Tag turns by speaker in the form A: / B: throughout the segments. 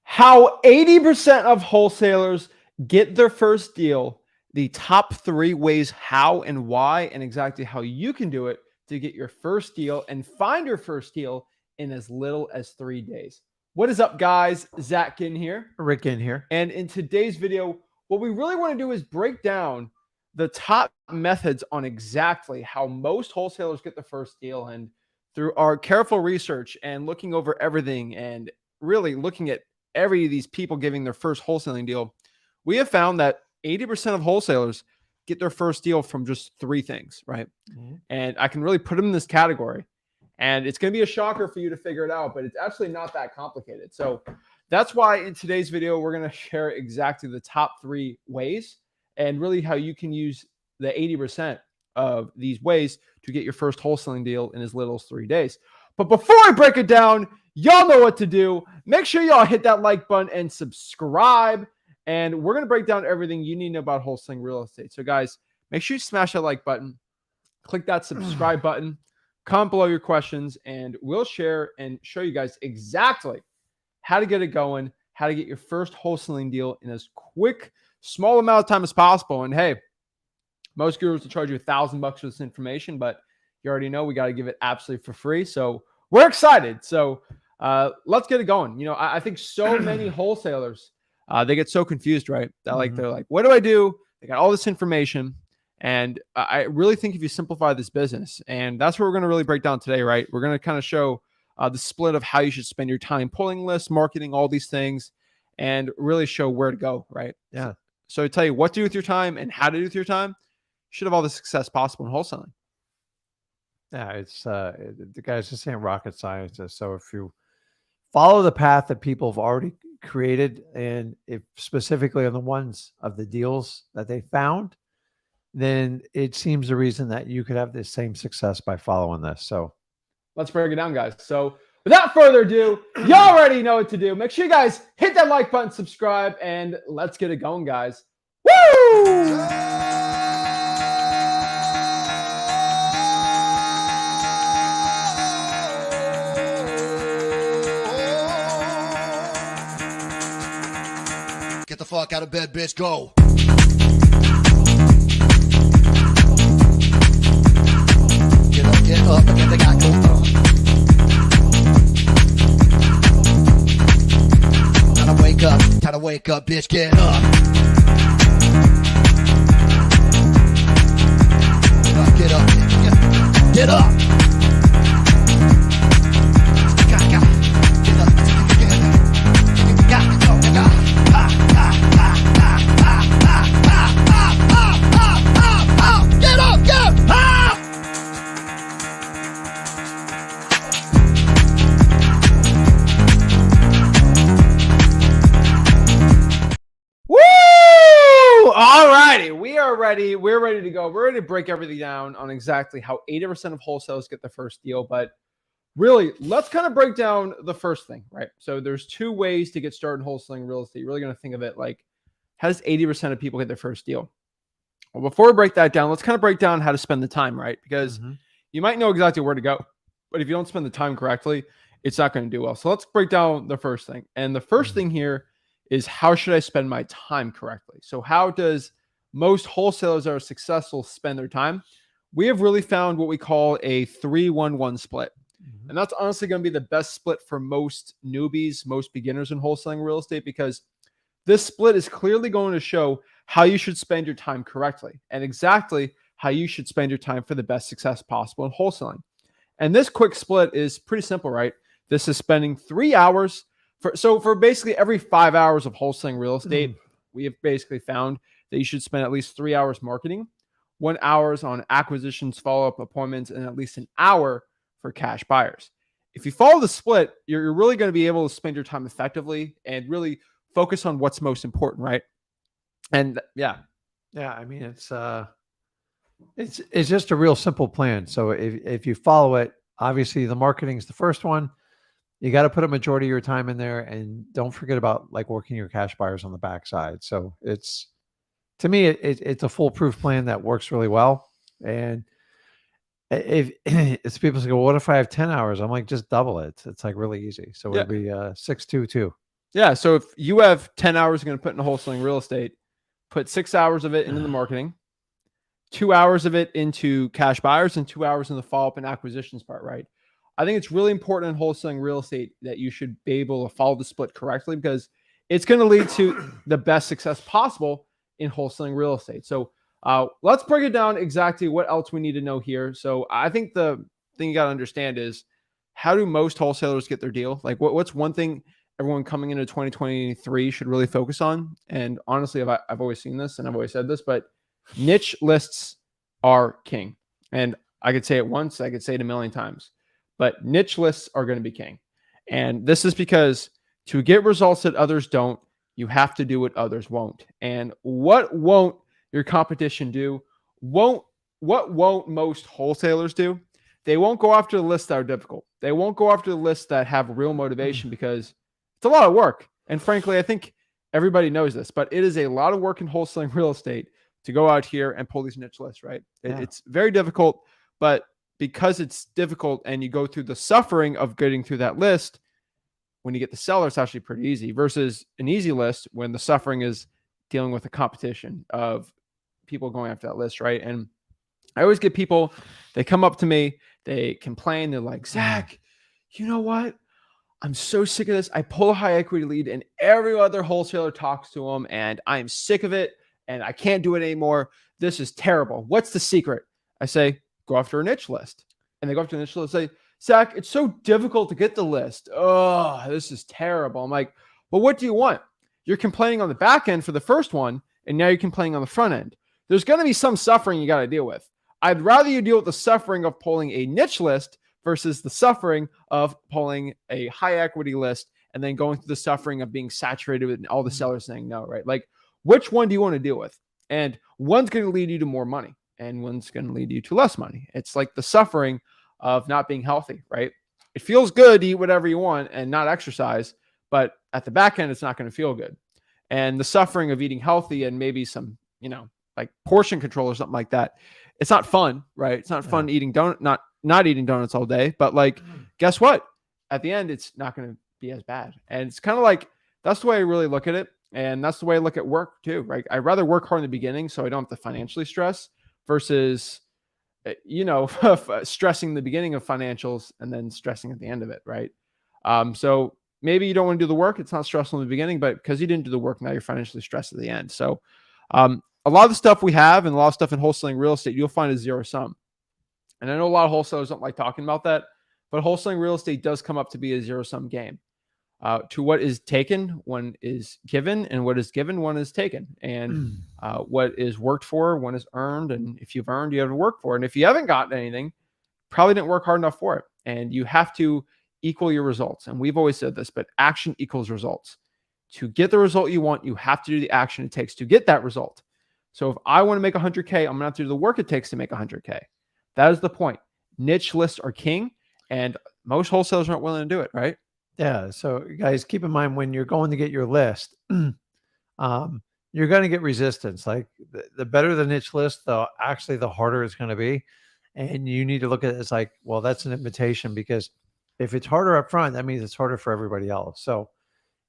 A: How 80% of wholesalers get their first deal, the top 3 ways how and why, and exactly how you can do it to get your first deal and find your first deal in as little as 3 days. What is up, guys? Zach Ginn here.
B: Rick in here.
A: And in today's video, what we really want to do is break down the top methods on exactly how most wholesalers get the first deal. And through our careful research and looking over everything and really looking at every of these people giving their first wholesaling deal, we have found that 80% of wholesalers get their first deal from just 3 things, right? Mm-hmm. And I can really put them in this category. And it's going to be a shocker for you to figure it out, but it's actually not that complicated. So that's why in today's video, we're going to share exactly the top 3 ways and really how you can use the 80% of these ways to get your first wholesaling deal in as little as 3 days. But before I break it down, y'all know what to do. Make sure y'all hit that like button and subscribe. And we're going to break down everything you need to know about wholesaling real estate. So guys, make sure you smash that like button, click that subscribe button, comment below your questions, and we'll share and show you guys exactly how to get it going, how to get your first wholesaling deal in as quick, small amount of time as possible. And hey, most gurus will charge you $1,000 for this information, but you already know we got to give it absolutely for free. So we're excited. So let's get it going. You know, I think so many wholesalers, they get so confused, right? That they're like, what do I do? They got all this information. And I really think if you simplify this business, and that's what we're going to really break down today, right? We're going to kind of show the split of how you should spend your time pulling lists, marketing, all these things, and really show where to go, right?
B: Yeah.
A: So I tell you what to do with your time and how to do with your time. You should have all the success possible in wholesaling.
B: Yeah, it's the guy's just saying rocket science. So if you follow the path that people have already created, and if specifically on the ones of the deals that they found, then it seems the reason that you could have the same success by following this. So
A: let's break it down, guys. So without further ado, you already know what to do. Make sure you guys hit that like button, subscribe, and let's get it going, guys. Woo!
C: Get the fuck out of bed, bitch. Go. Get up, and they got go. Time to wake up, bitch. Get up. Get up. Get up.
A: We're ready to go. We're ready to break everything down on exactly how 80% of wholesalers get the first deal. But really, let's kind of break down the first thing, right? So there's 2 ways to get started in wholesaling real estate. You're really going to think of it like, how does 80% of people get their first deal? Well, before we break that down, let's kind of break down how to spend the time, right? Because you might know exactly where to go, but if you don't spend the time correctly, it's not going to do well. So let's break down the first thing. And the first thing here is, how should I spend my time correctly? So how does most wholesalers that are successful spend their time? We have really found what we call a 3-1-1 split. And that's honestly going to be the best split for most newbies, most beginners in wholesaling real estate, because this split is clearly going to show how you should spend your time correctly and exactly how you should spend your time for the best success possible in wholesaling. And this quick split is pretty simple, right? This is spending 3 hours for basically every 5 hours of wholesaling real estate. We have basically found that you should spend at least 3 hours marketing, 1 hour on acquisitions, follow-up appointments, and at least an hour for cash buyers. If you follow the split, you're really going to be able to spend your time effectively and really focus on what's most important, right? And yeah.
B: I mean, it's just a real simple plan. So if you follow it, obviously the marketing is the first one. You got to put a majority of your time in there, and don't forget about like working your cash buyers on the backside. So to me, it's a foolproof plan that works really well. And If it's people say, well, what if I have 10 hours? I'm like, just double it. It's like really easy. So
A: Yeah.
B: it'd be 622.
A: Yeah. So if you have 10 hours you're going to put into wholesaling real estate, put 6 hours of it into the marketing, 2 hours of it into cash buyers, and 2 hours in the follow-up and acquisitions part, right? I think it's really important in wholesaling real estate that you should be able to follow the split correctly, because it's going to lead to the best success possible in wholesaling real estate. So let's break it down exactly what else we need to know here. So I think the thing you got to understand is, how do most wholesalers get their deal? Like what's one thing everyone coming into 2023 should really focus on? And honestly, I've always seen this and I've always said this, but niche lists are king. And I could say it once, I could say it a million times, but niche lists are going to be king. And this is because to get results that others don't, you have to do what others won't. And what won't your competition do? What won't most wholesalers do? They won't go after the lists that are difficult. They won't go after the lists that have real motivation, because it's a lot of work. And frankly, I think everybody knows this, but it is a lot of work in wholesaling real estate to go out here and pull these niche lists, right? It's very difficult, but because it's difficult and you go through the suffering of getting through that list, when you get the seller, it's actually pretty easy, versus an easy list when the suffering is dealing with the competition of people going after that list, right? And I always get people, they come up to me, they complain, they're like, Zach, you know what? I'm so sick of this. I pull a high equity lead and every other wholesaler talks to them, and I'm sick of it and I can't do it anymore. This is terrible. What's the secret? I say, go after a niche list. And they go after a niche list and say, Zach, it's so difficult to get the list. Oh, this is terrible. I'm like, well, what do you want? You're complaining on the back end for the first one, and now you're complaining on the front end. There's going to be some suffering you got to deal with. I'd rather you deal with the suffering of pulling a niche list versus the suffering of pulling a high equity list and then going through the suffering of being saturated with all the sellers saying no, right? Like, which one do you want to deal with? And one's going to lead you to more money and one's going to lead you to less money. It's like the suffering of not being healthy, right? It feels good to eat whatever you want and not exercise, but at the back end, it's not going to feel good. And the suffering of eating healthy and maybe some, like portion control or something like that, it's not fun, right? It's not fun eating not eating donuts all day, but like, guess what? At the end, it's not going to be as bad. And it's kind of like, that's the way I really look at it. And that's the way I look at work too, right? I'd rather work hard in the beginning so I don't have to financially stress versus, stressing the beginning of financials and then stressing at the end of it, right? So maybe you don't want to do the work. It's not stressful in the beginning, but because you didn't do the work, now you're financially stressed at the end. So a lot of the stuff we have and a lot of stuff in wholesaling real estate, you'll find is zero sum. And I know a lot of wholesalers don't like talking about that, but wholesaling real estate does come up to be a zero sum game. To what is taken, one is given, and what is given, one is taken. And what is worked for, one is earned. And if you've earned, you have to work for it. And if you haven't gotten anything, probably didn't work hard enough for it. And you have to equal your results. And we've always said this, but action equals results. To get the result you want, you have to do the action it takes to get that result. So if I want to make 100K, I'm going to have to do the work it takes to make 100K. That is the point. Niche lists are king, and most wholesalers aren't willing to do it, right?
B: Yeah. So guys, keep in mind when you're going to get your list, you're going to get resistance. Like the better the niche list, the harder it's going to be. And you need to look at it as like, well, that's an invitation, because if it's harder up front, that means it's harder for everybody else. So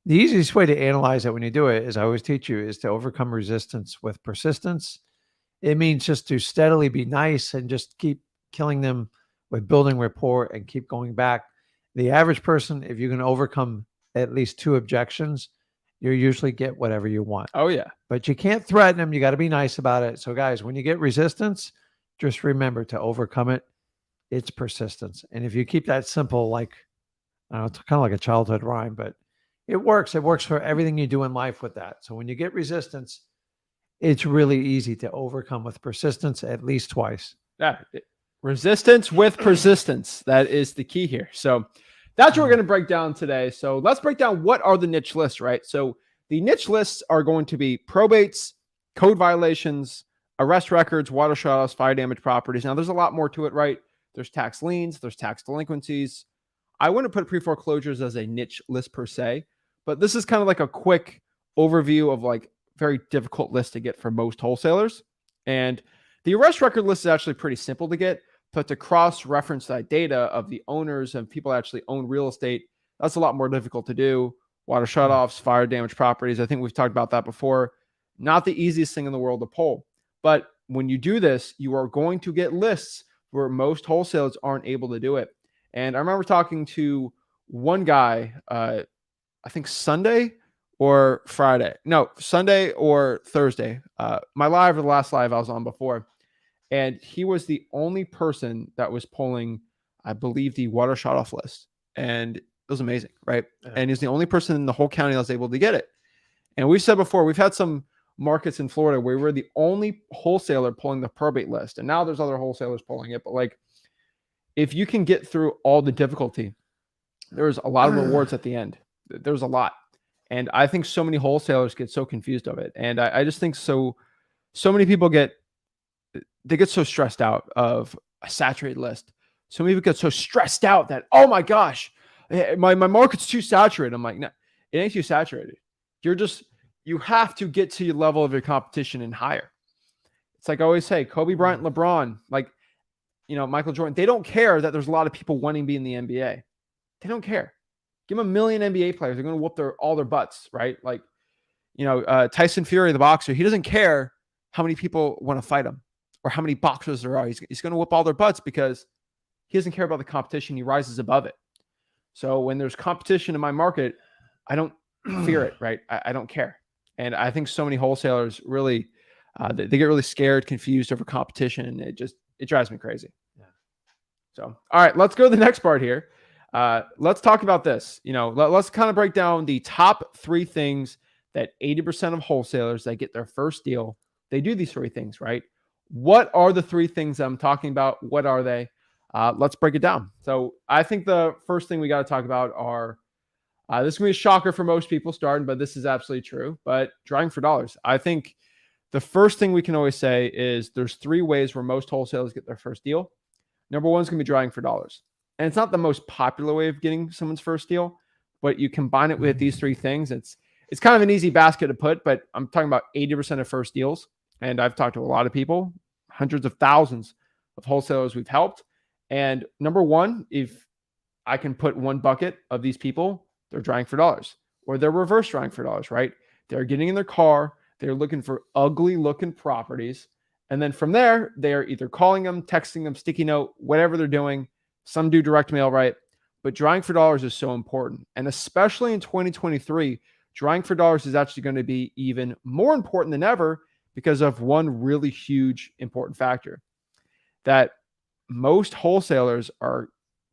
B: the easiest way to analyze it when you do it, as I always teach you, is to overcome resistance with persistence. It means just to steadily be nice and just keep killing them with building rapport and keep going back. The average person, if you can overcome at least 2 objections, you usually get whatever you want.
A: Oh, yeah.
B: But you can't threaten them. You got to be nice about it. So guys, when you get resistance, just remember to overcome it. It's persistence. And if you keep that simple, like, I don't know, it's kind of like a childhood rhyme, but it works. It works for everything you do in life with that. So when you get resistance, it's really easy to overcome with persistence at least twice.
A: Yeah. Resistance with persistence. That is the key here. So that's what we're going to break down today. So let's break down what are the niche lists, right? So the niche lists are going to be probates, code violations, arrest records, water shutoffs, fire damage properties. Now there's a lot more to it, right? There's tax liens, there's tax delinquencies. I wouldn't put pre-foreclosures as a niche list per se, but this is kind of like a quick overview of like very difficult list to get for most wholesalers. And the arrest record list is actually pretty simple to get, But to cross-reference that data of the owners and people that actually own real estate, that's a lot more difficult to do. Water shutoffs, fire damaged properties. I think we've talked about that before. Not the easiest thing in the world to pull. But when you do this, you are going to get lists where most wholesalers aren't able to do it. And I remember talking to one guy, I think Sunday or Friday. No, Sunday or Thursday. The last live I was on before. And he was the only person that was pulling, I believe, the water shut off list. And it was amazing, right?
B: Yeah.
A: And he's the only person in the whole county that was able to get it. And we've said before, we've had some markets in Florida where we're the only wholesaler pulling the probate list. And now there's other wholesalers pulling it. But like, if you can get through all the difficulty, there's a lot of rewards at the end. There's a lot. And I think so many wholesalers get so confused of it. And I just think so many people get so stressed out of a saturated list. So many people get so stressed out that, oh my gosh, my market's too saturated. I'm like, no, it ain't too saturated. You have to get to your level of your competition and higher. It's like I always say, Kobe Bryant, LeBron, like, Michael Jordan, they don't care that there's a lot of people wanting to be in the NBA. They don't care. Give them 1 million NBA players. They're going to whoop all their butts, right? Like, Tyson Fury, the boxer, he doesn't care how many people want to fight him or how many boxers there are. He's going to whoop all their butts because he doesn't care about the competition. He rises above it. So when there's competition in my market, I don't fear it, right? I don't care. And I think so many wholesalers really, they get really scared, confused over competition. And it drives me crazy.
B: Yeah.
A: So, all right, let's go to the next part here. Let's talk about this. Let's kind of break down the top 3 things that 80% of wholesalers that get their first deal, they do these 3 things, right? What are the 3 things I'm talking about? What are they? Let's break it down. So I think the first thing we got to talk about are, this is going to be a shocker for most people starting, but this is absolutely true, but drawing for dollars. I think the first thing we can always say is there's 3 ways where most wholesalers get their first deal. Number 1 is going to be drawing for dollars. And it's not the most popular way of getting someone's first deal, but you combine it with these 3 things. It's kind of an easy basket to put, but I'm talking about 80% of first deals. And I've talked to a lot of people, hundreds of thousands of wholesalers we've helped. And number 1, if I can put 1 bucket of these people, they're drawing for dollars or they're reverse drawing for dollars, right? They're getting in their car. They're looking for ugly looking properties. And then from there, they're either calling them, texting them, sticky note, whatever they're doing. Some do direct mail, right? But drawing for dollars is so important. And especially in 2023, drawing for dollars is actually going to be even more important than ever because of one really huge important factor that most wholesalers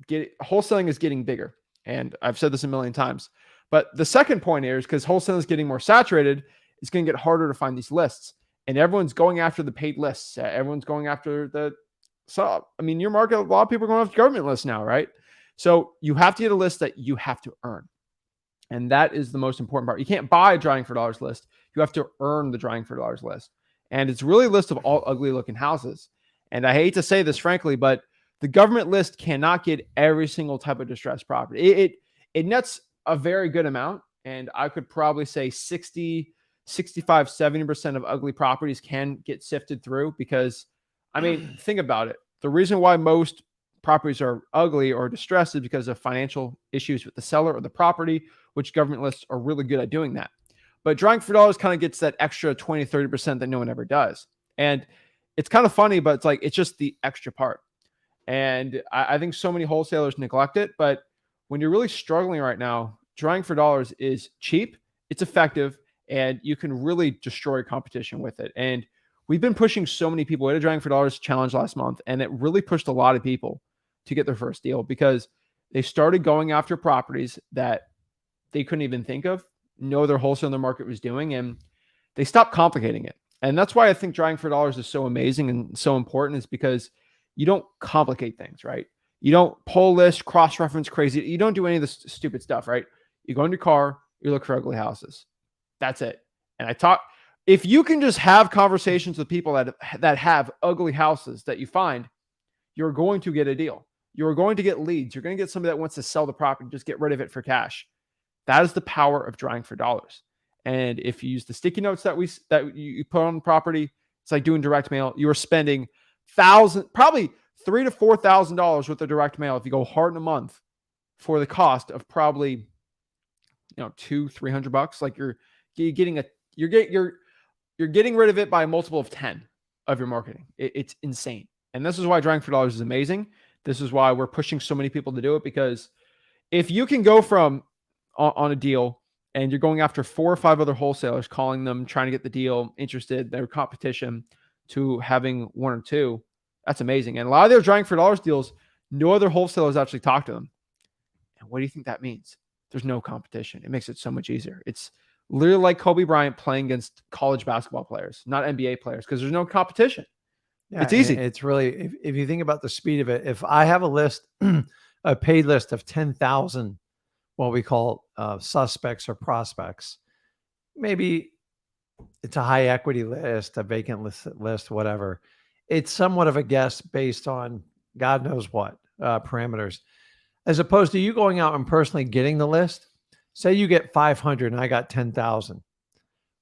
A: wholesaling is getting bigger. And I've said this a million times. But the second point here is because wholesaling is getting more saturated, it's going to get harder to find these lists. And everyone's going after the paid lists. Everyone's going after your market, a lot of people are going after government lists now, right? So you have to get a list that you have to earn. And that is the most important part. You can't buy a drawing for dollars list. You have to earn the drawing for dollars list. And it's really a list of all ugly looking houses. And I hate to say this, frankly, but the government list cannot get every single type of distressed property. It nets a very good amount. And I could probably say 60, 65, 70% of ugly properties can get sifted through because, think about it. The reason why most properties are ugly or distressed is because of financial issues with the seller or the property, which government lists are really good at doing that. But drawing for dollars kind of gets that extra 20, 30% that no one ever does. And it's kind of funny, but it's just the extra part. And I think so many wholesalers neglect it. But when you're really struggling right now, drawing for dollars is cheap, it's effective, and you can really destroy competition with it. And we've been pushing so many people. We had a drawing for dollars challenge last month, and it really pushed a lot of people to get their first deal because they started going after properties that they couldn't even think of, know their wholesale in the market was doing, and they stopped complicating it. And that's why I think drawing for dollars is so amazing and so important, is because you don't complicate things, right? You don't pull list, cross-reference crazy. You don't do any of this stupid stuff, right? You go in your car, you look for ugly houses. That's it. And if you can just have conversations with people that have ugly houses that you find, you're going to get a deal. You're going to get leads. You're going to get somebody that wants to sell the property, just get rid of it for cash. That is the power of drawing for dollars. And if you use the sticky notes that you put on the property, it's like doing direct mail. You are spending probably $3,000 to $4,000 with the direct mail if you go hard in a month for the cost of probably, $200-300. Like you're getting rid of it by a multiple of 10 of your marketing. It's insane. And this is why Driving for Dollars is amazing. This is why we're pushing so many people to do it, because if you can go from on a deal and you're going after 4 or 5 other wholesalers, calling them, trying to get the deal, interested, their competition, to having 1 or 2, that's amazing. And a lot of their Driving for Dollars deals, no other wholesalers actually talk to them. And what do you think that means? There's no competition. It makes it so much easier. It's literally like Kobe Bryant playing against college basketball players, not NBA players, because there's no competition.
B: Yeah,
A: it's easy.
B: It's really, if you think about the speed of it, if I have a list, a paid list of 10,000, what we call suspects or prospects, maybe it's a high equity list, a vacant list, whatever. It's somewhat of a guess based on God knows what parameters, as opposed to you going out and personally getting the list. Say you get 500 and I got 10,000.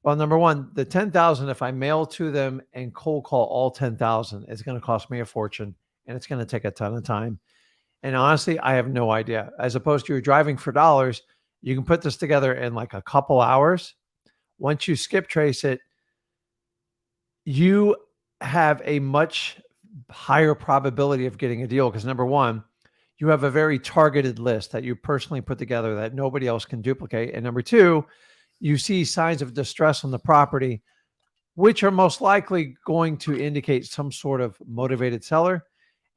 B: Well, number one, the 10,000, if I mail to them and cold call all 10,000, it's going to cost me a fortune and it's going to take a ton of time. And honestly, I have no idea. As opposed to you're Driving for Dollars, you can put this together in like a couple hours. Once you skip trace it, you have a much higher probability of getting a deal because number one, you have a very targeted list that you personally put together that nobody else can duplicate. And number two, you see signs of distress on the property, which are most likely going to indicate some sort of motivated seller.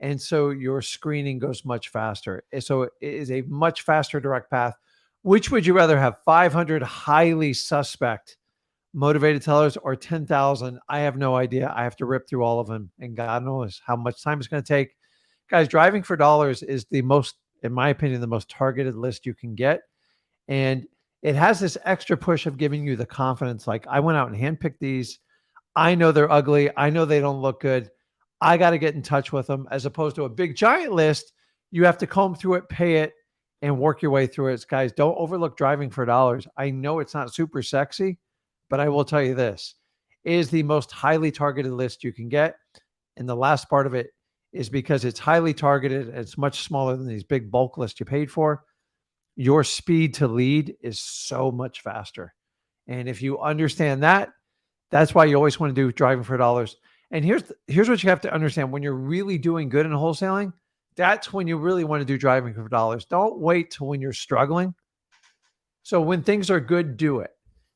B: And so your screening goes much faster. So it is a much faster direct path. Which would you rather have, 500 highly suspect motivated sellers or 10,000? I have no idea. I have to rip through all of them, and God knows how much time it's going to take. Guys, Driving for Dollars is the most, in my opinion, the most targeted list you can get. And it has this extra push of giving you the confidence. Like, I went out and handpicked these. I know they're ugly. I know they don't look good. I got to get in touch with them, as opposed to a big giant list. You have to comb through it, pay it, and work your way through it. Guys, don't overlook Driving for Dollars. I know it's not super sexy, but I will tell you this. It is the most highly targeted list you can get. And the last part of it is because it's highly targeted. It's much smaller than these big bulk lists you paid for. Your speed to lead is so much faster. And if you understand that, that's why you always want to do Driving for Dollars. And here's what you have to understand. When you're really doing good in wholesaling, that's when you really want to do Driving for Dollars. Don't wait till when you're struggling. So when things are good, do it.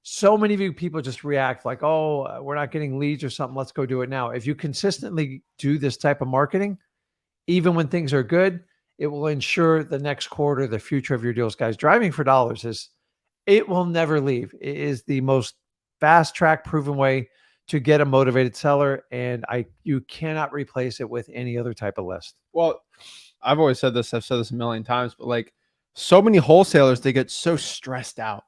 B: So many of you people just react like, oh, we're not getting leads or something. Let's go do it now. If you consistently do this type of marketing, even when things are good, it will ensure the next quarter, the future of your deals. Guys, Driving for Dollars it will never leave. It is the most fast track proven way to get a motivated seller. And you cannot replace it with any other type of list.
A: Well, I've always said this. I've said this a million times, but like so many wholesalers, they get so stressed out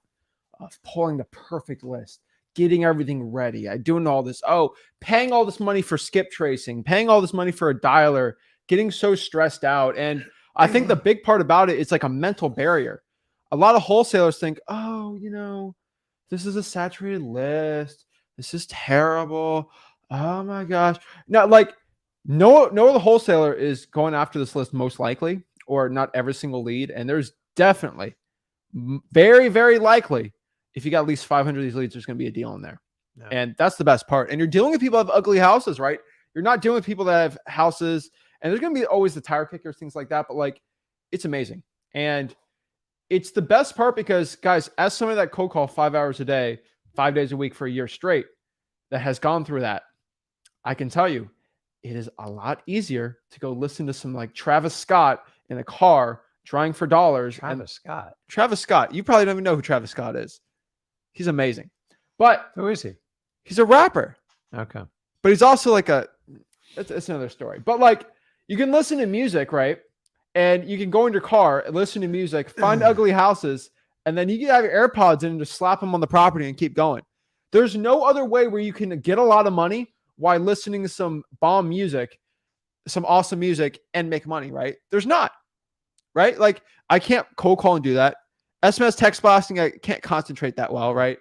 A: of pulling the perfect list, getting everything ready, doing all this, paying all this money for skip tracing, paying all this money for a dialer, getting so stressed out. And I think the big part about it is like a mental barrier. A lot of wholesalers think, this is a saturated list. This is terrible. Oh my gosh. Now, like no other wholesaler is going after this list most likely, or not every single lead. And there's definitely very, very likely, if you got at least 500 of these leads, there's going to be a deal in there. Yeah. And that's the best part. And you're dealing with people that have ugly houses, right? You're not dealing with people that have houses, and there's going to be always the tire kickers, things like that. But like, it's amazing. And it's the best part because, guys, as somebody that cold call 5 hours a day, 5 days a week for a year straight, that has gone through that, I can tell you, it is a lot easier to go listen to some like Travis Scott in a car Driving for Dollars.
B: Travis
A: Scott. You probably don't even know who Travis Scott is. He's amazing. But
B: who is he?
A: He's a rapper.
B: Okay.
A: But he's also like it's another story. But like, you can listen to music, right? And you can go in your car and listen to music, find ugly houses, and then you can have your AirPods in and just slap them on the property and keep going. There's no other way where you can get a lot of money while listening to some bomb music, some awesome music, and make money, right? There's not, right? Like, I can't cold call and do that. SMS text blasting, I can't concentrate that well, right?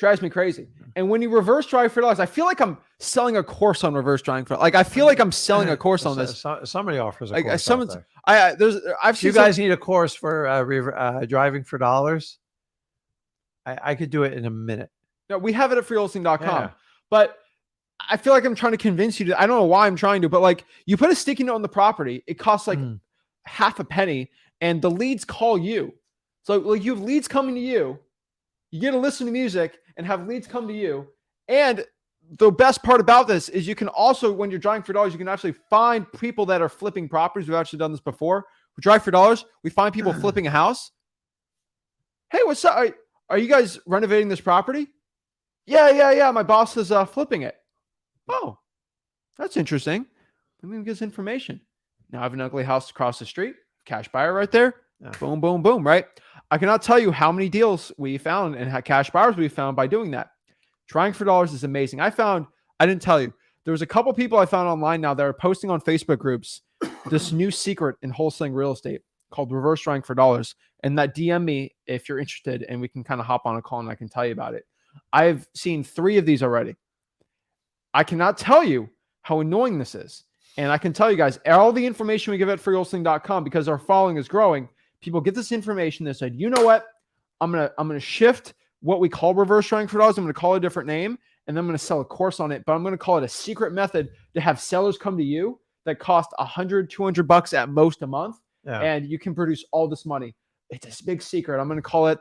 A: Drives me crazy. And when you reverse drive for dollars, I feel like I'm selling a course on reverse driving for. Like I feel like I'm selling a course on this.
B: Somebody offers a
A: Like
B: course out
A: someone's,
B: there.
A: I've
B: If
A: seen
B: you guys need a course for driving for dollars, I could do it in a minute.
A: No, we have it at freewholesaling.com.
B: Yeah.
A: But I feel like I'm trying to convince you to, I don't know why I'm trying to, but like you put a sticky note on the property, it costs like half a penny and the leads call you. So like you have leads coming to you, you get to listen to music and have leads come to you. And the best part about this is you can also, when you're driving for dollars, you can actually find people that are flipping properties. We've actually done this before. We drive for dollars. We find people flipping a house. Hey, what's up? Are you guys renovating this property? Yeah. My boss is flipping it. Oh, that's interesting. Let me get this information. Now I have an ugly house across the street. Cash buyer right there.
B: Yeah.
A: Boom, boom, boom, right? I cannot tell you how many deals we found and how cash buyers we found by doing that. Trying for dollars is amazing. I didn't tell you, there was a couple people I found online now that are posting on Facebook groups this new secret in wholesaling real estate called reverse trying for dollars. And that DM me if you're interested and we can kind of hop on a call and I can tell you about it. I've seen 3 of these already. I cannot tell you how annoying this is. And I can tell you guys, all the information we give at freewholesaling.com, because our following is growing, people get this information. They said, you know what? I'm gonna shift what we call reverse trying for dollars. I'm gonna call it a different name, and then I'm gonna sell a course on it. But I'm gonna call it a secret method to have sellers come to you that cost $100, $200 at most a month, and you can produce all this money. It's a big secret. I'm gonna call it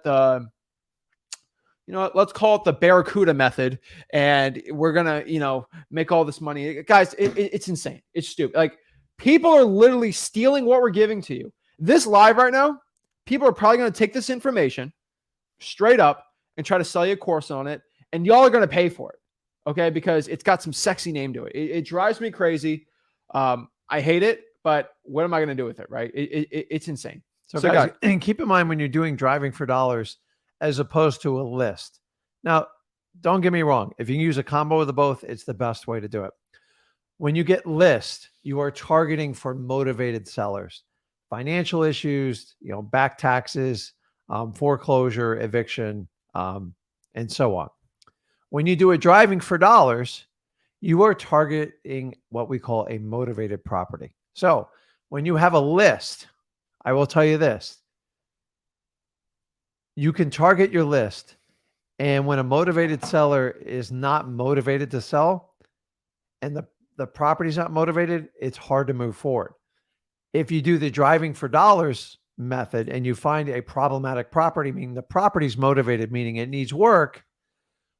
A: let's call it the Barracuda method. And we're going to, make all this money. Guys, it's insane. It's stupid. Like people are literally stealing what we're giving to you. This live right now, people are probably going to take this information straight up and try to sell you a course on it. And y'all are going to pay for it. Okay. Because it's got some sexy name to it. It drives me crazy. I hate it, but what am I going to do with it? Right. It's insane.
B: So guys, and keep in mind when you're doing driving for dollars, as opposed to a list. Now, don't get me wrong. If you can use a combo of the both, it's the best way to do it. When you get list, you are targeting for motivated sellers, financial issues, back taxes, foreclosure, eviction, and so on. When you do a driving for dollars, you are targeting what we call a motivated property. So when you have a list, I will tell you this. You can target your list, and when a motivated seller is not motivated to sell and the property's not motivated, it's hard to move forward. If you do the driving for dollars method and you find a problematic property, meaning the property's motivated, meaning it needs work,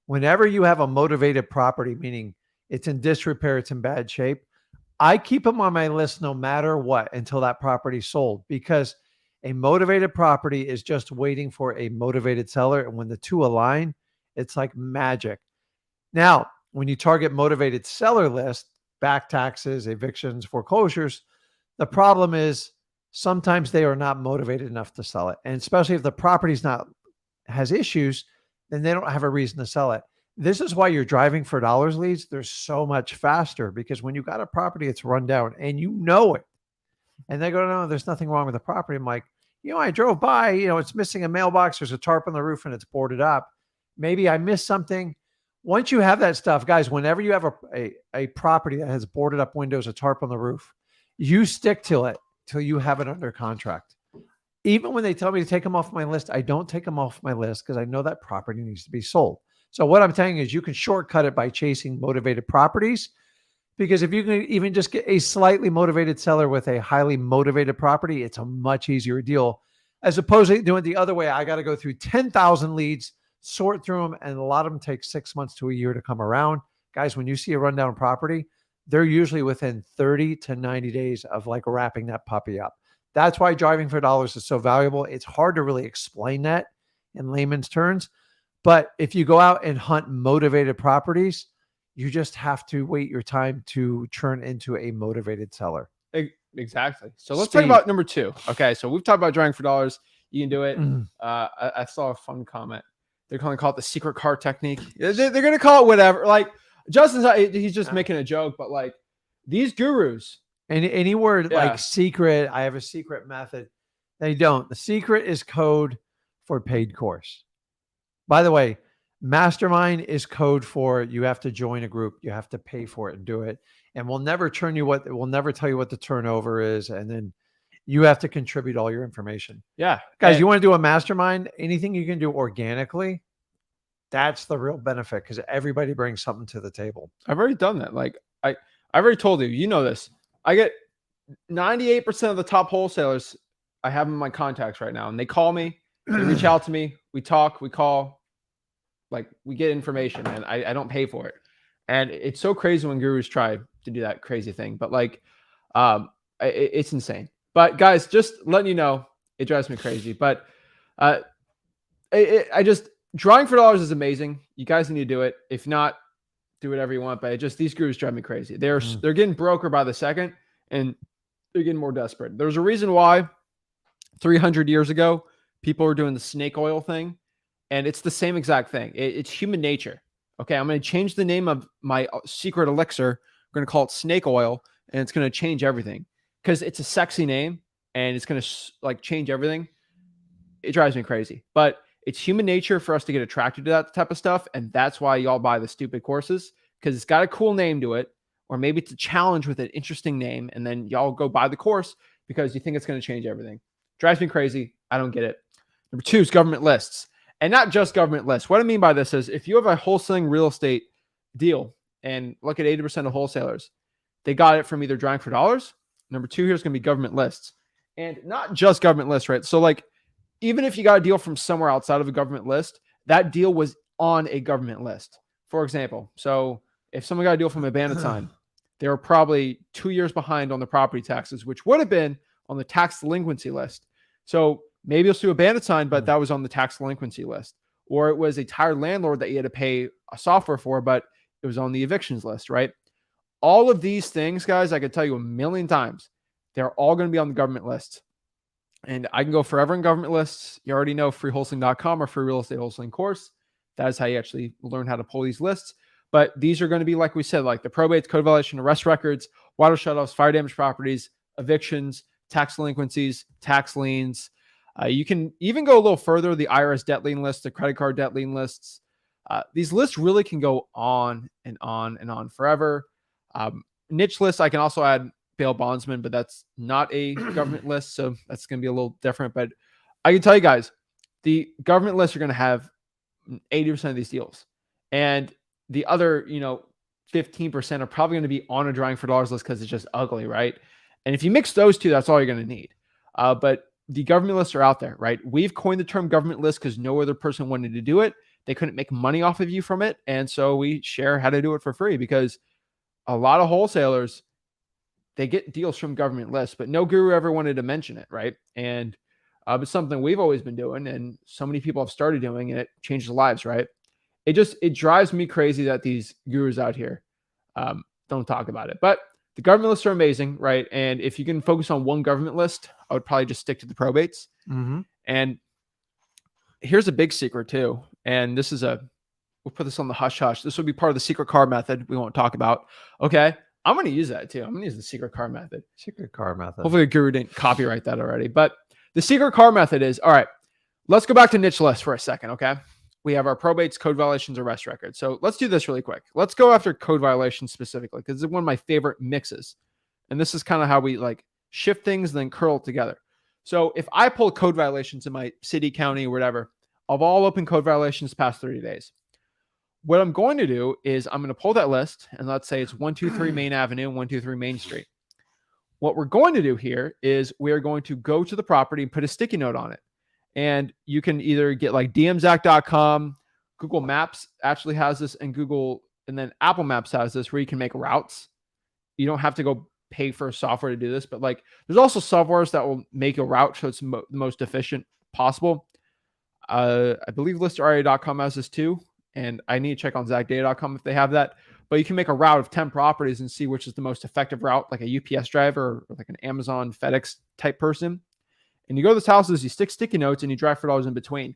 B: whenever you have a motivated property, meaning it's in disrepair, it's in bad shape, I keep them on my list no matter what until that property's sold, because a motivated property is just waiting for a motivated seller. And when the two align, it's like magic. Now, when you target motivated seller list, back taxes, evictions, foreclosures, the problem is sometimes they are not motivated enough to sell it. And especially if the property's has issues, then they don't have a reason to sell it. This is why your driving for dollars leads, they're so much faster, because when you got a property that's run down and you know it, and they go, no, there's nothing wrong with the property. I'm like, I drove by, it's missing a mailbox. There's a tarp on the roof and it's boarded up. Maybe I missed something. Once you have that stuff, guys, whenever you have a property that has boarded up windows, a tarp on the roof, you stick to it till you have it under contract. Even when they tell me to take them off my list, I don't take them off my list because I know that property needs to be sold. So what I'm telling you is you can shortcut it by chasing motivated properties. Because if you can even just get a slightly motivated seller with a highly motivated property, it's a much easier deal, as opposed to doing it the other way. I got to go through 10,000 leads, sort through them, and a lot of them take 6 months to a year to come around. Guys, when you see a rundown property, they're usually within 30 to 90 days of like wrapping that puppy up. That's why driving for dollars is so valuable. It's hard to really explain that in layman's terms. But if you go out and hunt motivated properties, you just have to wait your time to turn into a motivated seller.
A: Exactly. So let's talk about number 2. Okay. So we've talked about driving for dollars. You can do it. I saw a fun comment. They're going to call it the secret car technique. They're going to call it whatever. Like Justin's, he's just making a joke, but like these gurus.
B: Any word like secret, I have a secret method. They don't. The secret is code for paid course. By the way, Mastermind is code for you have to join a group, you have to pay for it and do it. And we'll never tell you what the turnover is. And then you have to contribute all your information.
A: Yeah.
B: Guys,
A: And
B: you want to do a mastermind, anything you can do organically, that's the real benefit because everybody brings something to the table.
A: I've already done that. Like I've already told you, you know this. I get 98% of the top wholesalers I have in my contacts right now, and they call me, they reach out to me, we talk, we call, like we get information, and I don't pay for it. And it's so crazy when gurus try to do that crazy thing, but like, it's insane. But guys, just letting you know, it drives me crazy. But I just drawing for dollars is amazing. You guys need to do it. If not, do whatever you want. But these gurus drive me crazy. They're getting broker by the second, and they're getting more desperate. There's a reason why 300 years ago people were doing the snake oil thing, and it's the same exact thing. It's human nature. Okay, I'm going to change the name of my secret elixir. I'm going to call it snake oil, and it's going to change everything because it's a sexy name, and it's going to like change everything. It drives me crazy, but it's human nature for us to get attracted to that type of stuff, and that's why y'all buy the stupid courses, because it's got a cool name to it, or maybe it's a challenge with an interesting name, and then y'all go buy the course because you think it's going to change everything. Drives me crazy. I don't get it. Number 2 is government lists. And not just government lists. What I mean by this is if you have a wholesaling real estate deal, and look at 80% of wholesalers, they got it from either drawing for dollars. Number 2 here is going to be government lists. And not just government lists, right? So like, even if you got a deal from somewhere outside of a government list, that deal was on a government list. For example, so if someone got a deal from a Bannatyne, they were probably 2 years behind on the property taxes, which would have been on the tax delinquency list. So maybe you'll sue a Bannatyne, but that was on the tax delinquency list. Or it was a tired landlord that you had to pay a software for, but it was on the evictions list, right? All of these things, guys, I could tell you a million times, they're all going to be on the government list. And I can go forever in government lists. You already know freewholesaling.com or free real estate wholesaling course. That is how you actually learn how to pull these lists. But these are going to be, like we said, like the probates, code violation, arrest records, water shutoffs, fire damage properties, evictions, tax delinquencies, tax liens. You can even go a little further, the IRS debt lien list, the credit card debt lien lists. These lists really can go on and on and on forever. Niche lists, I can also add bail bondsman, but that's not a government list, so that's going to be a little different. But I can tell you guys, the government lists are going to have 80% of these deals, and the other 15% are probably going to be on a drawing for dollars list because it's just ugly, right? And if you mix those two, that's all you're going to need. But the government lists are out there, right? We've coined the term government list because no other person wanted to do it. They couldn't make money off of you from it, and so we share how to do it for free, because a lot of wholesalers, they get deals from government lists, but no guru ever wanted to mention it, right? And it's something we've always been doing, and so many people have started doing, and it changes lives, right? It drives me crazy that these gurus out here don't talk about it. But the government lists are amazing, right? And if you can focus on one government list, I would probably just stick to the probates. And here's a big secret too. And this is we'll put this on the hush hush. This will be part of the secret car method we won't talk about. Okay. I'm going to use that too. I'm going to use the secret car method.
B: Secret car method.
A: Hopefully the guru didn't copyright that already. But the secret car method is, all right, let's go back to niche lists for a second. Okay. We have our probates, code violations, arrest records. So let's do this really quick. Let's go after code violations specifically, because it's one of my favorite mixes. And this is kind of how we like shift things, then curl it together. So if I pull code violations in my city, county, or whatever, of all open code violations past 30 days, what I'm going to do is I'm going to pull that list, and let's say it's 123 Main Avenue, 123 Main Street. What we're going to do here is we are going to go to the property and put a sticky note on it. And you can either get like dmzac.com, Google Maps actually has this, and then Apple Maps has this, where you can make routes. You don't have to go pay for software to do this, but like there's also softwares that will make a route so it's the most efficient possible. I believe listarea.com has this too, and I need to check on zachdata.com if they have that. But you can make a route of 10 properties and see which is the most effective route, like a UPS driver or like an Amazon, FedEx type person. And you go to those houses, you stick sticky notes, and you drive for dollars in between.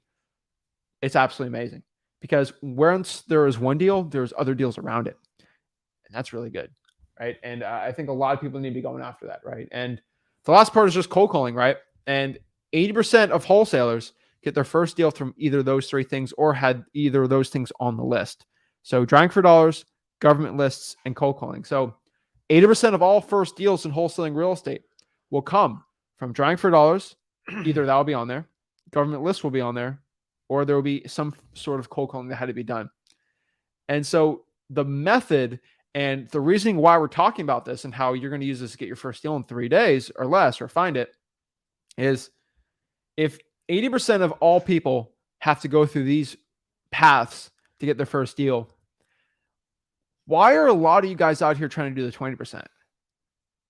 A: It's absolutely amazing, because once there is one deal, there's other deals around it. And that's really good, right? And I think a lot of people need to be going after that, right? And the last part is just cold calling, right? And 80% of wholesalers get their first deal from either of those three things or had either of those things on the list. So drawing for dollars, government lists, and cold calling. So 80% of all first deals in wholesaling real estate will come from drawing for dollars. Either that will be on there, government list will be on there, or there will be some sort of cold calling that had to be done. And so the method and the reasoning why we're talking about this and how you're going to use this to get your first deal in 3 days or less or find it is if 80% of all people have to go through these paths to get their first deal, why are a lot of you guys out here trying to do the 20%? And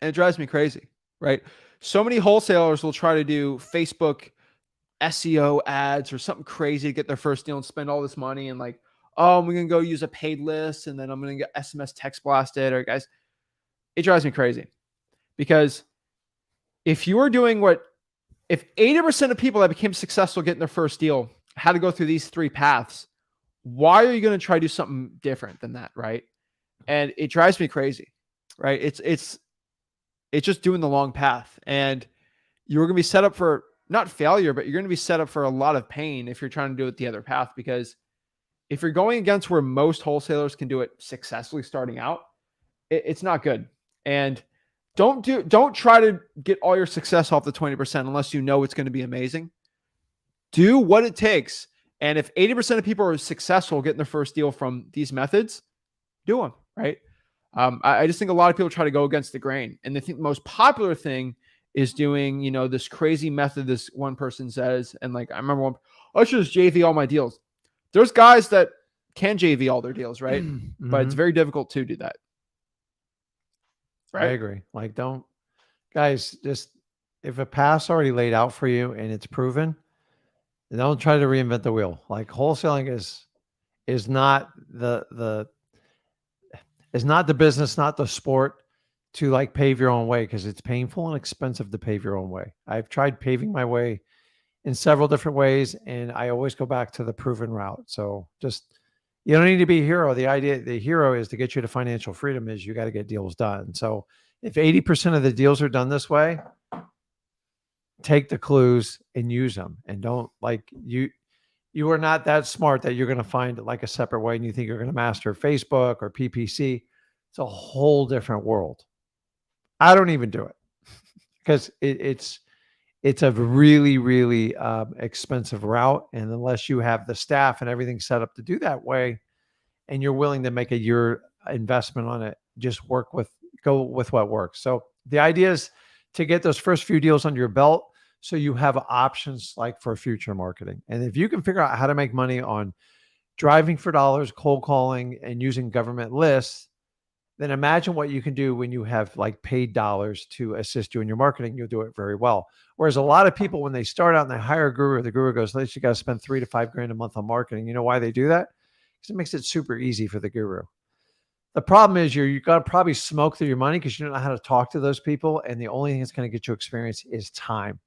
A: it drives me crazy, right? So many wholesalers will try to do Facebook SEO ads or something crazy to get their first deal and spend all this money and like, oh, I'm going to go use a paid list and then I'm going to get SMS text blasted. Or guys, it drives me crazy because if you are doing if 80% of people that became successful getting their first deal had to go through these 3 paths, why are you going to try to do something different than that, right? And it drives me crazy, right? It's just doing the long path, and you're going to be set up for not failure, but you're going to be set up for a lot of pain if you're trying to do it the other path, because if you're going against where most wholesalers can do it successfully starting out, it's not good. And don't try to get all your success off the 20% unless you know it's going to be amazing. Do what it takes. And if 80% of people are successful getting their first deal from these methods, do them, right? I just think a lot of people try to go against the grain. And they think the most popular thing is doing, this crazy method this one person says. And like, I remember I should just JV all my deals. There's guys that can JV all their deals, right? Mm-hmm. But it's very difficult to do that.
B: Right? I agree. Like, just if a path's already laid out for you and it's proven, don't try to reinvent the wheel. Like, wholesaling is not the business, not the sport to like pave your own way, because it's painful and expensive to pave your own way. I've tried paving my way in several different ways, and I always go back to the proven route. So you don't need to be a hero. The hero is to get you to financial freedom is you got to get deals done. So if 80% of the deals are done this way, take the clues and use them. And don't you are not that smart that you're going to find like a separate way and you think you're going to master Facebook or PPC. It's a whole different world. I don't even do it because it's a really, really expensive route. And unless you have the staff and everything set up to do that way, and you're willing to make a year investment on it, just go with what works. So the idea is to get those first few deals under your belt so you have options like for future marketing. And if you can figure out how to make money on driving for dollars, cold calling, and using government lists, then imagine what you can do when you have like paid dollars to assist you in your marketing. You'll do it very well. Whereas a lot of people, when they start out and they hire a guru, the guru goes, you got to spend $3,000 to $5,000 a month on marketing. You know why they do that? Because it makes it super easy for the guru. The problem is you're going to probably smoke through your money because you don't know how to talk to those people. And the only thing that's going to get you experience is time.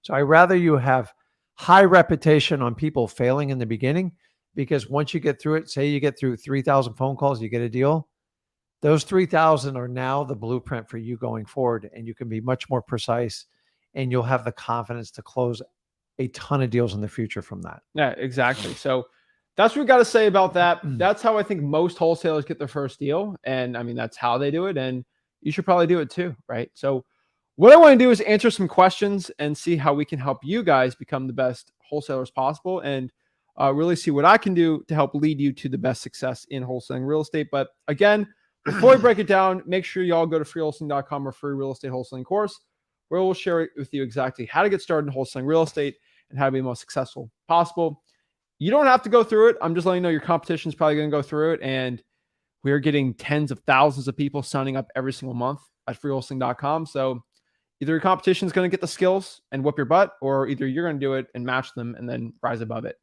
B: So I'd rather you have high reputation on people failing in the beginning, because once you get through it, say you get through 3,000 phone calls, you get a deal. Those 3,000 are now the blueprint for you going forward, and you can be much more precise, and you'll have the confidence to close a ton of deals in the future from that.
A: Yeah, exactly. So that's what we got to say about that. That's how I think most wholesalers get their first deal. And I mean, that's how they do it. And you should probably do it too, right? So what I want to do is answer some questions and see how we can help you guys become the best wholesalers possible, and really see what I can do to help lead you to the best success in wholesaling real estate. But again, before we break it down, make sure you all go to freewholesaling.com, or free real estate wholesaling course, where we'll share with you exactly how to get started in wholesaling real estate and how to be the most successful possible. You don't have to go through it. I'm just letting you know your competition is probably going to go through it. And we're getting tens of thousands of people signing up every single month at freewholesaling.com. So either your competition is going to get the skills and whip your butt, or either you're going to do it and match them and then rise above it.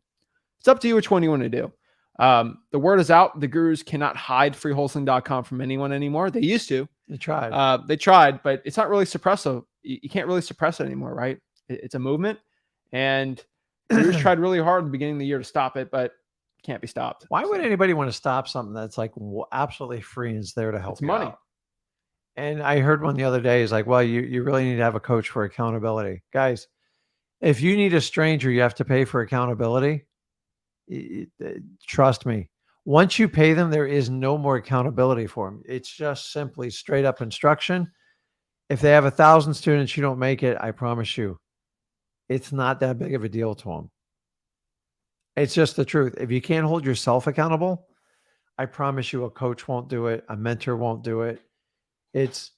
A: It's up to you which one you want to do. The word is out. The gurus cannot hide freewholesaling.com from anyone anymore. They used to.
B: They tried.
A: They tried, but it's not really suppressive. You can't really suppress it anymore, right? It's a movement, and gurus tried really hard at the beginning of the year to stop it, but can't be stopped.
B: Why would anybody want to stop something that's like absolutely free and is there to help
A: it's
B: you
A: money
B: out? And I heard one the other day is like, well, you really need to have a coach for accountability. Guys, If you need a stranger, you have to pay for accountability. Trust me. Once you pay them, there is no more accountability for them. It's just simply straight up instruction. If they have 1,000 students, you don't make it, I promise you, it's not that big of a deal to them. It's just the truth. If you can't hold yourself accountable, I promise you a coach won't do it. A mentor won't do it. It's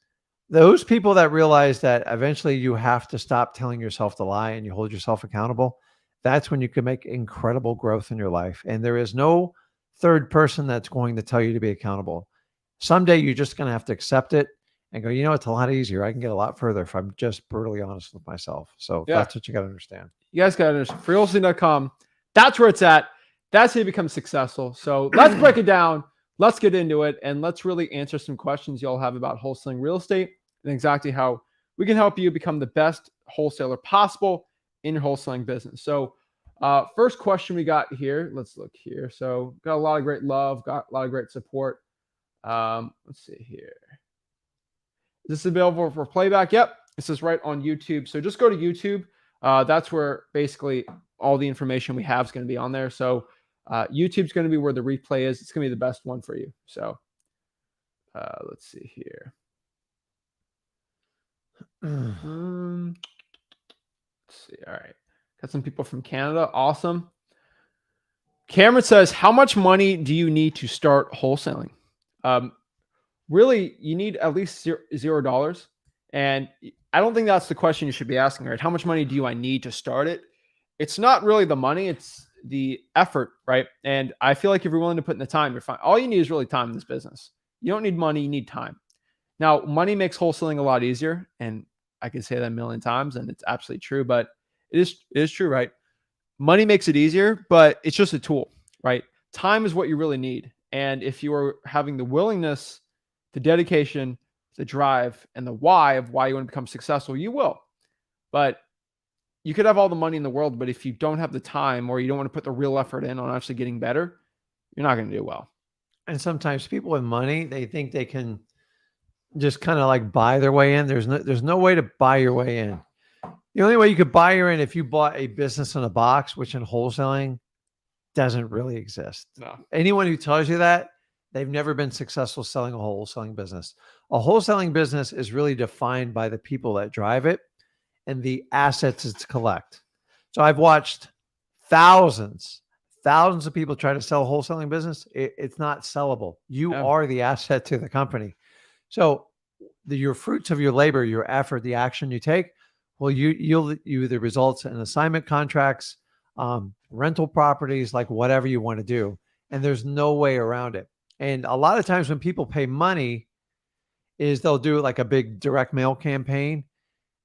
B: those people that realize that eventually you have to stop telling yourself the lie and you hold yourself accountable. That's when you can make incredible growth in your life. And there is no third person that's going to tell you to be accountable. Someday you're just going to have to accept it and go, it's a lot easier. I can get a lot further if I'm just brutally honest with myself. So that's what you got to understand.
A: You guys got to understand. Freewholesaling.com. That's where it's at. That's how you become successful. So let's break it down. Let's get into it. And let's really answer some questions y'all have about wholesaling real estate and exactly how we can help you become the best wholesaler possible in your wholesaling business. So first question we got here. Let's look here. So got a lot of great love, got a lot of great support. Let's see here. Is this available for playback? Yep. This is right on YouTube. So just go to YouTube. That's where basically all the information we have is going to be on there. So YouTube's going to be where the replay is. It's going to be the best one for you. So let's see here. Let's see. All right. Got some people from Canada. Awesome. Cameron says, how much money do you need to start wholesaling? Really, you need at least $0. And I don't think that's the question you should be asking, right? How much money do I need to start it? It's not really the money. It's the effort, right? And I feel like if you're willing to put in the time, you're fine. All you need is really time in this business. You don't need money. You need time. Now, money makes wholesaling a lot easier. And I can say that a million times, and it's absolutely true, but it is true, right? Money makes it easier, but it's just a tool, right? Time is what you really need. And if you are having the willingness, the dedication, the drive, and the why of why you want to become successful, you will. But you could have all the money in the world, but if you don't have the time or you don't want to put the real effort in on actually getting better, you're not going to do well.
B: And sometimes people with money, they think they can just kind of like buy their way in. There's no way to buy your way in. The only way you could buy your in if you bought a business in a box, which in wholesaling doesn't really exist.
A: No.
B: Anyone who tells you that, they've never been successful selling a wholesaling business. A wholesaling business is really defined by the people that drive it and the assets it's collect. So I've watched thousands of people try to sell a wholesaling business. It's not sellable. You are the asset to the company. So your fruits of your labor, your effort, the action you take, will yield you the results in assignment contracts, rental properties, like whatever you want to do. And there's no way around it. And a lot of times when people pay money is they'll do like a big direct mail campaign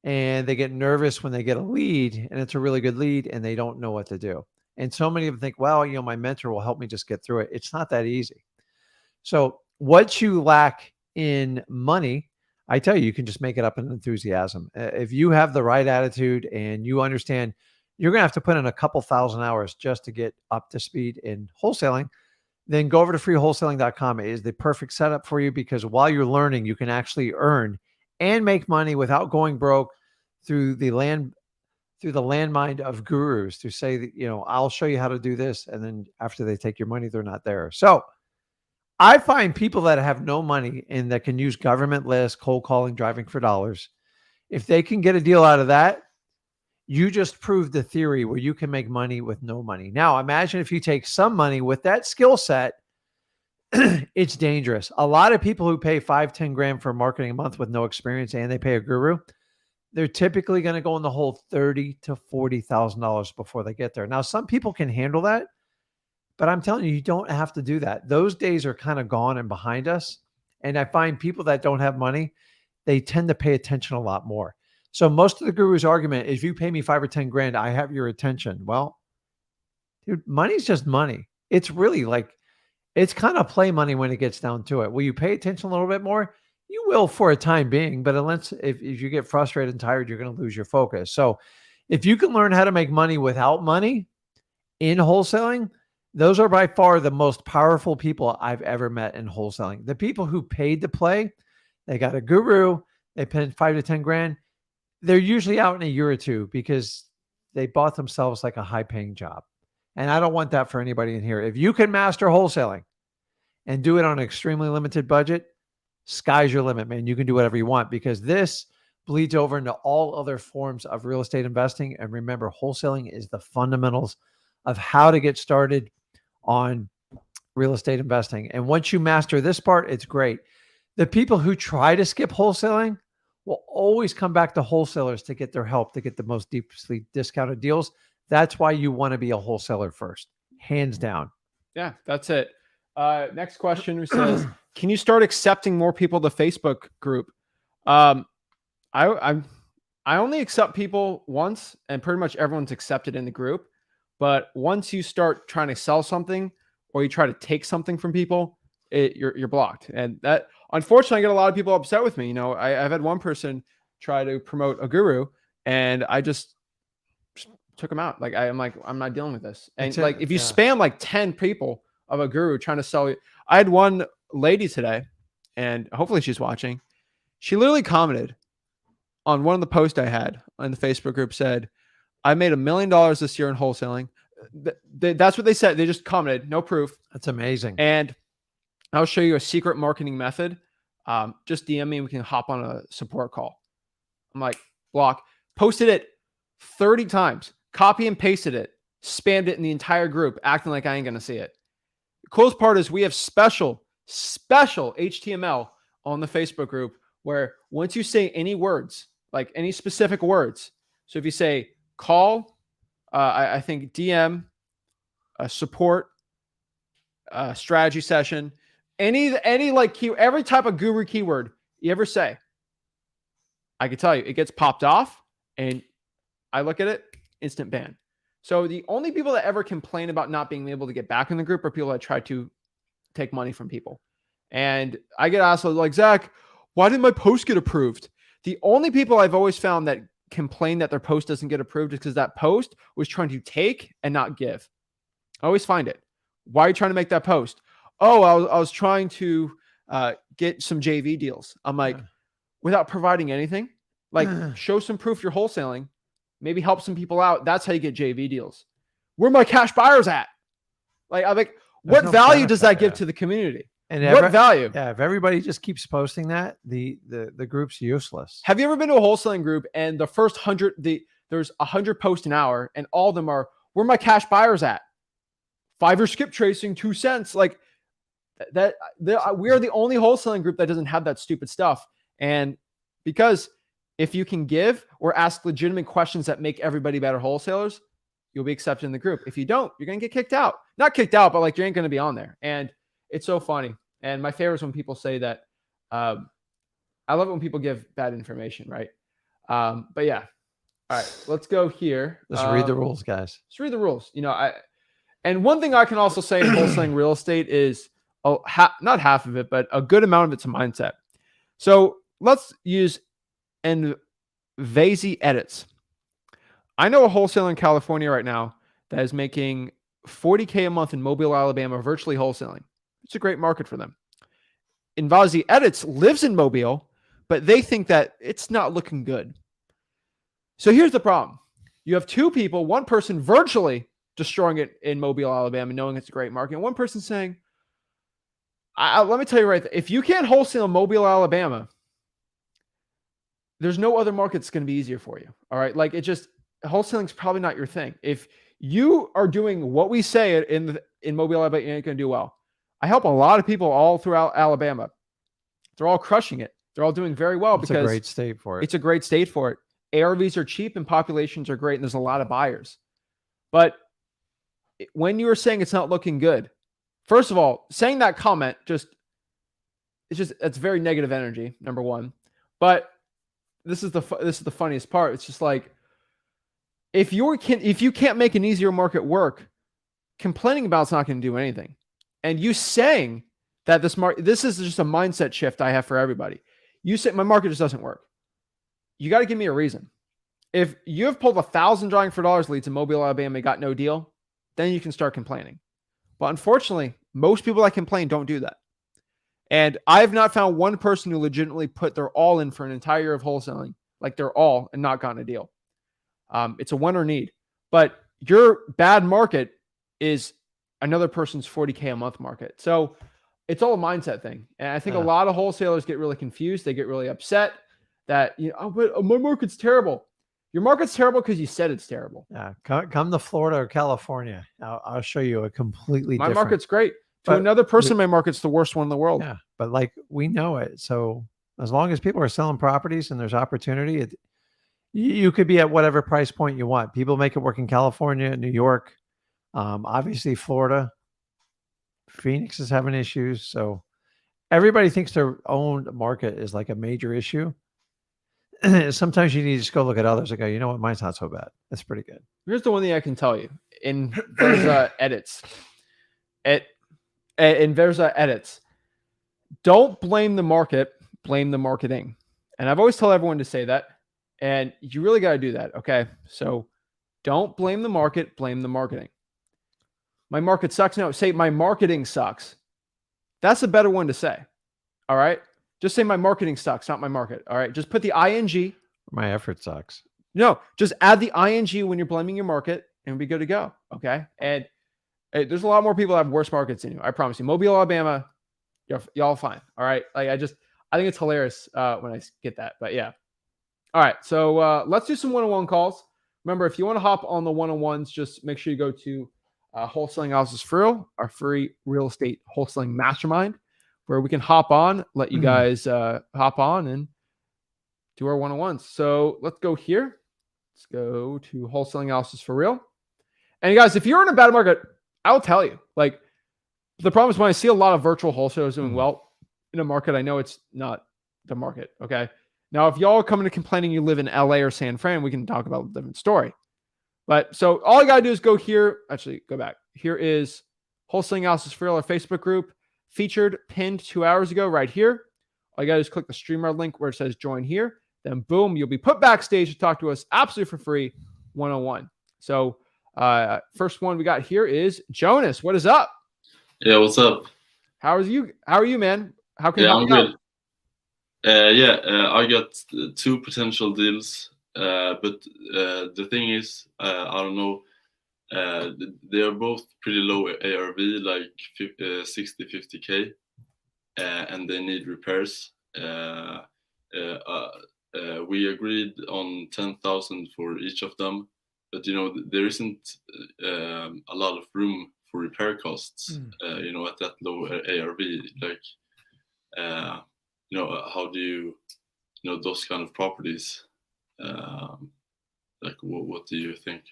B: and they get nervous when they get a lead and it's a really good lead and they don't know what to do. And so many of them think, well, my mentor will help me just get through it. It's not that easy. So what you lack in money, I tell you, you can just make it up in enthusiasm. If you have the right attitude and you understand you're going to have to put in a couple thousand hours just to get up to speed in wholesaling, then go over to freewholesaling.com. It is the perfect setup for you because while you're learning, you can actually earn and make money without going broke through the landmine of gurus to say that, I'll show you how to do this. And then after they take your money, they're not there. So I find people that have no money and that can use government lists, cold calling, driving for dollars. If they can get a deal out of that, you just proved the theory where you can make money with no money. Now, imagine if you take some money with that skill set, it's dangerous. A lot of people who pay 5-10 grand for marketing a month with no experience and they pay a guru, they're typically going to go in the hole $30,000 to $40,000 before they get there. Now, some people can handle that, but I'm telling you, you don't have to do that. Those days are kind of gone and behind us. And I find people that don't have money, they tend to pay attention a lot more. So most of the guru's argument is if you pay me 5 or 10 grand, I have your attention. Well, dude, money's just money. It's really like, it's kind of play money when it gets down to it. Will you pay attention a little bit more? You will for a time being, but unless if you get frustrated and tired, you're going to lose your focus. So if you can learn how to make money without money in wholesaling, those are by far the most powerful people I've ever met in wholesaling. The people who paid to play, they got a guru, they paid 5 to 10 grand. They're usually out in a year or two because they bought themselves like a high paying job. And I don't want that for anybody in here. If you can master wholesaling and do it on an extremely limited budget, sky's your limit, man. You can do whatever you want, because this bleeds over into all other forms of real estate investing. And remember, wholesaling is the fundamentals of how to get started on real estate investing. And once you master this part, it's great. The people who try to skip wholesaling will always come back to wholesalers to get their help, to get the most deeply discounted deals. That's why you want to be a wholesaler first, hands down.
A: Yeah, that's it. Next question says, can you start accepting more people to the Facebook group? I only accept people once, and pretty much everyone's accepted in the group. But once you start trying to sell something or you try to take something from people, you're blocked. And that, unfortunately, I get a lot of people upset with me. You know, I've had one person try to promote a guru, and I just took him out. Like, I'm not dealing with this. And if you spam like 10 people of a guru trying to sell you, I had one lady today, and hopefully she's watching. She literally commented on one of the posts I had on the Facebook group, said, I made $1 million this year in wholesaling. That's what they said. They just commented, no proof.
B: That's amazing.
A: And I'll show you a secret marketing method. Just DM me and we can hop on a support call. I'm like, block. Posted it 30 times. Copy and pasted it. Spammed it in the entire group, acting like I ain't going to see it. The coolest part is we have special HTML on the Facebook group where once you say any words, like any specific words, so if you say call, I think DM, support, strategy session, any like key, every type of guru keyword you ever say, I can tell you it gets popped off, and I look at it, instant ban. So the only people that ever complain about not being able to get back in the group are people that try to take money from people. And I get asked like, Zach, why didn't my post get approved? The only people I've always found that complain that their post doesn't get approved is because that post was trying to take and not give. I always find it. Why are you trying to make that post? Oh, I was trying to get some JV deals. I'm like, without providing anything, like show some proof you're wholesaling, maybe help some people out. That's how you get JV deals. Where my cash buyers at? Like, I'm like, what value does that give to the community? And what value?
B: Yeah, if everybody just keeps posting that, the group's useless.
A: Have you ever been to a wholesaling group and the first 100, there's 100 posts an hour, and all of them are, where my cash buyers at? 5-year skip tracing, 2 cents. Like that, we are the only wholesaling group that doesn't have that stupid stuff. And because if you can give or ask legitimate questions that make everybody better wholesalers, you'll be accepted in the group. If you don't, you're going to get kicked out. Not kicked out, but like you ain't going to be on there. And it's so funny. And my favorite is when people say that. I love it when people give bad information, right? But yeah. All right, let's go here.
B: Let's read the rules, guys.
A: Let's read the rules. You know, and one thing I can also say in wholesaling real estate is not half of it, but a good amount of it's a mindset. So let's use Envasi edits. I know a wholesaler in California right now that is making $40K a month in Mobile, Alabama, virtually wholesaling. It's a great market for them. Envasi edits lives in Mobile, but they think that it's not looking good. So here's the problem. You have two people, one person virtually destroying it in Mobile, Alabama, knowing it's a great market, and one person saying, let me tell you right there, if you can't wholesale in Mobile, Alabama, there's no other market that's going to be easier for you. All right. Like wholesaling is probably not your thing. If you are doing what we say in Mobile, Alabama, you ain't going to do well. I help a lot of people all throughout Alabama. They're all crushing it. They're all doing very well because
B: it's a great state for it.
A: It's a great state for it. ARVs are cheap and populations are great, and there's a lot of buyers. But when you are saying it's not looking good, first of all, saying that comment it's very negative energy, number one. But this is the funniest part. It's just like, if you can't make an easier market work, complaining about it's not going to do anything. And you saying that this is just a mindset shift I have for everybody. You say my market just doesn't work. You got to give me a reason. If you have pulled 1,000 drawing for dollars leads in Mobile, Alabama, and got no deal, then you can start complaining. But unfortunately, most people that complain don't do that. And I have not found one person who legitimately put their all in for an entire year of wholesaling, like their all, and not gotten a deal. It's a want or need. but your bad market is another person's 40K a month market. So it's all a mindset thing. And I think a lot of wholesalers get really confused. They get really upset that, oh, but my market's terrible. Your market's terrible because you said it's terrible.
B: Yeah, come to Florida or California. I'll show you a completely
A: My
B: different.
A: market's great. To another person, my market's the worst one in the world.
B: Yeah, but like we know it. So as long as people are selling properties and there's opportunity, you could be at whatever price point you want. People make it work in California, New York, obviously Florida. Phoenix is having issues. So everybody thinks their own market is like a major issue. Sometimes you need to just go look at others and go, you know what, mine's not so bad. That's pretty good.
A: Here's the one thing I can tell you. In Versa edits. In Versa edits. Don't blame the market, blame the marketing. And I've always told everyone to say that. And you really got to do that. Okay. So don't blame the market, blame the marketing. My market sucks. No, say my marketing sucks. That's a better one to say. All right. Just say my marketing sucks, not my market. All right. Just put the ing.
B: My effort sucks.
A: No, just add the ing when you're blaming your market and we'll be good to go. Okay. And there's a lot more people that have worse markets than you. I promise you. Mobile, Alabama, y'all fine. All right. Like I think it's hilarious when I get that. But yeah. All right. So let's do some one-on-one calls. Remember, if you want to hop on the one-on-ones, just make sure you go to Wholesaling Houses for Real, our free real estate wholesaling mastermind, where we can hop on, let you guys hop on and do our one-on-ones. So let's go here. Let's go to Wholesaling Houses for Real. And guys, if you're in a bad market, I'll tell you, like the problem is when I see a lot of virtual wholesalers doing well in a market, I know it's not the market. Okay. Now, if y'all are coming to complaining you live in LA or San Fran, we can talk about a different story. But so all you got to do is go here. Actually, go back. Here is Wholesaling Houses for Real, our Facebook group, featured, pinned 2 hours ago right here. All you got to do is click the StreamYard link where it says join here. Then boom, you'll be put backstage to talk to us absolutely for free, one-on-one. So first one we got here is Jonas. What is up?
D: Yeah, what's up?
A: How are you, man? How can
D: I'm
A: you
D: good. I got 2 potential deals, but the thing is, I don't know. They are both pretty low ARV, like 60, 50K, and they need repairs. We agreed on 10,000 for each of them, but there isn't a lot of room for repair costs. At that low ARV, like. How do you, those kind of properties, like what do you think?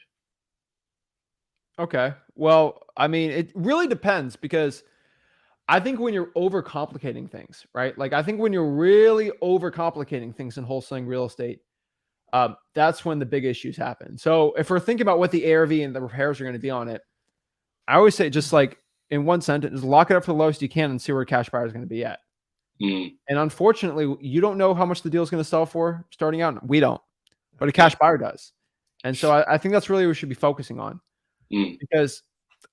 A: Okay. Well, I mean, it really depends because I think when you're overcomplicating things, right? Like I think when you're really overcomplicating things in wholesaling real estate, that's when the big issues happen. So if we're thinking about what the ARV and the repairs are going to be on it, I always say just like in one sentence, just lock it up for the lowest you can and see where cash buyer is going to be at. And unfortunately, you don't know how much the deal is going to sell for starting out. We don't, but a cash buyer does. And so I think that's really what we should be focusing on, because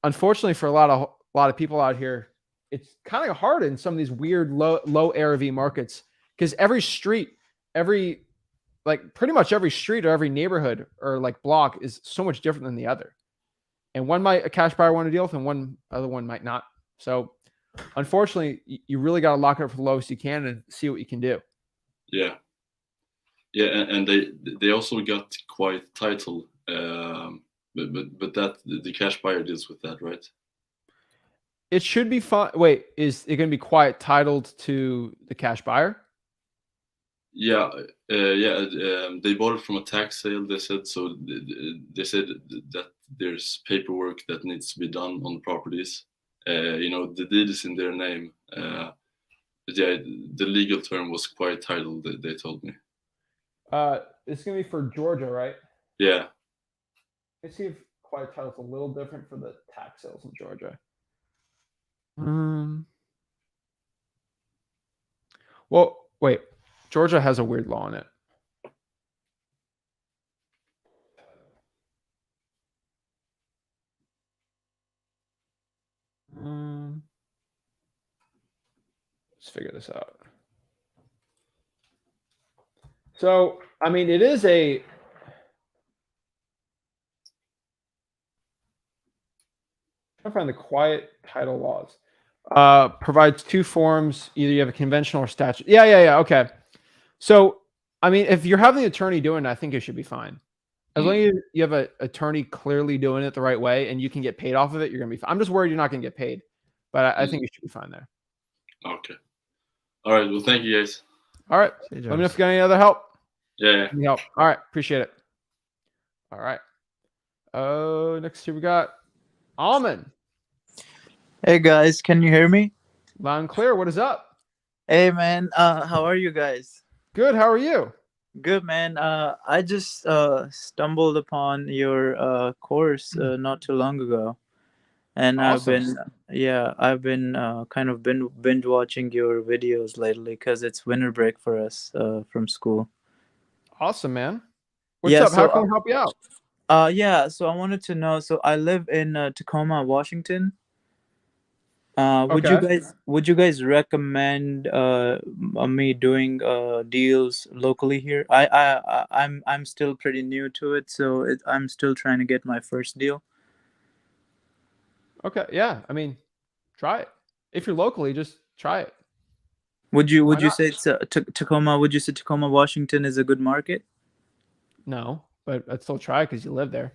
A: unfortunately for a lot of people out here, it's kind of hard in some of these weird low ARV markets because every street, pretty much every street or every neighborhood or like block is so much different than the other. And one might a cash buyer want to deal with, and one other one might not. So unfortunately, you really got to lock it up for the lowest you can and see what you can do.
D: Yeah, and they also got quiet title, but that the cash buyer deals with that, right?
A: It should be fine. Wait, is it going to be quiet titled to the cash buyer?
D: Yeah, they bought it from a tax sale. They said so. They said that there's paperwork that needs to be done on the properties. The deed is in their name. But yeah, the legal term was quiet title. They told me.
A: It's gonna be for Georgia, right?
D: Yeah.
A: Let's see if quiet title is a little different for the tax sales in Georgia. Well, wait. Georgia has a weird law in it. Let's figure this out. So, I mean, it is a I find the quiet title laws. Provides two forms. Either you have a conventional or statute. Yeah. Okay. So, I mean, if you're having the attorney doing it, I think it should be fine. As long as you have an attorney clearly doing it the right way and you can get paid off of it, you're going to be fine. I'm just worried you're not going to get paid, but I think you should be fine there.
D: Okay. All right. Well, thank you guys.
A: All right.
B: See you,
A: Let me know
B: James.
A: if you got any other help.
D: Yeah.
A: Any help. All right. Appreciate it. All right. Next here we got Almond.
E: Hey guys, can you hear me?
A: Loud and clear. What is up?
E: Hey man, how are you guys?
A: Good. How are you?
E: Good man. I just stumbled upon your course not too long ago, and
A: Awesome.
E: I've been kind of been binge watching your videos lately because it's winter break for us from school.
A: Awesome, man. What's
E: Yeah,
A: up? How
E: so
A: can we help you out?
E: so I wanted to know. So I live in Tacoma, Washington.
A: Okay.
E: Would you guys recommend me doing deals locally here? I'm still pretty new to it, so I'm still trying to get my first deal.
A: Okay. Yeah. I mean, try it. If you're locally, just try it.
E: Would
A: Why
E: you
A: not?
E: say it's Tacoma? Would you say Tacoma, Washington is a good market?
A: No, but I'd still try because you live there.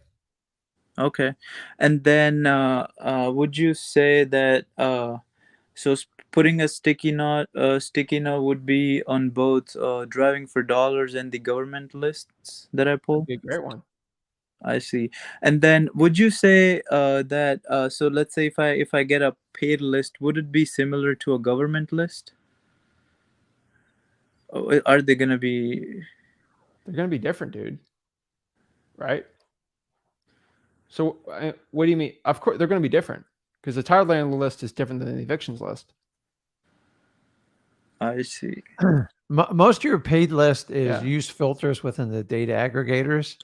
E: Okay, and then would you say that putting a sticky note would be on both driving for dollars and the government lists that I
A: That'd
E: pull?
A: be a great one.
E: I see. And then would you say that so let's say if I get a paid list, would it be similar to a government list? Are they gonna be
A: They're gonna be different, dude. Right? So, what do you mean? Of course, they're gonna be different because the title land list is different than the evictions list.
E: I see.
B: Most of your paid list is
A: Yeah.
B: use filters within the data aggregators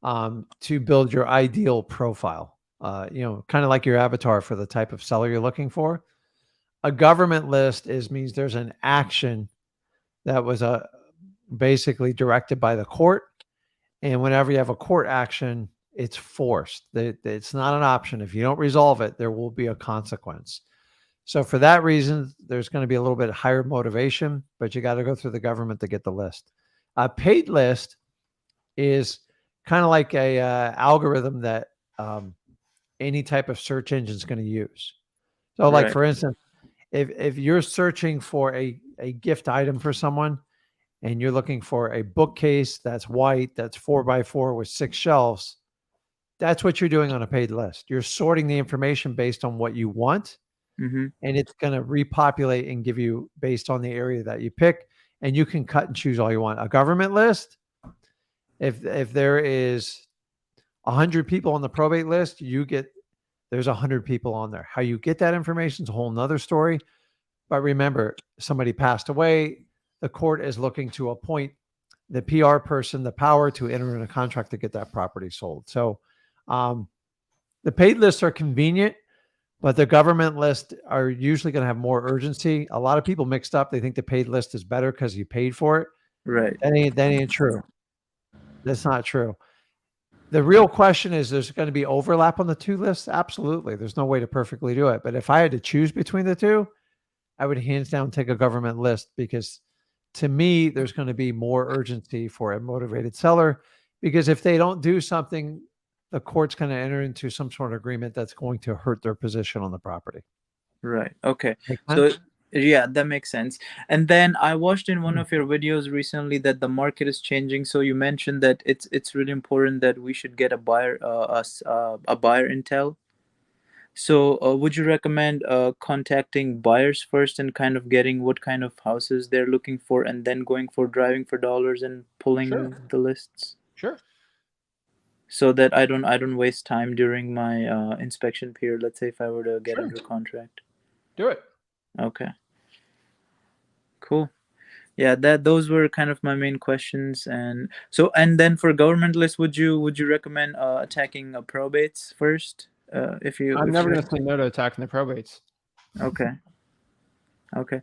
B: to build your ideal profile. Kind of like your avatar for the type of seller you're looking for. A government list means there's an action that was basically directed by the court, and whenever you have a court action, it's forced. It's not an option. If you don't resolve it, there will be a consequence. So for that reason, there's going to be a little bit higher motivation, but you got to go through the government to get the list. A paid list is kind of like a algorithm that any type of search engine is going to use. So like,
E: Right.
B: for instance, if you're searching for a gift item for someone and you're looking for a bookcase that's white, that's 4x4 with 6 shelves, that's what you're doing on a paid list. You're sorting the information based on what you want,
E: Mm-hmm.
B: and it's going to repopulate and give you based on the area that you pick, and you can cut and choose all you want. A government list, if there is 100 people on the probate list, there's 100 people on there. How you get that information is a whole nother story. But remember, somebody passed away. The court is looking to appoint the PR person the power to enter in a contract to get that property sold. So the paid lists are convenient, but the government lists are usually going to have more urgency. A lot of people mixed up. They think the paid list is better because you paid for it.
E: Right.
B: That ain't true. That's not true. The real question is, there's going to be overlap on the two lists? Absolutely. There's no way to perfectly do it. But if I had to choose between the two, I would hands down take a government list, because to me, there's going to be more urgency for a motivated seller, because if they don't do something, the court's going to enter into some sort of agreement that's going to hurt their position on the property.
E: Right. Okay.
B: Make
E: So
B: sense?
E: yeah, that makes sense. And then I watched in one of your videos recently that the market is changing. So you mentioned that it's really important that we should get a buyer intel. So would you recommend contacting buyers first and kind of getting what kind of houses they're looking for, and then going for driving for dollars and pulling
A: Sure.
E: the lists,
A: Sure.
E: so that I don't waste time during my inspection period? Let's say if I were to get
A: Sure.
E: under contract.
A: Do it.
E: Okay. Cool. Yeah, those were kind of my main questions. And then for government list, would you recommend attacking probates first?
A: I'm never going to say no to attacking the probates.
E: Okay. Okay.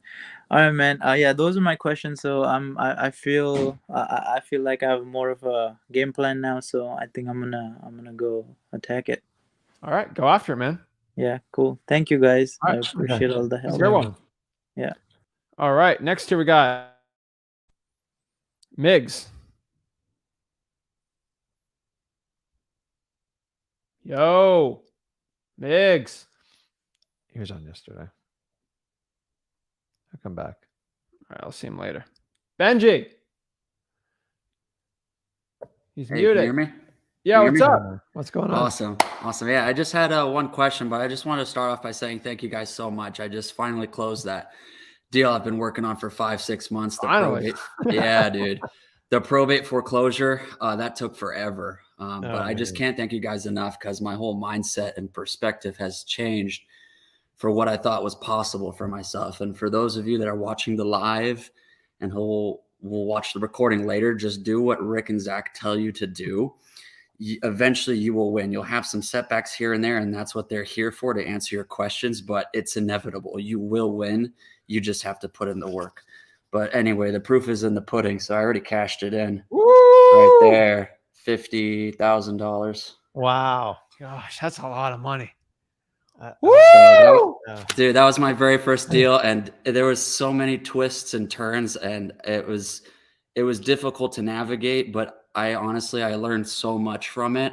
E: All right, man. Yeah, those are my questions. So I feel like I have more of a game plan now. So I think I'm gonna go attack it.
A: All right. Go after it, man.
E: Yeah, cool. Thank you guys.
A: All
E: I
A: right.
E: appreciate all the
A: Have a
E: help.
A: good one.
E: Yeah.
A: All right. Next here we got Migs. Yo, Migs.
B: He was on yesterday. I'll come back.
A: All right, I'll see him later. Benji. He's
F: Hey, can you
A: muted.
F: hear me?
A: Yeah,
F: Can you
A: what's
F: hear me?
A: up?
B: What's going on?
F: Awesome. Awesome. Yeah, I just had one question, but I just want to start off by saying thank you guys so much. I just finally closed that deal I've been working on for 5-6 months. The
A: Finally.
F: probate. Yeah, dude. The probate foreclosure, that took forever. But I just
B: man.
F: can't thank you guys enough because my whole mindset and perspective has changed for what I thought was possible for myself. And for those of you that are watching the live and who will watch the recording later, just do what Rick and Zach tell you to do. Eventually you will win. You'll have some setbacks here and there, and that's what they're here for, to answer your questions, but it's inevitable. You will win. You just have to put in the work. But anyway, the proof is in the pudding. So I already cashed it in.
A: Woo!
F: Right there. $50,000.
B: Wow.
A: Gosh, that's a lot of money.
B: Woo!
A: Woo!
F: Dude, that was my very first deal, and there was so many twists and turns, and it was difficult to navigate, but I learned so much from it,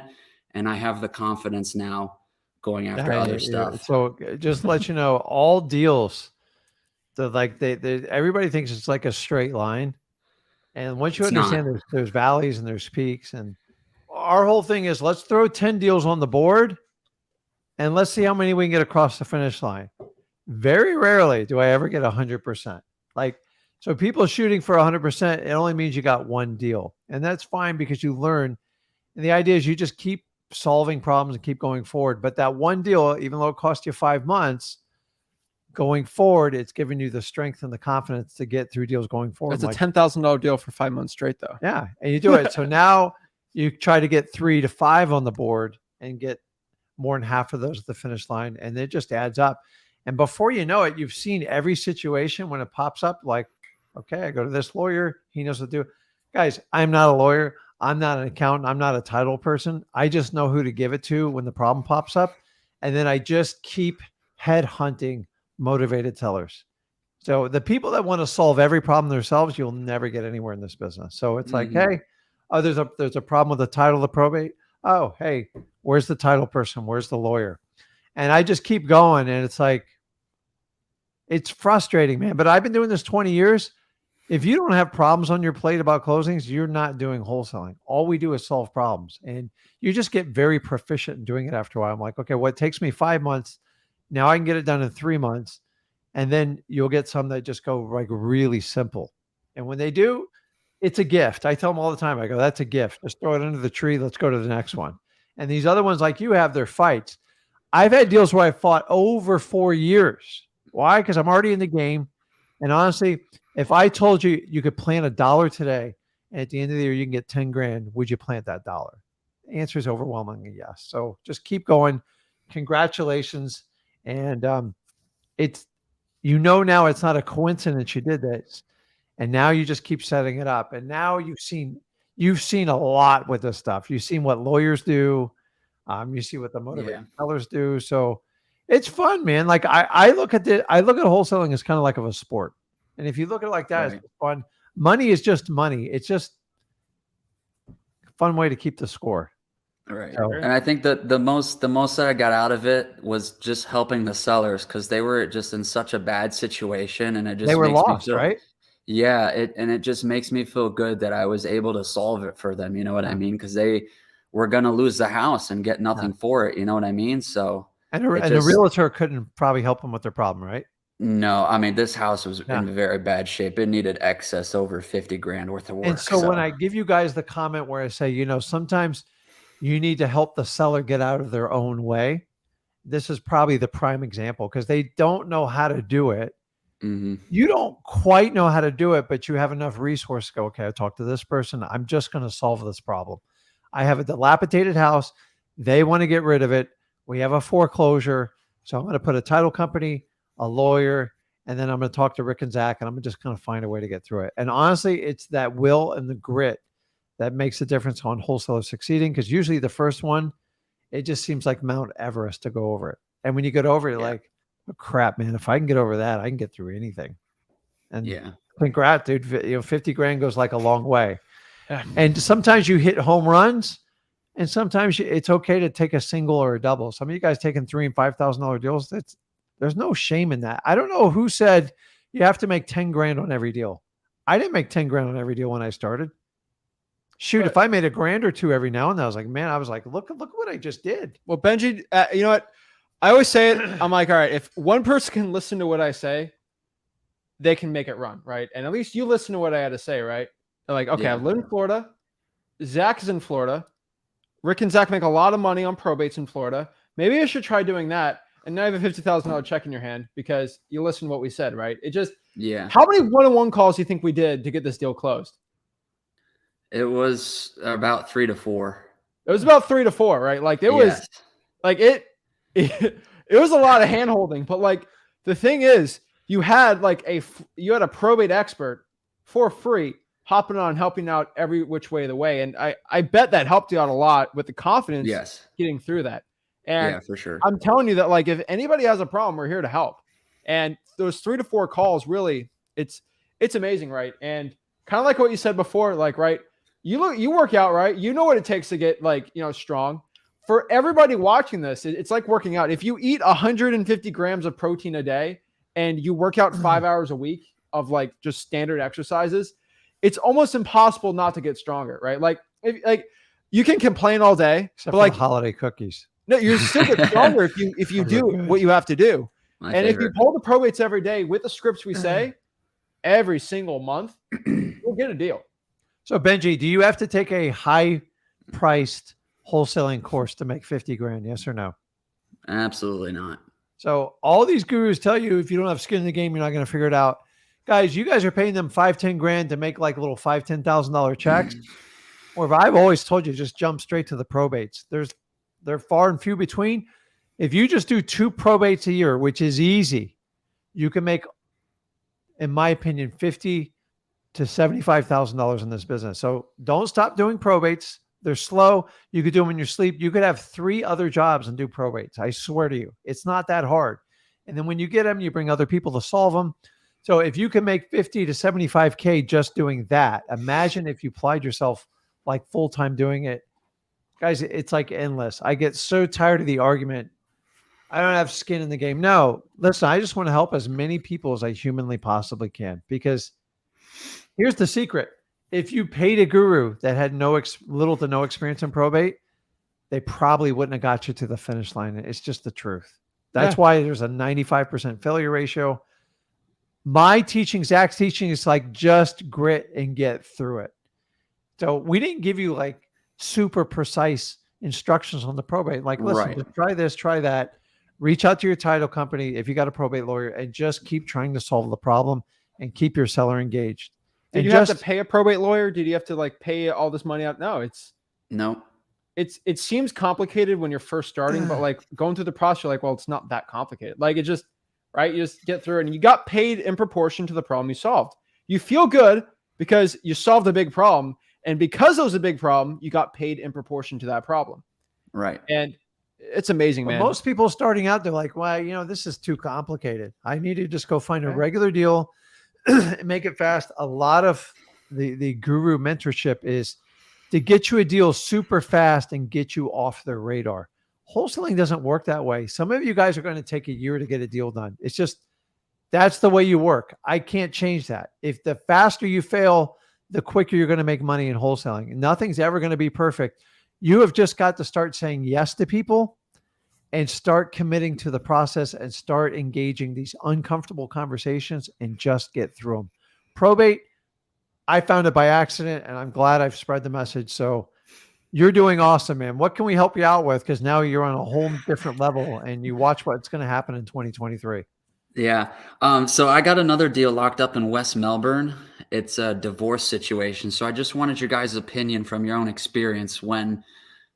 F: and I have the confidence now going after other stuff.
B: So just to let you know, all deals, everybody thinks it's like a straight line. And once you
F: It's
B: understand there's valleys and there's peaks, and our whole thing is let's throw 10 deals on the board and let's see how many we can get across the finish line. Very rarely do I ever get 100%. So people shooting for 100%, it only means you got one deal. And that's fine because you learn. And the idea is you just keep solving problems and keep going forward. But that one deal, even though it cost you 5 months, going forward, it's giving you the strength and the confidence to get through deals going forward.
A: It's a $10,000 deal for 5 months straight, though.
B: Yeah, and you do it. So now you try to get 3 to 5 on the board and get more than half of those at the finish line, and it just adds up. And before you know it, you've seen every situation when it pops up, like, okay, I go to this lawyer. He knows what to do. Guys, I'm not a lawyer. I'm not an accountant. I'm not a title person. I just know who to give it to when the problem pops up. And then I just keep head hunting motivated sellers. So the people that want to solve every problem themselves, you'll never get anywhere in this business. So it's like, hey, oh, there's a problem with the title of the probate. Oh, hey, where's the title person? Where's the lawyer? And I just keep going. And it's like, it's frustrating, man. But I've been doing this 20 years. If you don't have problems on your plate about closings, you're not doing wholesaling. All we do is solve problems. And you just get very proficient in doing it after a while. I'm like, okay, what takes me 5 months, now I can get it done in 3 months. And then you'll get some that just go like really simple. And when they do, it's a gift. I tell them all the time, I go, that's a gift. Just throw it under the tree. Let's go to the next one. And these other ones like you have, their fights. I've had deals where I fought over 4 years. Why? Because I'm already in the game. And honestly, if I told you you could plant $1 today, and at the end of the year you can get 10 grand, would you plant that dollar? The answer is overwhelmingly yes. So just keep going. Congratulations. And it's, now it's not a coincidence you did this. And now you just keep setting it up. And now you've seen a lot with this stuff. You've seen what lawyers do. You see what the motivated sellers do. So it's fun, man. Like I look at wholesaling as kind of like of a sport. And if you look at it like that, it's fun. Money is just money. It's just a fun way to keep the score.
F: Right. So, and I think that the most that I got out of it was just helping the sellers, because they were just in such a bad situation, and it just
B: they were
F: makes
B: lost,
F: me feel,
B: right?
F: Yeah, it just makes me feel good that I was able to solve it for them. You know what I mean? Because they were gonna lose the house and get nothing for it. You know what I mean? So
B: a realtor couldn't probably help them with their problem, right?
F: No, I mean, this house was in very bad shape. It needed excess over 50 grand worth of work.
B: And so when I give you guys the comment where I say, sometimes you need to help the seller get out of their own way, this is probably the prime example, because they don't know how to do it.
F: Mm-hmm.
B: You don't quite know how to do it, but you have enough resource to go, okay, I talked to this person. I'm just going to solve this problem. I have a dilapidated house. They want to get rid of it. We have a foreclosure. So I'm going to put a title company, a lawyer, and then I'm going to talk to Rick and Zach, and I'm just going to find a way to get through it. And honestly, it's that will and the grit that makes the difference on wholesalers succeeding, because usually the first one, it just seems like Mount Everest to go over it. And when you get over it, you're
F: Yeah.
B: like, oh, crap, man, if I can get over that, I can get through anything. And
F: Yeah.
B: congrats, dude. 50 grand goes like a long way.
A: Yeah.
B: And sometimes you hit home runs, and sometimes it's okay to take a single or a double. Some of you guys taking $3,000 and $5,000 deals. There's no shame in that. I don't know who said you have to make 10 grand on every deal. I didn't make 10 grand on every deal when I started. Shoot, if I made a grand or two every now and then, I was like, look what I just did.
A: Well, Benji, you know what? I always say it. I'm like, all right, if one person can listen to what I say, they can make it run, right? And at least you listen to what I had to say, right? They're like, okay, I live in Florida. Zach is in Florida. Rick and Zach make a lot of money on probates in Florida. Maybe I should try doing that. And now you have a $50,000 check in your hand because you listen to what we said, right? It just, how many one-on-one calls do you think we did to get this deal closed?
F: It was about 3 to 4.
A: It was about 3 to 4, right? Like it was like it was a lot of hand holding, but like the thing is you had a probate expert for free hopping on, helping out every which way of the way. And I bet that helped you out a lot with the confidence getting through that. And
F: yeah, for sure.
A: I'm telling you that like, if anybody has a problem, we're here to help. And those 3 to 4 calls, really, it's amazing. Right. And kind of like what you said before, like, right. You work out, right? You know what it takes to get like, strong. For everybody watching this, it's like working out. If you eat 150 grams of protein a day and you work out 5 hours a week of like just standard exercises, it's almost impossible not to get stronger, right? Like, you can complain all day,
B: except
A: but like
B: for the holiday cookies.
A: No, you're still get stronger if you do what you have to do.
F: My
A: and
F: favorite.
A: if you pull the probates every day with the scripts we say every single month, you'll get a deal.
B: So Benji, do you have to take a high-priced wholesaling course to make 50 grand? Yes or no?
F: Absolutely not.
B: So all these gurus tell you if you don't have skin in the game, you're not going to figure it out. Guys, you guys are paying them 5-10 grand to make like little $5,000-$10,000 checks. Or I've always told you, just jump straight to the probates. They're far and few between. If you just do 2 probates a year, which is easy, you can make, in my opinion, $50,000 to $75,000 in this business. So don't stop doing probates. They're slow. You could do them in your sleep. You could have 3 other jobs and do probates. I swear to you, it's not that hard. And then when you get them, you bring other people to solve them. So if you can make 50 to 75K just doing that, imagine if you applied yourself like full-time doing it. Guys, it's like endless. I get so tired of the argument. I don't have skin in the game. No, listen, I just want to help as many people as I humanly possibly can, because here's the secret. If you paid a guru that had little to no experience in probate, they probably wouldn't have got you to the finish line. It's just the truth. That's why there's a 95% failure ratio. My teaching, Zach's teaching, is like just grit and get through it. So we didn't give you like super precise instructions on the probate. Like, listen, just try this, try that. Reach out to your title company if you got a probate lawyer and just keep trying to solve the problem and keep your seller engaged.
A: Did you have to pay a probate lawyer? Did you have to like pay all this money out? No, it seems complicated when you're first starting, but like going through the process, you're like, well, it's not that complicated. Like it just, right? You just get through it and you got paid in proportion to the problem you solved. You feel good because you solved a big problem. And because it was a big problem, you got paid in proportion to that problem.
F: Right.
A: And it's amazing, man.
B: Most people starting out, they're like, well, this is too complicated. I need to just go find a regular deal and make it fast. A lot of the guru mentorship is to get you a deal super fast and get you off their radar. Wholesaling doesn't work that way. Some of you guys are going to take a year to get a deal done. It's just, that's the way you work. I can't change that. If the faster you fail, the quicker you're going to make money in wholesaling. Nothing's ever going to be perfect. You have just got to start saying yes to people and start committing to the process and start engaging these uncomfortable conversations and just get through them. Probate, I found it by accident and I'm glad I've spread the message. So you're doing awesome, man. What can we help you out with? Because now you're on a whole different level and you watch what's going to happen in 2023.
F: Yeah. So I got another deal locked up in West Melbourne. It's a divorce situation. So I just wanted your guys' opinion from your own experience. When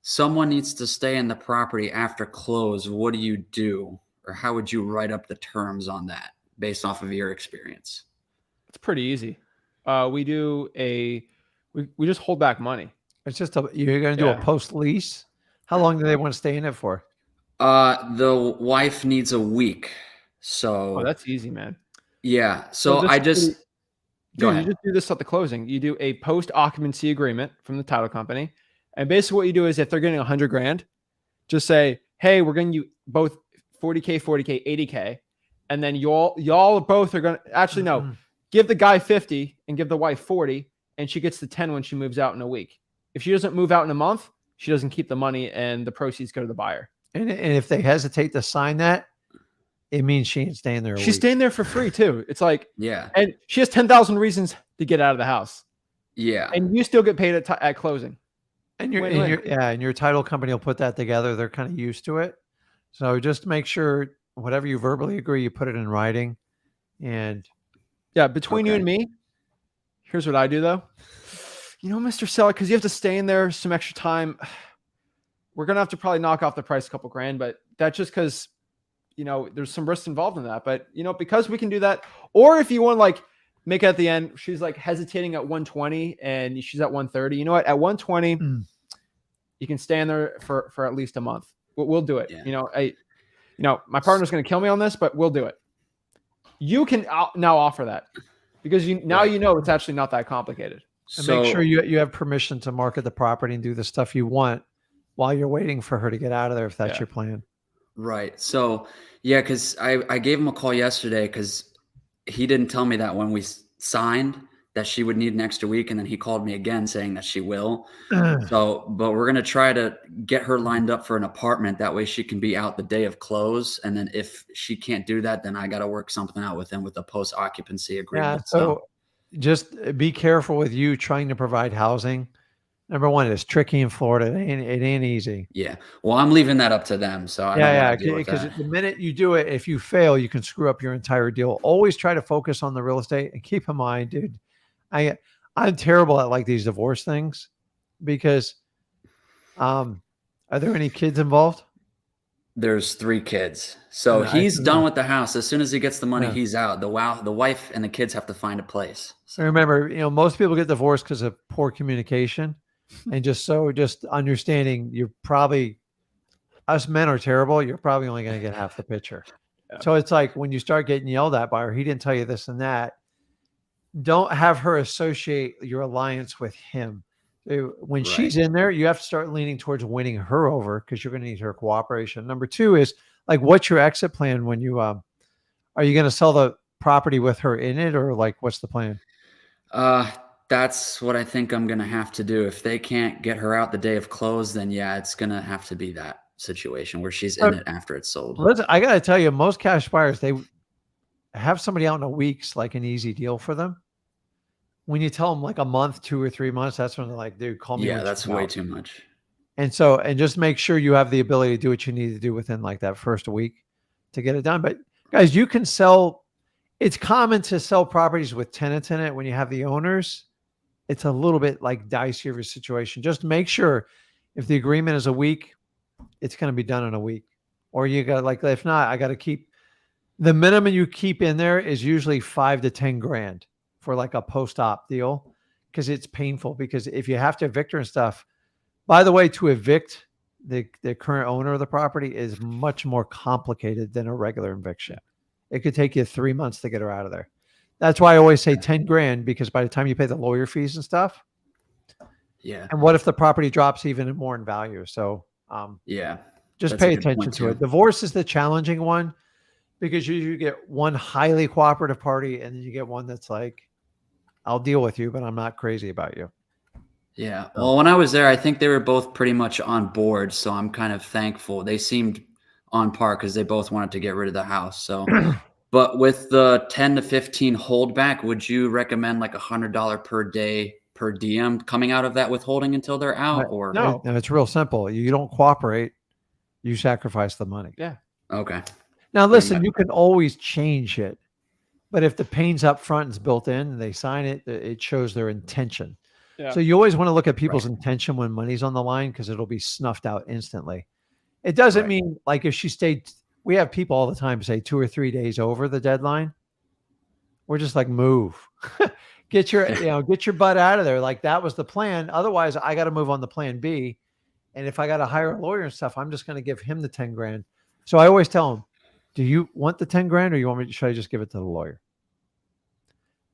F: someone needs to stay in the property after close, what do you do? Or how would you write up the terms on that based off of your experience?
A: It's pretty easy. We just hold back money.
B: It's just you're going to do a post lease. How long do they want to stay in it for?
F: The wife needs a week. So
A: Oh, that's easy, man.
F: yeah. So
A: this
F: I
A: is
F: just
A: pretty-
F: go
A: Dude, you
F: ahead.
A: just do this at the closing. You do a post occupancy agreement from the title company. And basically what you do is if they're getting 100 grand, just say, hey, we're getting you both 40K, 40K, 80K. And then y'all both are going to actually, no, give the guy 50 and give the wife 40. And she gets the 10 when she moves out in a week. If she doesn't move out in a month, she doesn't keep the money and the proceeds go to the buyer.
B: And if they hesitate to sign that, it means she ain't staying there.
A: She's staying there for free too. It's like,
F: Yeah.
A: and she has 10,000 reasons to get out of the house.
F: Yeah.
A: And you still get paid at closing.
B: And
A: Win-win.
B: your title company will put that together. They're kind of used to it. So just make sure whatever you verbally agree, you put it in writing. And
A: Yeah, between you and me, here's what I do though. You know, Mr. Seller, because you have to stay in there some extra time. We're gonna have to probably knock off the price a couple grand, but that's just because there's some risks involved in that. But because we can do that, or if you want to like make it at the end, she's like hesitating at 120 and she's at 130. You know what? At 120, you can stay in there for at least a month. We'll do it.
F: Yeah.
A: My partner's gonna kill me on this, but we'll do it. You can now offer that because it's actually not that complicated.
B: And
F: So
B: make sure you have permission to market the property and do the stuff you want while you're waiting for her to get out of there, if that's your plan.
F: right. So yeah, because I gave him a call yesterday because he didn't tell me that when we signed that she would need an extra week, and then he called me again saying that she will. So, but we're gonna try to get her lined up for an apartment. That way she can be out the day of close, and then if she can't do that, then I got to work something out with him with a post occupancy agreement.
B: Yeah. So just be careful with you trying to provide housing. Number one, it's tricky in Florida. It ain't easy.
F: Yeah. Well, I'm leaving that up to them. So I don't want to deal with
B: because
F: that.
B: the minute you do it, if you fail, you can screw up your entire deal. Always try to focus on the real estate and keep in mind, dude, I'm terrible at like these divorce things because are there any kids involved?
F: There's 3 kids. So
B: Yeah,
F: he's done with the house. As soon as he gets the money, he's out. The wife and the kids have to find a place.
B: So remember, most people get divorced because of poor communication. And just understanding us men are terrible. You're probably only going to get half the picture. Yeah. So it's like when you start getting yelled at by her, he didn't tell you this and that. Don't have her associate your alliance with him. When she's in there, you have to start leaning towards winning her over because you're going to need her cooperation. Number 2 is like, what's your exit plan when you, are you going to sell the property with her in it, or like, what's the plan?
F: That's what I think I'm going to have to do. If they can't get her out the day of close, then yeah, it's going to have to be that situation where she's in it after it's sold.
B: Listen, I got to tell you, most cash buyers, they have somebody out in a week's like an easy deal for them. When you tell them like a month, 2 or 3 months, that's when they're like, dude, call me.
F: Yeah, that's way too much.
B: And just make sure you have the ability to do what you need to do within like that first week to get it done. But guys, you can sell. It's common to sell properties with tenants in it when you have the owners. It's a little bit like dicey of a situation. Just make sure if the agreement is a week, it's going to be done in a week. Or you got if not, I got to keep the minimum you keep in there is usually 5 to 10 grand for like a post-op deal, because it's painful. Because if you have to evict her and stuff, by the way, to evict the current owner of the property is much more complicated than a regular eviction. It could take you 3 months to get her out of there. That's why I always say 10 grand, because by the time you pay the lawyer fees and stuff.
F: Yeah.
B: And what if the property drops even more in value? So just pay attention to it. Divorce is the challenging one because you get one highly cooperative party and then you get one that's like, I'll deal with you, but I'm not crazy about you.
F: Yeah. Well, when I was there, I think they were both pretty much on board. So I'm kind of thankful. They seemed on par because they both wanted to get rid of the house. So but with the 10 to 15 holdback, would you recommend like $100 per day per diem coming out of that withholding until they're out? Or
B: no, it's real simple. You don't cooperate, you sacrifice the money.
A: Yeah.
F: Okay.
B: Now listen, you can always change it, but if the pain's up front and it's built in and they sign it, it shows their intention. Yeah. So you always want to look at people's intention when money's on the line, because it'll be snuffed out instantly. It doesn't mean like if she stayed. We have people all the time say 2 or 3 days over the deadline. We're just like, move, get your butt out of there. Like that was the plan. Otherwise I got to move on to plan B. And if I got to hire a lawyer and stuff, I'm just going to give him the 10 grand. So I always tell him, do you want the 10 grand or you want me? Should I just give it to the lawyer?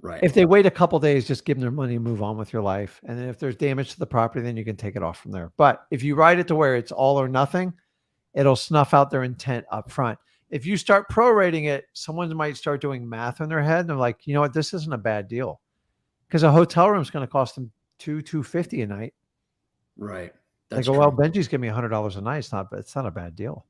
F: Right.
B: If they wait a couple days, just give them their money and move on with your life. And then if there's damage to the property, then you can take it off from there. But if you write it to where it's all or nothing, it'll snuff out their intent up front. If you start prorating it, someone might start doing math in their head. And they're like, you know what? This isn't a bad deal because a hotel room is going to cost them $250 a night.
F: Right.
B: They
F: That's
B: go,
F: true.
B: well, Benji's giving me $100 a night. It's not a bad deal.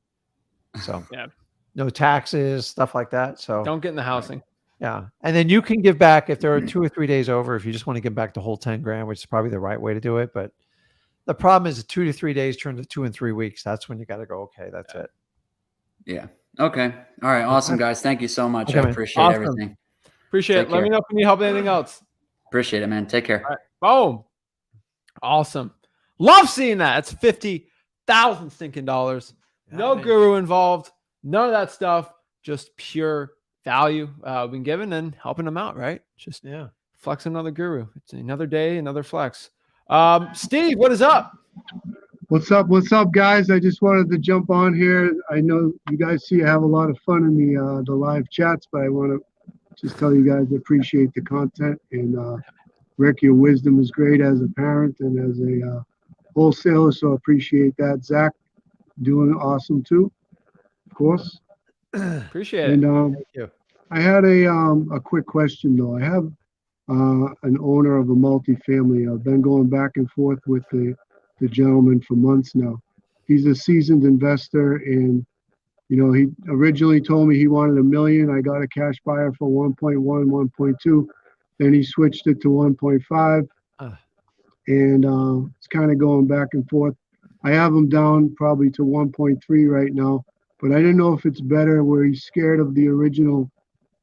B: So
A: Yeah.
B: no taxes, stuff like that. So
A: Don't get in the housing.
B: yeah. And then you can give back if there are 2 or 3 days over, if you just want to give back the whole 10 grand, which is probably the right way to do it. But the problem is 2 to 3 days turn to 2 and 3 weeks. That's when you got to go, okay, that's it.
F: Yeah. Okay. All right. Awesome, guys. Thank you so much.
B: Okay,
F: I
B: man.
F: appreciate
A: Awesome.
F: everything.
A: Appreciate
F: Take
A: it. Let me
F: care.
A: know if you need help with anything else.
F: Appreciate it, man. Take care.
A: All right. Boom. Awesome. Love seeing that. It's 50,000 stinking dollars. No
B: man.
A: guru involved. None of that stuff. Just pure value been given and helping them out, right? Just flex another guru. It's another day, another flex. Steve, what is up?
G: What's up? What's up, guys? I just wanted to jump on here. I know you guys see I have a lot of fun in the live chats, but I want to just tell you guys I appreciate the content. And Rick, your wisdom is great as a parent and as a wholesaler, so I appreciate that. Zach, doing awesome too, of course.
A: Appreciate it.
G: And
B: Thank you.
G: I had a quick question though. I have an owner of a multifamily. I've been going back and forth with the gentleman for months now. He's a seasoned investor, and he originally told me he wanted $1 million. I got a cash buyer for 1.1, 1.2. Then he switched it to 1.5, and it's kind of going back and forth. I have him down probably to 1.3 right now, but I didn't know if it's better where he's scared of the original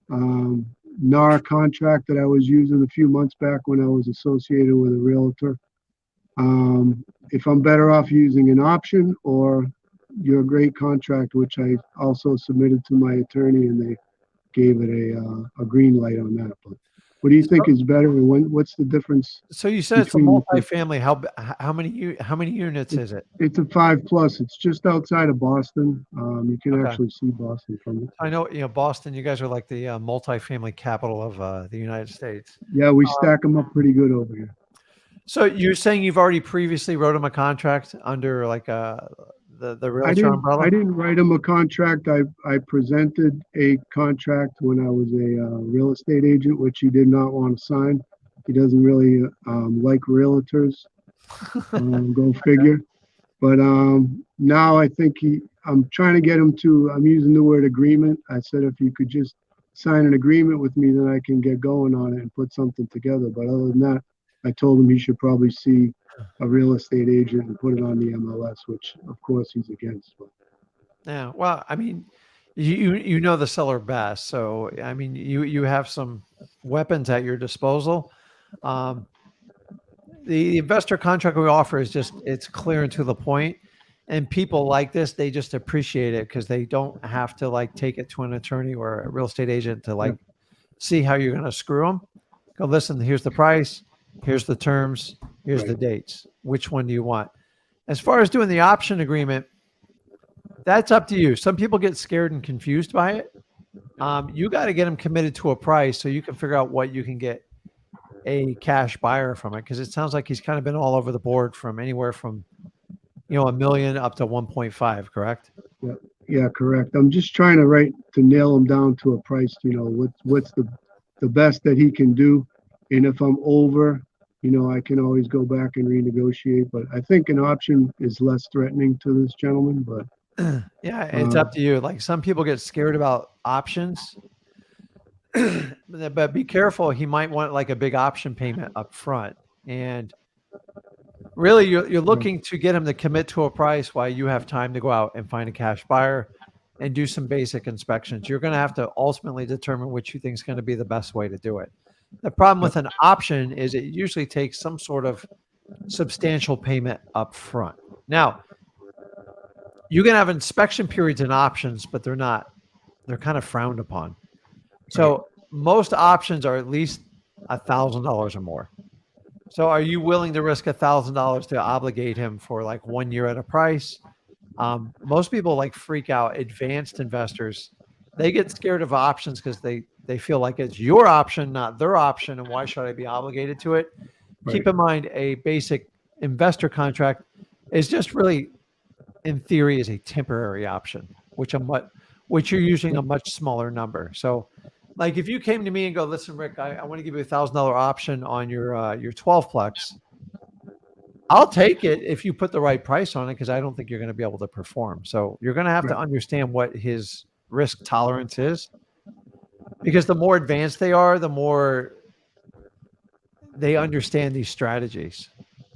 G: NAR contract that I was using a few months back when I was associated with a realtor. If I'm better off using an option or your great contract, which I also submitted to my attorney, and they gave it a green light on that. But what do you think is better, and what's the difference?
B: So you said it's a
G: between the two?
B: multifamily. How many units is it?
G: It's a 5+. It's just outside of Boston. You can
B: Okay.
G: actually see Boston from it.
B: I know, Boston, you guys are like the multifamily capital of the United States.
G: Yeah, we stack them up pretty good over here.
B: So you're saying you've already previously wrote him a contract under like the realtor umbrella?
G: I didn't write him a contract. I presented a contract when I was a real estate agent, which he did not want to sign. He doesn't really like realtors. Go figure. But now I think I'm trying to get him to, I'm using the word agreement. I said, if you could just sign an agreement with me, then I can get going on it and put something together. But other than that, I told him he should probably see a real estate agent and put it on the MLS, which of course he's against. But.
B: Yeah. Well, I mean, you know the seller best. So, I mean, you have some weapons at your disposal. The investor contract we offer is it's clear and to the point. And people like this, they just appreciate it because they don't have to like take it to an attorney or a real estate agent to like see how you're going to screw them. Go, listen, here's the price. Here's the terms. Here's the dates. Which one do you want? As far as doing the option agreement, that's up to you. Some people get scared and confused by it. You got to get them committed to a price so you can figure out what you can get a cash buyer from it. Because it sounds like he's kind of been all over the board from anywhere from, $1 million up to 1.5, correct?
G: Yeah, correct. I'm just trying to nail him down to a price. What's the best that he can do. And if I'm over, I can always go back and renegotiate. But I think an option is less threatening to this gentleman. But
B: yeah, it's up to you. Like some people get scared about options, but be careful. He might want like a big option payment up front. And really, you're looking to get him to commit to a price while you have time to go out and find a cash buyer and do some basic inspections. You're going to have to ultimately determine which you think is going to be the best way to do it. The problem with an option is it usually takes some sort of substantial payment up front. Now, you can have inspection periods in options, but they're kind of frowned upon. So most options are at least $1,000 or more. So are you willing to risk $1,000 to obligate him for like 1 year at a price? Most people like freak out. Advanced investors, they get scared of options because they feel like it's your option, not their option. And why should I be obligated to it?
G: Right.
B: Keep in mind, a basic investor contract is just really, in theory, is a temporary option, which you're using a much smaller number. So like if you came to me and go, listen, Rick, I want to give you $1,000 option on your 12-plex. I'll take it if you put the right price on it, because I don't think you're going to be able to perform. So you're going to have to understand what his risk tolerance is, because the more advanced they are, the more they understand these strategies.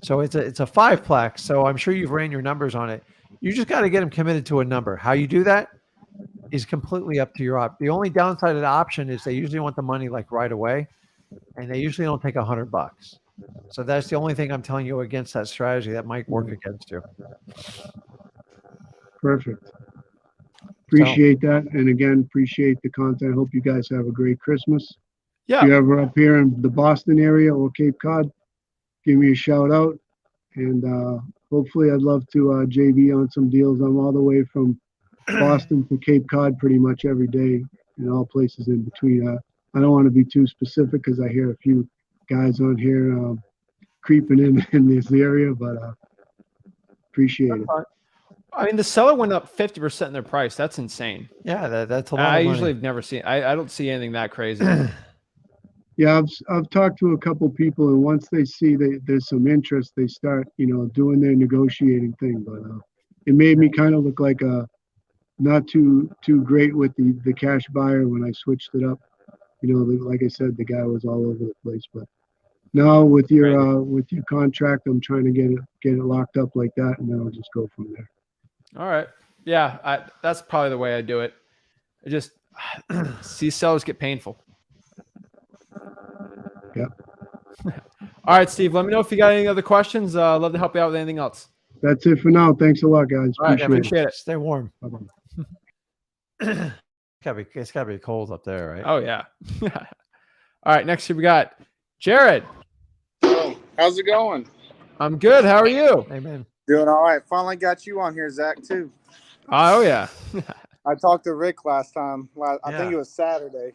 B: So it's a 5-plex. So I'm sure you've ran your numbers on it. You just got to get them committed to a number. How you do that is completely up to your op. The only downside of the option is they usually want the money like right away, and they usually don't take $100. So that's the only thing I'm telling you against that strategy that might work against you.
G: Perfect. Appreciate that. And again, appreciate the content. Hope you guys have a great Christmas.
A: Yeah.
G: If you're ever up here in the Boston area or Cape Cod, give me a shout out. And hopefully I'd love to JV on some deals. I'm all the way from Boston to Cape Cod pretty much every day, and all places in between. I don't want to be too specific because I hear a few guys on here creeping in this area, but appreciate it.
A: I mean, the seller went up 50% in their price. That's insane.
B: Yeah, that's a lot.
A: I
B: of money.
A: usually have never seen. I don't see anything that crazy.
G: Yeah, I've talked to a couple people, and once they see there's some interest, they start doing their negotiating thing. But it made me kind of look like a not too great with the cash buyer when I switched it up. Like I said, the guy was all over the place. But now with your contract, I'm trying to get it locked up like that, and then I'll just go from there.
A: All right. Yeah, that's probably the way I do it. I just see sellers get painful.
G: Yeah.
A: All right, Steve, let me know if you got any other questions. I'd love to help you out with anything else.
G: That's it for now. Thanks a lot, guys.
A: All right, appreciate it.
B: Stay warm.
G: Bye-bye.
B: It's gotta be cold up there, right?
A: Oh, yeah. All right, next we got Jared.
H: Oh, how's it going?
A: I'm good. How are you?
B: Hey, man.
H: Doing all right. Finally got you on here, Zach, too.
A: Oh, yeah.
H: I talked to Rick last time. I think it was Saturday.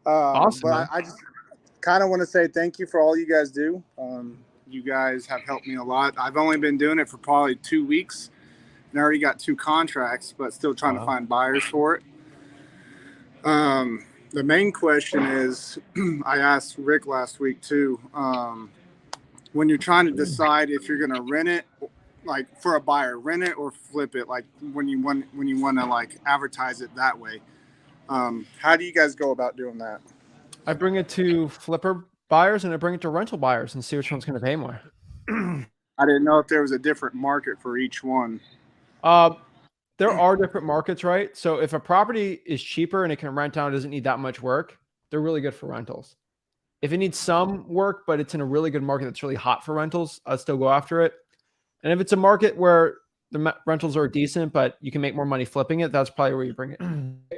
A: Awesome.
H: But I just kind of want to say thank you for all you guys do. You guys have helped me a lot. I've only been doing it for probably 2 weeks, and I already got 2 contracts, but still trying to find buyers for it. The main question is, I asked Rick last week too, when you're trying to decide if you're going to rent it, like for a buyer, rent it or flip it, like when you want to like advertise it that way. How do you guys go about doing that?
A: I bring it to flipper buyers and I bring it to rental buyers and see which one's going to pay more.
H: I didn't know if there was a different market for each one.
A: There are different markets, right? So if a property is cheaper and it can rent out, doesn't need that much work, they're really good for rentals. If it needs some work, but it's in a really good market that's really hot for rentals, I'd still go after it. And if it's a market where the rentals are decent, but you can make more money flipping it, that's probably where you bring it.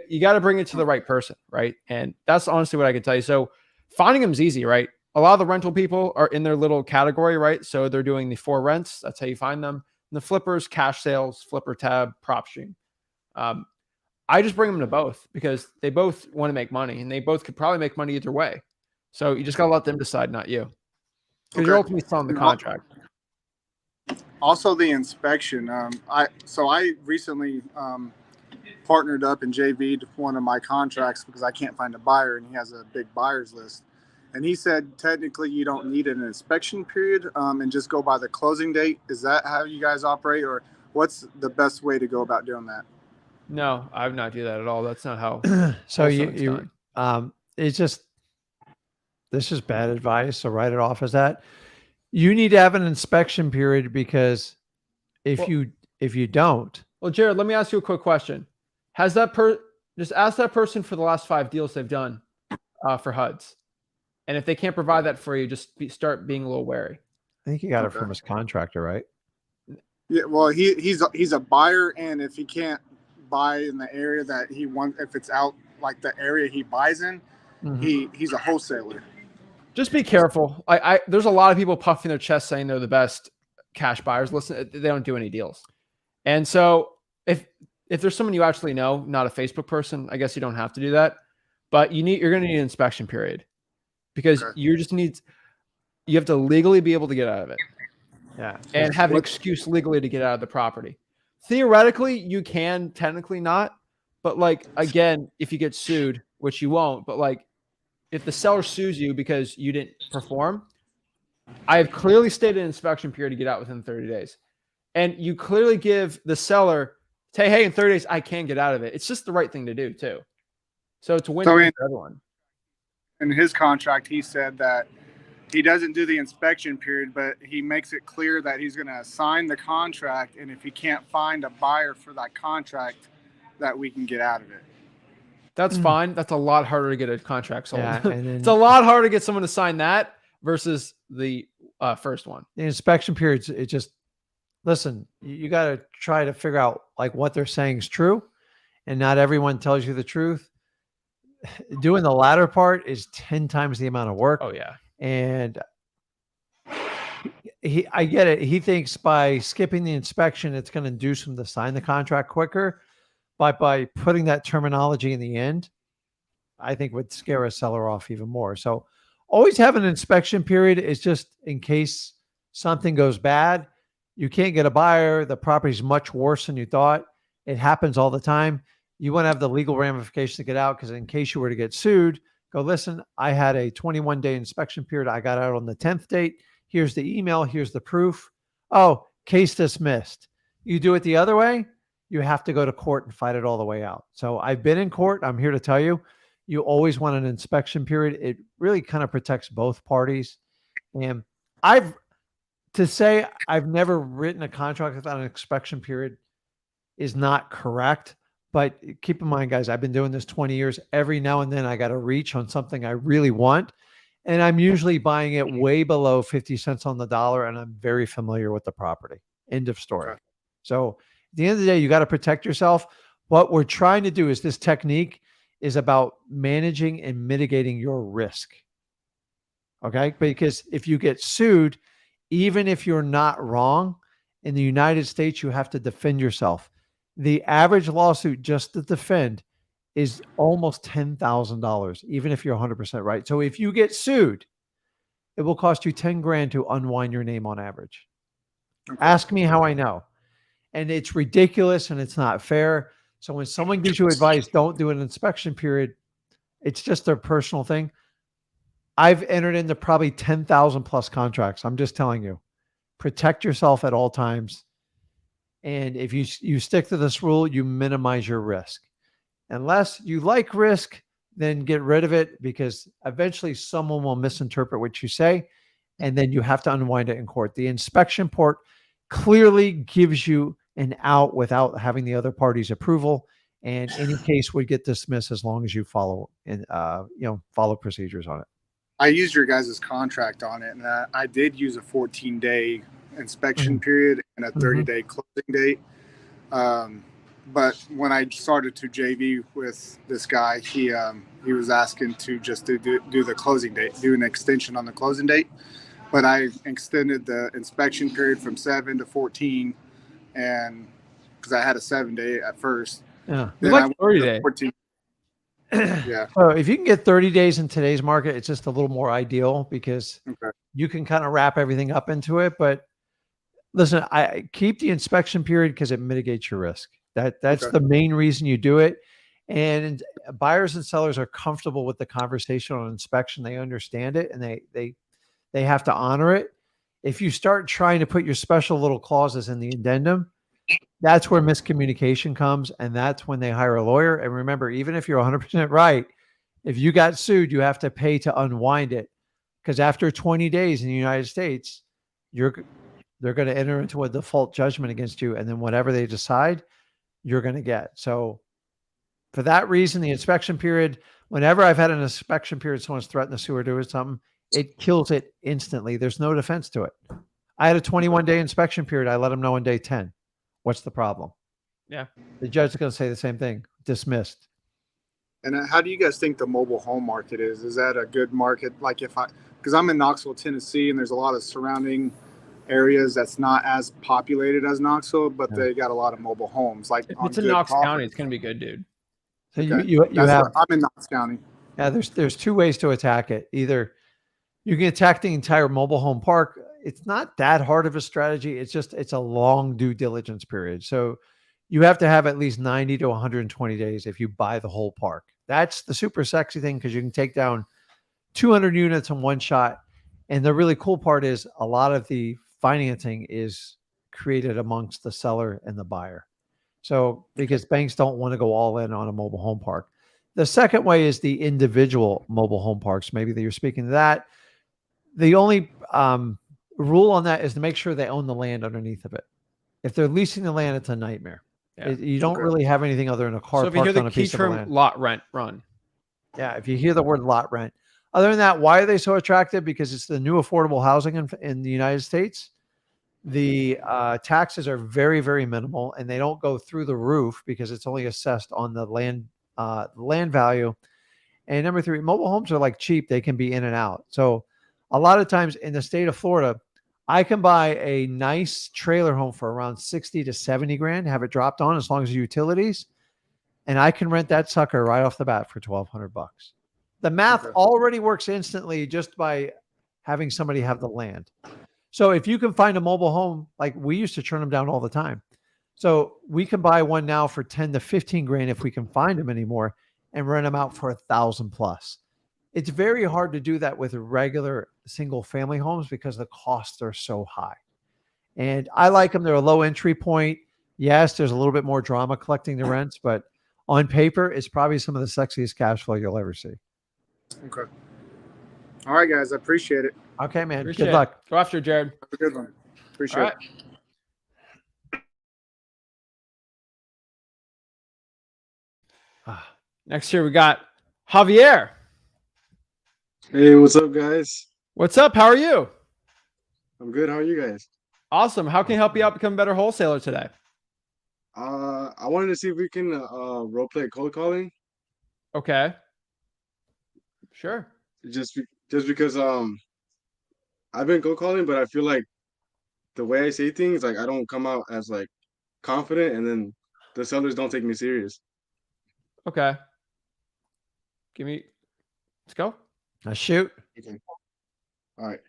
A: You got to bring it to the right person, right? And that's honestly what I can tell you. So finding them is easy, right? A lot of the rental people are in their little category, right? So they're doing the 4 rents. That's how you find them. And the flippers, cash sales, flipper tab, PropStream. I just bring them to both because they both want to make money and they both could probably make money either way. So you just got to let them decide, not you. Because you're ultimately selling the contract.
H: Also the inspection. I recently partnered up and JV'd one of my contracts because I can't find a buyer and he has a big buyers list. And he said, technically you don't need an inspection period and just go by the closing date. Is that how you guys operate, or what's the best way to go about doing that?
A: No, I would not do that at all. That's not how.
B: So it's just, this is bad advice. So write it off as that. You need to have an inspection period because if you don't.
A: Well, Jared, let me ask you a quick question. Has that just ask that person for the last 5 deals they've done for HUDs. And if they can't provide that for you, just start being a little wary.
B: I think he got it from his contractor, right?
H: Yeah, well, he's a buyer, and if he can't buy in the area that he wants, if it's out like the area he buys in, he's a wholesaler.
A: Just be careful. There's a lot of people puffing their chest saying they're the best cash buyers. Listen, they don't do any deals. And so if there's someone you actually know, not a Facebook person, I guess you don't have to do that. But you're going to need an inspection period because you have to legally be able to get out of it.
B: Yeah.
A: And have an excuse legally to get out of the property. Theoretically, you can, technically not. But like, again, if you get sued, which you won't, but like if the seller sues you because you didn't perform, I have clearly stated an inspection period to get out within 30 days. And you clearly give the seller, say, hey, in 30 days, I can get out of it. It's just the right thing to do too. So it's a win-win for everyone.
H: In his contract, he said that he doesn't do the inspection period, but he makes it clear that he's going to sign the contract. And if he can't find a buyer for that contract, that we can get out of it.
A: That's fine. That's a lot harder to get a contract sold.
B: Yeah, and then,
A: it's a lot harder to get someone to sign that versus the first one.
B: The inspection periods, it just, listen, you got to try to figure out like what they're saying is true. And not everyone tells you the truth. Doing the latter part is 10 times the amount of work.
A: Oh yeah.
B: And I get it. He thinks by skipping the inspection, it's going to induce him to sign the contract quicker. But by putting that terminology in the end, I think would scare a seller off even more. So always have an inspection period. Is just in case something goes bad. You can't get a buyer. The property's much worse than you thought. It happens all the time. You want to have the legal ramifications to get out because in case you were to get sued, go, listen, I had a 21-day inspection period. I got out on the 10th date. Here's the email. Here's the proof. Oh, case dismissed. You do it the other way, you have to go to court and fight it all the way out. So I've been in court. I'm here to tell you, you always want an inspection period. It really kind of protects both parties. And I've never written a contract without an inspection period is not correct. But keep in mind, guys, I've been doing this 20 years. Every now and then I got to reach on something I really want. And I'm usually buying it way below 50 cents on the dollar. And I'm very familiar with the property. End of story. Okay. So at the end of the day, you got to protect yourself. What we're trying to do is this technique is about managing and mitigating your risk. Okay. Because if you get sued, even if you're not wrong, in the United States, you have to defend yourself. The average lawsuit just to defend is almost $10,000, even if you're 100% right. So if you get sued, it will cost you 10 grand to unwind your name on average. Okay. Ask me how I know. And it's ridiculous and it's not fair. So when someone gives you advice, don't do an inspection period. It's just their personal thing. I've entered into probably 10,000 plus contracts. I'm just telling you, protect yourself at all times. And if you stick to this rule, you minimize your risk. Unless you like risk, then get rid of it because eventually someone will misinterpret what you say. And then you have to unwind it in court. The inspection port clearly gives you an out without having the other party's approval. And any case would get dismissed as long as you follow and follow procedures on it.
H: I used your guys' contract on it, and I did use a 14-day inspection period and a 30-day closing date. But when I started to JV with this guy, he was asking to just do the closing date, do an extension on the closing date. But I extended the inspection period from 7 to 14, and because I had a 7-day at first.
B: Yeah,
A: we like 30-day.
H: 14. Yeah.
B: So if you can get 30 days in today's market, it's just a little more ideal because you can kind of wrap everything up into it. But listen, I keep the inspection period because it mitigates your risk. That's the main reason you do it. And buyers and sellers are comfortable with the conversation on inspection. They understand it and they have to honor it. If you start trying to put your special little clauses in the addendum, that's where miscommunication comes. And that's when they hire a lawyer. And remember, even if you're 100% right, if you got sued, you have to pay to unwind it. Because after 20 days in the United States, they're going to enter into a default judgment against you. And then whatever they decide, you're going to get. So for that reason, the inspection period, whenever I've had an inspection period, someone's threatened to sue or do something, it kills it instantly. There's no defense to it. I had a 21-day inspection period. I let them know on day 10. What's the problem?
A: Yeah.
B: The judge is going to say the same thing. Dismissed.
H: And how do you guys think the mobile home market is? Is that a good market? Like if because I'm in Knoxville, Tennessee, and there's a lot of surrounding areas that's not as populated as Knoxville, but they got a lot of mobile homes, like
A: If
H: on
A: it's in
H: good
A: Knox
H: property.
A: County, it's gonna be good, dude.
B: So
H: Okay.
B: you
H: That's
B: have
H: where I'm in Knox County.
B: yeah. There's two ways to attack it. Either you can attack the entire mobile home park. It's not that hard of a strategy. It's a long due diligence period. So you have to have at least 90 to 120 days if you buy the whole park. That's the super sexy thing because you can take down 200 units in one shot. And the really cool part is a lot of the financing is created amongst the seller and the buyer. So because banks don't want to go all in on a mobile home park. The second way is the individual mobile home parks. Maybe that you're speaking to that. The only rule on that is to make sure they own the land underneath of it. If they're leasing the land, it's a nightmare.
A: Yeah.
B: You don't really have anything other than a car
A: So if you hear
B: parked
A: the
B: on a
A: key
B: piece of
A: term
B: land.
A: lot rent, run.
B: Yeah, if you hear the word lot rent. Other than that, why are they so attractive? Because it's the new affordable housing in the United States. The taxes are very, very minimal, and they don't go through the roof because it's only assessed on the land value. And number three, mobile homes are like cheap. They can be in and out. So a lot of times in the state of Florida, I can buy a nice trailer home for around 60 to 70 grand, have it dropped on as long as utilities. And I can rent that sucker right off the bat for $1,200. The math already works instantly just by having somebody have the land. So if you can find a mobile home, like we used to turn them down all the time. So we can buy one now for 10 to 15 grand if we can find them anymore and rent them out for 1,000 plus. It's very hard to do that with regular single family homes because the costs are so high. And I like them. They're a low entry point. Yes, there's a little bit more drama collecting the rents, but on paper, it's probably some of the sexiest cash flow you'll ever see.
H: Okay. All right, guys. I appreciate it.
B: Okay, man.
A: Appreciate
B: Good
A: it.
B: luck.
A: Go after it, Jared.
H: Have a good one. Appreciate
A: All right.
H: it.
A: Next here we got Javier.
I: Hey, what's up, guys?
A: What's up? How are you?
I: I'm good. How are you guys?
A: Awesome. How can I help you out become a better wholesaler today?
I: I wanted to see if we can role play cold calling.
A: Okay. Sure.
I: Just because I've been cold calling, but I feel like the way I say things, like I don't come out as like confident, and then the sellers don't take me serious.
A: Okay. Let's go.
B: Now shoot.
I: Okay. All right.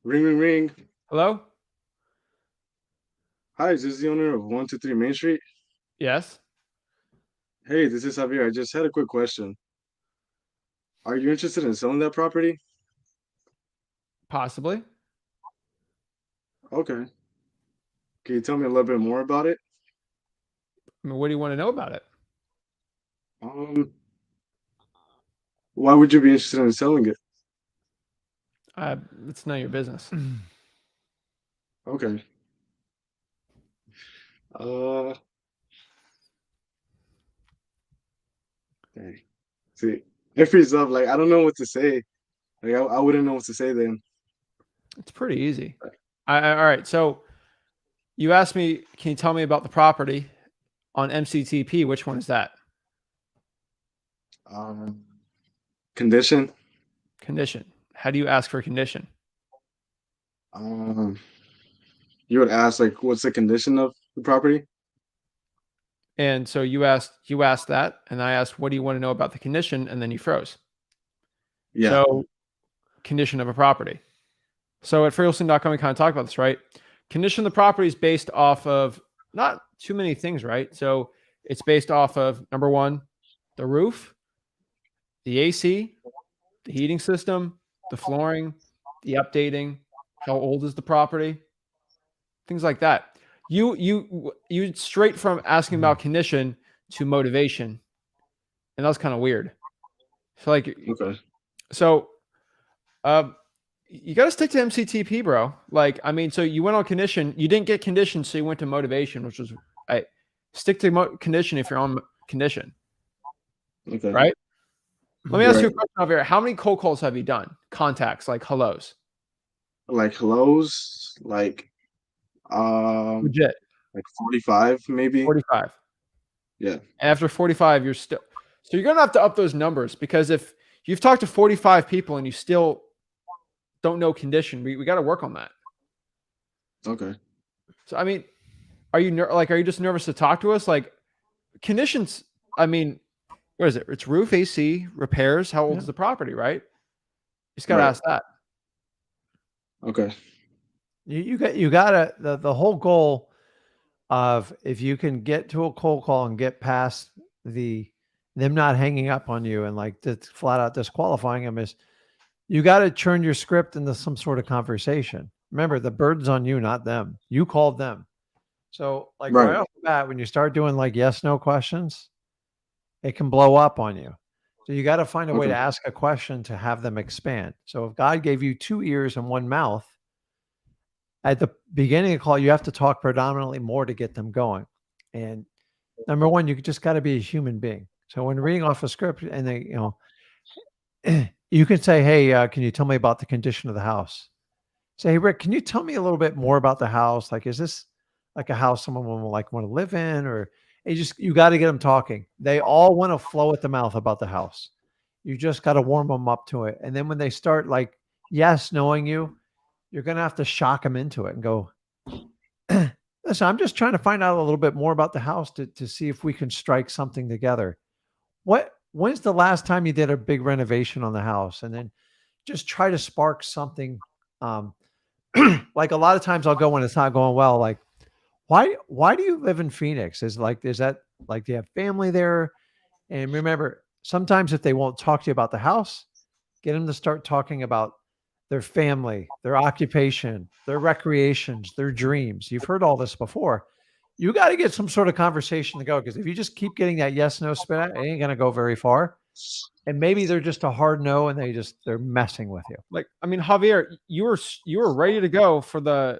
I: Ring, ring, ring.
A: Hello?
I: Hi, is this the owner of 123 Main Street?
A: Yes.
I: Hey, this is Javier. I just had a quick question. Are you interested in selling that property?
A: Possibly.
I: Okay. Can you tell me a little bit more about it?
A: I mean, what do you want to know about it?
I: Why would you be interested in selling it?
A: It's none of your business.
I: Okay. Dang. See, it frees up. Like I don't know what to say. Like I wouldn't know what to say then.
A: It's pretty easy. All right. So you asked me, can you tell me about the property on MCTP? Which one is that?
I: Condition.
A: Condition. How do you ask for condition?
I: You would ask like, what's the condition of the property?
A: And so you asked that, and I asked, what do you want to know about the condition? And then you froze.
I: Yeah.
A: So condition of a property. So at freeholstein.com, we kind of talked about this, right? Condition of the property is based off of not too many things, right? So it's based off of number one, the roof, the AC, the heating system, the flooring, the updating, how old is the property, things like that. You straight from asking about condition to motivation, and that's kind of weird. So like,
I: Okay.
A: So, you got to stick to MCTP, bro. Like, I mean, so you went on condition, you didn't get condition, so you went to motivation, which was stick to condition if you're on condition.
I: Okay.
A: Right. Let me ask you a question over here. How many cold calls have you done? Contacts, like hellos.
I: Like hellos, like
A: Legit.
I: like 45 maybe.
A: 45.
I: Yeah.
A: And after 45, you're still. So you're gonna have to up those numbers because if you've talked to 45 people and you still don't know condition. We got to work on that.
I: Okay.
A: So, I mean, are you like, are you just nervous to talk to us? Like conditions, I mean, what is it? It's roof, AC, repairs. How old is the property, right? You just got to
I: Right.
A: ask that.
I: Okay.
B: You gotta, the whole goal of, if you can get to a cold call and get past them not hanging up on you and like just flat out disqualifying them, is you got to turn your script into some sort of conversation. Remember, the burden's on you, not them. You called them. So like right off the bat, when you start doing like yes, no questions, it can blow up on you. So you got to find a way to ask a question to have them expand. So if God gave you 2 ears and 1 mouth, at the beginning of the call, you have to talk predominantly more to get them going. And number one, you just got to be a human being. So when reading off a script and they, you can say, hey, can you tell me about the condition of the house? Say, hey, Rick, can you tell me a little bit more about the house? Like, is this like a house someone will like want to live in? Or you got to get them talking. They all want to flow at the mouth about the house. You just got to warm them up to it. And then when they start like, yes, knowing you, you're going to have to shock them into it and go, listen, I'm just trying to find out a little bit more about the house to see if we can strike something together. When's the last time you did a big renovation on the house? And then just try to spark something. Like a lot of times I'll go when it's not going well, like, why do you live in Phoenix? Is that like, do you have family there? And remember, sometimes if they won't talk to you about the house, get them to start talking about their family, their occupation, their recreations, their dreams. You've heard all this before. You got to get some sort of conversation to go, because if you just keep getting that yes, no spit out, it ain't going to go very far. And maybe they're just a hard no and they're messing with you.
A: Like, I mean, Javier, you were ready to go for the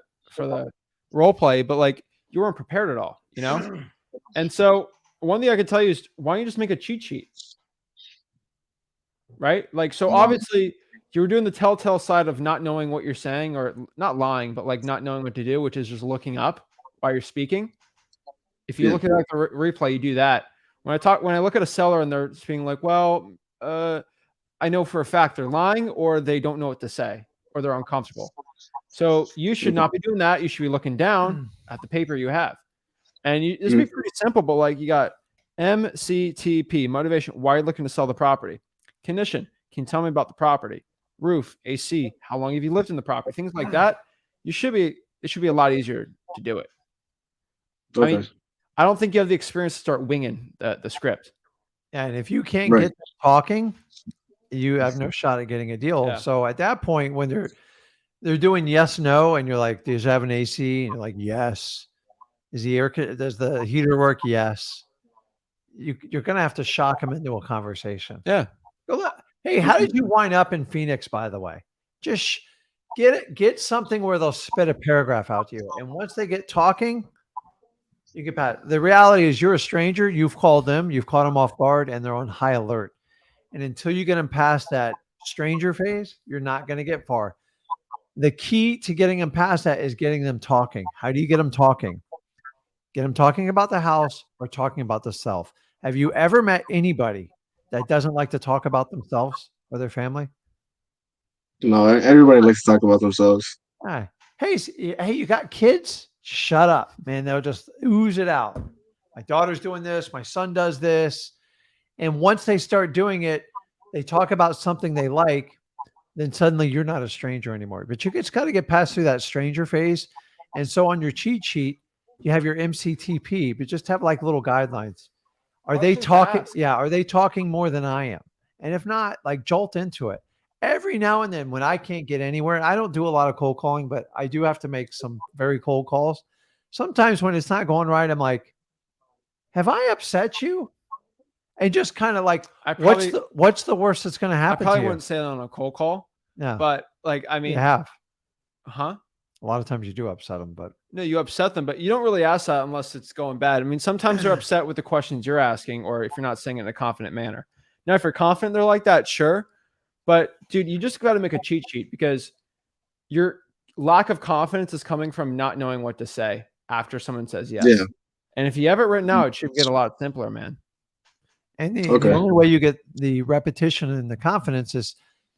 A: role play, but like you weren't prepared at all, And so one thing I can tell you is, why don't you just make a cheat sheet? Right? Like, so obviously you were doing the telltale side of not knowing what you're saying, or not lying, but like not knowing what to do, which is just looking up while you're speaking. If you look at like the replay, you do that. When I look at a seller and they're being like, well, I know for a fact they're lying, or they don't know what to say, or they're uncomfortable. So you should not be doing that. You should be looking down at the paper you have. And this would be pretty simple, but like you got MCTP, motivation. Why are you looking to sell the property? Condition. Can you tell me about the property? Roof, AC. How long have you lived in the property? Things like that. It should be a lot easier to do it.
I: Okay.
A: I mean, I don't think you have the experience to start winging the script.
B: And if you can't get them talking, you have no shot at getting a deal. Yeah. So at that point, when they're doing yes, no, and you're like, does you have an AC? And you're like, yes. Does the heater work? Yes. You're going to have to shock them into a conversation.
A: Yeah.
B: Hey, how did you wind up in Phoenix, by the way? Just get something where they'll spit a paragraph out to you. And once they get talking, you get past. The reality is, you're a stranger. You've called them. You've caught them off guard, and they're on high alert. And until you get them past that stranger phase, you're not going to get far. The key to getting them past that is getting them talking. How do you get them talking? Get them talking about the house or talking about the self. Have you ever met anybody that doesn't like to talk about themselves or their family?
I: No, everybody likes to talk about themselves.
B: Hey, you got kids? Shut up, man. They'll just ooze it out. My daughter's doing this. My son does this. And once they start doing it, they talk about something they like, then suddenly you're not a stranger anymore. But you just got to get past through that stranger phase. And so on your cheat sheet, you have your MCTP, but just have like little guidelines. Are they talking? Yeah. Are they talking more than I am? And if not, like jolt into it. Every now and then when I can't get anywhere, I don't do a lot of cold calling, but I do have to make some very cold calls. Sometimes when it's not going right, I'm like, have I upset you? And just kind of like, what's the worst that's going to happen?
A: I probably wouldn't say that on a cold call.
B: Yeah.
A: But like, I mean,
B: you have.
A: Huh?
B: A lot of times you do upset them, but
A: no, you upset them, but you don't really ask that unless it's going bad. I mean, sometimes they're upset with the questions you're asking, or if you're not saying it in a confident manner. Now, if you're confident, they're like that, sure. But dude, you just got to make a cheat sheet, because your lack of confidence is coming from not knowing what to say after someone says yes. Yeah. And if you have it written out, it should get a lot simpler, man.
B: And the only way you get the repetition and the confidence is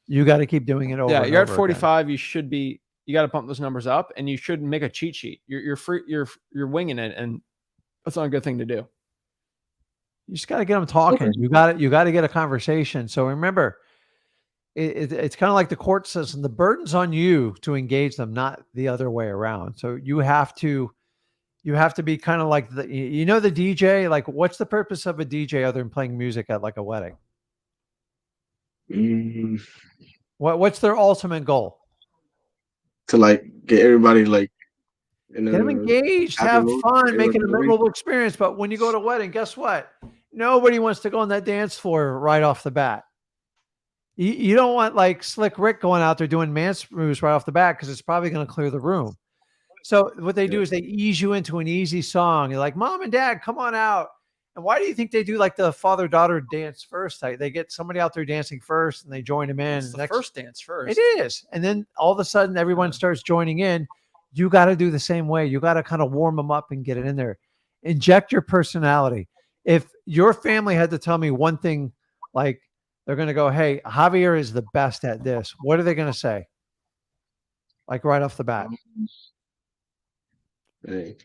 B: You got to keep doing it over.
A: Yeah,
B: and
A: you're at
B: over
A: 45. You should be. You got to bump those numbers up, and you should make a cheat sheet. You're free. You're winging it, and that's not a good thing to do.
B: You just got to get them talking.
I: Okay.
B: You got to get a conversation. So remember, it's kind of like the court system. The burden's on you to engage them, not the other way around. So you have to be kind of like the DJ. Like, what's the purpose of a DJ other than playing music at like a wedding? What's their ultimate goal?
I: To like get everybody like in
B: Get them engaged, have fun, make it a memorable experience. But when you go to a wedding, guess what? Nobody wants to go on that dance floor right off the bat. You don't want like Slick Rick going out there doing man moves right off the bat because it's probably going to clear the room. So what they do is they ease you into an easy song. You're like, Mom and Dad, come on out. And why do you think they do like the father-daughter dance first? They get somebody out there dancing first and they join them in.
A: It's the first dance first.
B: It is. And then all of a sudden everyone starts joining in. You got to do the same way. You got to kind of warm them up and get it in there. Inject your personality. If your family had to tell me one thing, like they're going to go, hey, Javier is the best at this. What are they going to say? Like right off the bat.
I: Hey.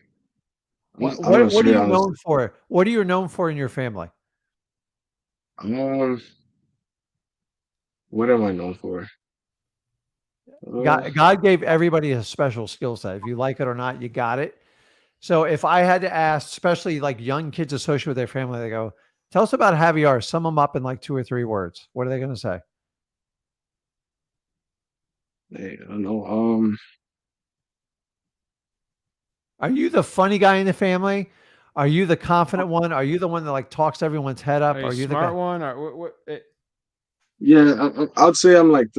B: What are you known for? What are you known for in your family?
I: What am I known for?
B: God gave everybody a special skill set. If you like it or not, you got it. So if I had to ask, especially like young kids associated with their family, they go, tell us about Javier. Sum them up in like 2 or 3 words. What are they going to say?
I: Hey, I don't know.
B: Are you the funny guy in the family? Are you the confident one? Are you the one that like talks everyone's head up?
A: Are you
B: the
A: smart
B: guy?
A: one? Or
I: Yeah, I'd say I'm like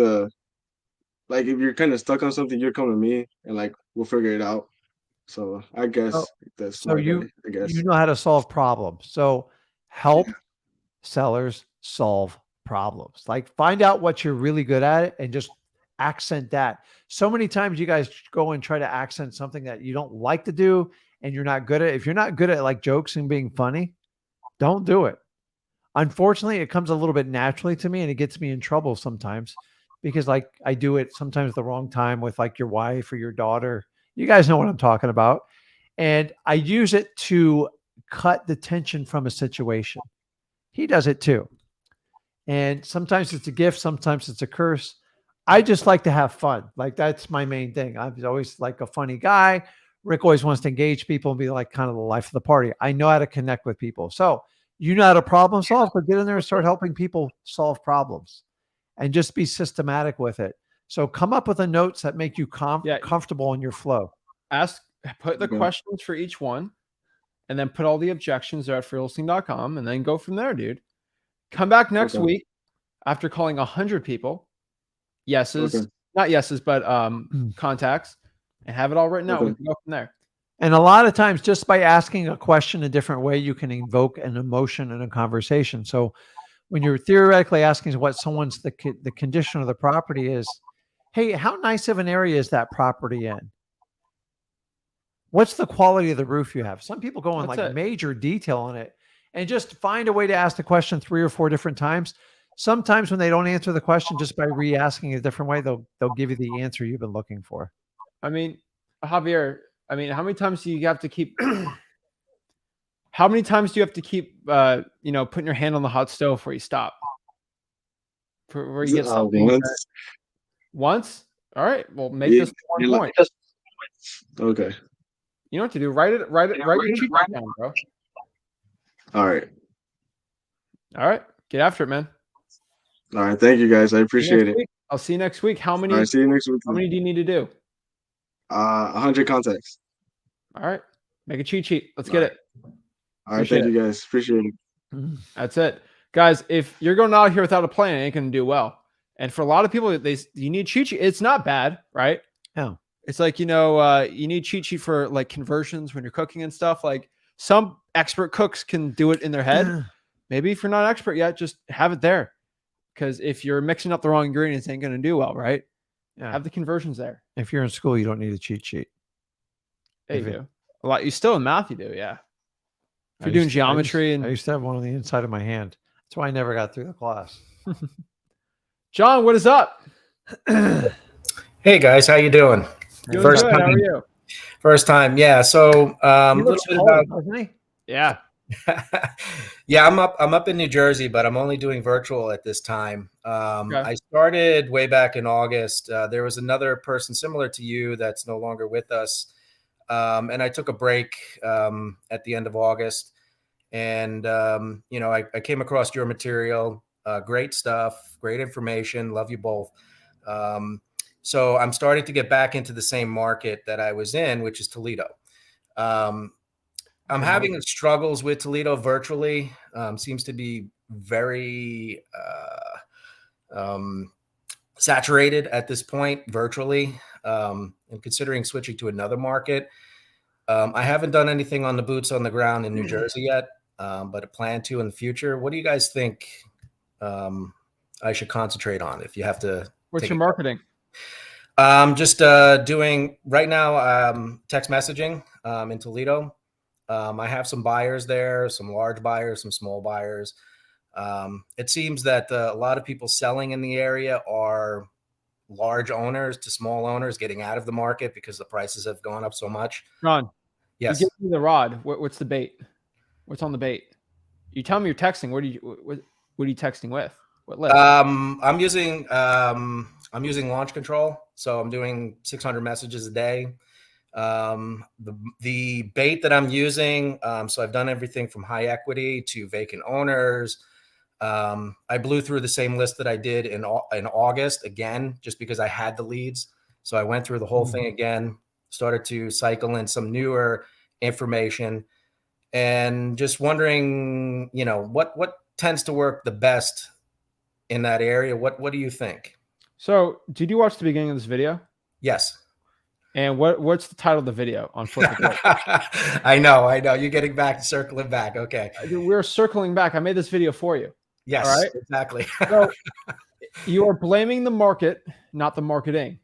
I: like if you're kind of stuck on something, you're come to me and like we'll figure it out. So I guess that's
B: So
I: you
B: know how to solve problems. So help sellers solve problems. Like find out what you're really good at and just accent that. So many times you guys go and try to accent something that you don't like to do and you're not good at. If you're not good at like jokes and being funny, don't do it. Unfortunately, it comes a little bit naturally to me and it gets me in trouble sometimes because like I do it sometimes the wrong time with like your wife or your daughter. You guys know what I'm talking about. And I use it to cut the tension from a situation. He does it too. And sometimes it's a gift. Sometimes it's a curse. I just like to have fun. Like that's my main thing. I'm always like a funny guy. Rick always wants to engage people and be like kind of the life of the party. I know how to connect with people. So you know how to problem solve, but get in there and start helping people solve problems and just be systematic with it. So come up with the notes that make you comfortable in your flow.
A: Put the questions for each one and then put all the objections there at freelisting.com and then go from there, dude. Come back next week after calling 100 people. Not yeses, but contacts, and have it all written out. We can go from there.
B: And a lot of times, just by asking a question a different way, you can invoke an emotion in a conversation. So when you're theoretically asking what someone's the condition of the property is, hey, how nice of an area is that property in? What's the quality of the roof you have? Some people go in like major detail on it, and just find a way to ask the question 3 or 4 different times. Sometimes when they don't answer the question, just by re-asking it a different way, they'll give you the answer you've been looking for.
A: I mean, Javier, how many times do you have to keep? How many times do you have to keep, putting your hand on the hot stove before you stop? Where you get something. Once? All right. Well, make this one point.
I: Okay.
A: You know what to do. Write your cheat sheet down, bro.
I: All right.
A: All right. Get after it, man.
I: All right. Thank you, guys. I appreciate it.
A: I'll see you next week. How many?
I: All right, see you next week.
A: How many do you need to do?
I: 100 contacts.
A: All right. Make a cheat sheet. Let's get it.
I: All right. Thank you, guys. Appreciate it.
A: That's it. Guys, if you're going out here without a plan, it ain't going to do well. And for a lot of people, you need cheat sheet. It's not bad, right?
B: No.
A: It's like, you need cheat sheet for like conversions when you're cooking and stuff. Like some expert cooks can do it in their head. Maybe if you're not expert yet, just have it there. Because if you're mixing up the wrong ingredients, it ain't going to do well, right? Yeah. Have the conversions there.
B: If you're in school, you don't need a cheat sheet.
A: Hey, you do. A lot. You still in math, you do, yeah. If you're doing geometry.
B: I used to have one on the inside of my hand. That's why I never got through the class.
A: John, what is up?
J: Hey guys, how you doing?
A: Doing
J: First
A: good.
J: time.
A: How are you?
J: First time, yeah. So a
A: He
J: little
A: looks
J: bit
A: taller,
J: about
A: doesn't he? Yeah.
J: yeah, I'm up in New Jersey, but I'm only doing virtual at this time.
A: Okay.
J: I started way back in August. There was another person similar to you that's no longer with us, and I took a break at the end of August. And you know, I came across your material. Great stuff, great information. Love you both. So I'm starting to get back into the same market that I was in, which is Toledo. I'm having struggles with Toledo virtually. Seems to be very saturated at this point virtually. And considering switching to another market, I haven't done anything on the boots on the ground in New Jersey yet, but I plan to in the future. What do you guys think I should concentrate on if you have to?
A: What's your marketing?
J: Just doing right now text messaging in Toledo. I have some buyers there, some large buyers, some small buyers. It seems that a lot of people selling in the area are large owners to small owners getting out of the market because the prices have gone up so much.
A: John,
J: yes.
A: You give me the rod. What's the bait? What's on the bait? You tell me you're texting. What are you texting with? What list?
J: I'm using launch control, so I'm doing 600 messages a day. The bait that I'm using, so I've done everything from high equity to vacant owners. I blew through the same list that I did in August again, just because I had the leads. So I went through the whole thing again, started to cycle in some newer information, and just wondering, you know, what tends to work the best in that area. What do you think?
A: So, did you watch the beginning of this video?
J: Yes.
A: And what's the title of the video on Flip the Book?
J: I know. You're getting back, circling back. Okay.
A: We're circling back. I made this video for you.
J: Yes,
A: all right?
J: Exactly.
A: So you are blaming the market, not the marketing.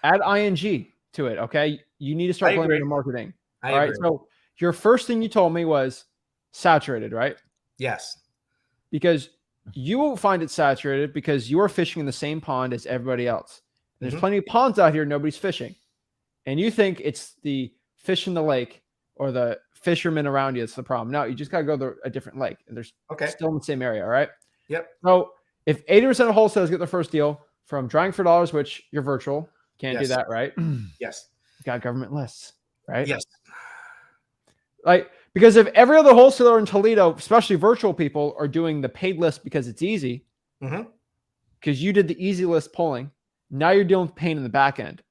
A: Add ing to it, okay? You need to start blaming the marketing.
J: I
A: all right.
J: agree.
A: So your first thing you told me was saturated, right?
J: Yes.
A: Because you will find it saturated because you are fishing in the same pond as everybody else. There's plenty of ponds out here, nobody's fishing. And you think it's the fish in the lake or the fishermen around you that's the problem. No, you just got to go to a different lake. And there's still in the same area, all right?
J: Yep.
A: So if 80% of wholesalers get their first deal from drawing for dollars, which you're virtual, can't do that, right?
J: Yes.
A: You got government lists, right?
J: Yes.
A: Like, because if every other wholesaler in Toledo, especially virtual people, are doing the paid list because it's easy, because you did the easy list polling, now you're dealing with pain in the back end.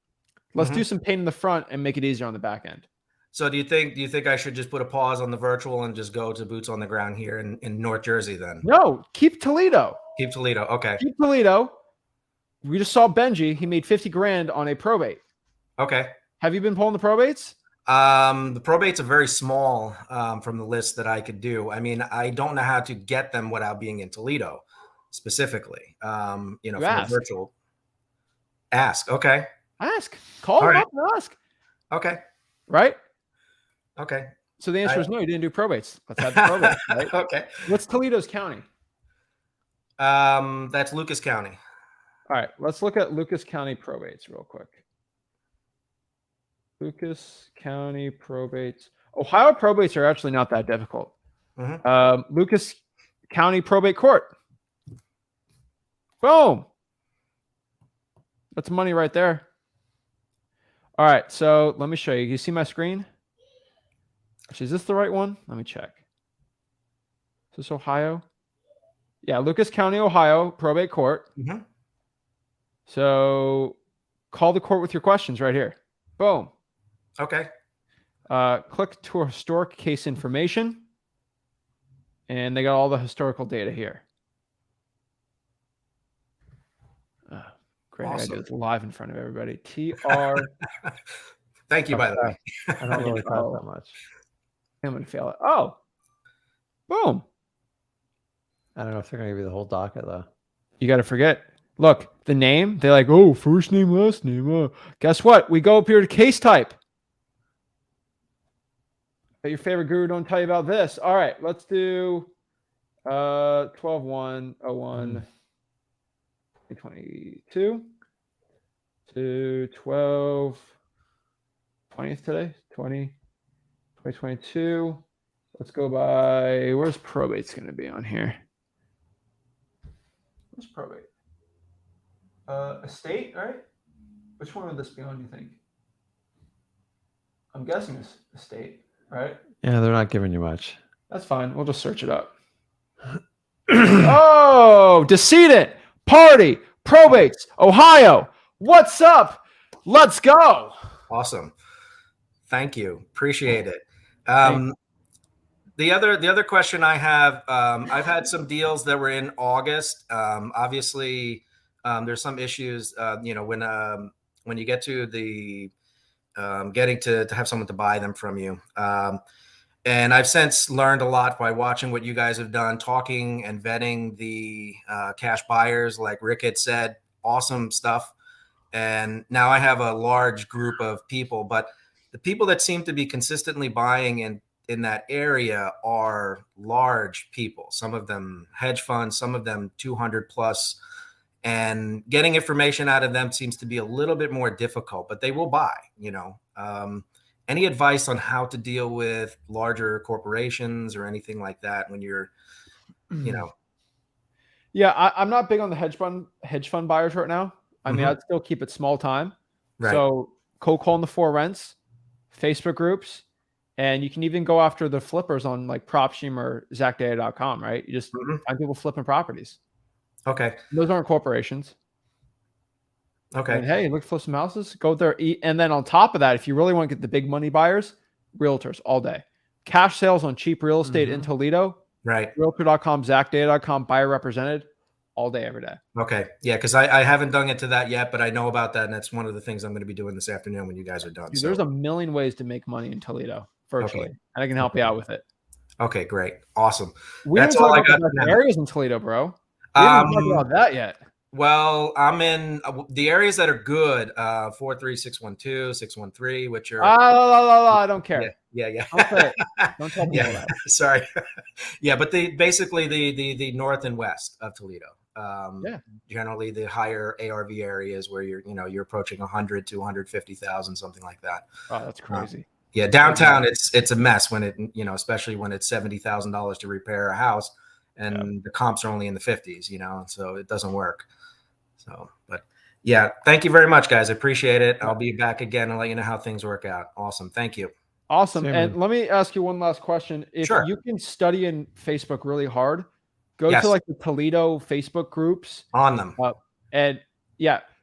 A: Let's do some pain in the front and make it easier on the back end.
J: So do you think I should just put a pause on the virtual and just go to boots on the ground here in North Jersey then?
A: No, keep Toledo.
J: Keep Toledo. Okay.
A: Keep Toledo. We just saw Benji. He made 50 grand on a probate.
J: Okay.
A: Have you been pulling the probates?
J: The probates are very small from the list that I could do. I mean, I don't know how to get them without being in Toledo specifically. You know, from a virtual. Ask. Okay.
A: Ask. Call them up and ask.
J: Okay.
A: Right?
J: Okay.
A: So the answer is no, you didn't do probates. Let's have the probates, right?
J: Okay.
A: What's Toledo's county?
J: That's Lucas County.
A: All right. Let's look at Lucas County probates real quick. Lucas County probates. Ohio probates are actually not that difficult. Lucas County probate court. Boom. That's money right there. All right. So let me show you. You see my screen? Actually, is this the right one? Let me check. Is this Ohio? Yeah. Lucas County, Ohio probate court. So call the court with your questions right here. Boom.
J: Okay.
A: Click to historic case information. And they got all the historical data here. Great.
J: Awesome.
A: I do this live in front of everybody. TR.
J: Thank you, by the way.
B: I don't really talk that much.
A: I'm going to fail it. Oh. Boom.
B: I don't know if they're going to give you the whole docket, though.
A: You got to forget. Look, the name. They're like, oh, first name, last name. Guess what? We go up here to case type. Your favorite guru don't tell you about this. All right, let's do 12-1-01. 2022 to 12 20th today, 2022. Let's go by, where's probate's going to be on here? Where's probate? Estate, right? Which one would this be on, you think? I'm guessing it's estate, right?
B: Yeah, they're not giving you much.
A: That's fine. We'll just search it up. Oh, decedent, party, probates, Ohio. What's up? Let's go.
J: Awesome. Thank you. Appreciate it. The other question I have, I've had some deals that were in August. Obviously, there's some issues, when you get to the getting to have someone to buy them from you. And I've since learned a lot by watching what you guys have done, talking and vetting the cash buyers, like Rick had said, awesome stuff. And now I have a large group of people, but the people that seem to be consistently buying in that area are large people, some of them hedge funds, some of them 200 plus, and getting information out of them seems to be a little bit more difficult, but they will buy, any advice on how to deal with larger corporations or anything like that when you're,
A: Yeah, I'm not big on the hedge fund buyers right now. I mean, I'd still keep it small time.
J: Right.
A: So cold call in the for rents, Facebook groups, and you can even go after the flippers on like PropStream or ZachData.com, right? You just find people flipping properties.
J: Okay.
A: Those aren't corporations.
J: Okay.
A: And hey, look, flip some houses, go there, eat. And then on top of that, if you really want to get the big money buyers, realtors all day. Cash sales on cheap real estate in Toledo.
J: Right.
A: Realtor.com, ZachData.com, buyer represented all day, every day.
J: Okay. Yeah, because I haven't dug into that yet, but I know about that. And that's one of the things I'm going to be doing this afternoon when you guys are done.
A: Dude, there's a million ways to make money in Toledo virtually.
J: Okay.
A: And I can help you out with it.
J: Okay, great. Awesome.
A: We
J: That's
A: haven't
J: all I
A: talked
J: got
A: about
J: for
A: the
J: now.
A: areas in Toledo, bro. We haven't talked about that yet.
J: Well, I'm in the areas that are good, 43612, 613, which are
A: I don't care.
J: Yeah.
A: Don't tell me all that.
J: Sorry. Yeah, but basically the north and west of Toledo. Generally the higher ARV areas where you're approaching 100 to 150,000, something like that.
A: Oh, that's crazy.
J: Yeah, downtown it's a mess when it especially when it's $70,000 to repair a house, and the comps are only in the 50s, so it doesn't work. So, but yeah, thank you very much, guys. I appreciate it. I'll be back again and let you know how things work out. Awesome. Thank you.
A: Awesome. And let me ask you one last question. If you can study in Facebook really hard, go to like the Toledo Facebook groups
J: on them.
A: And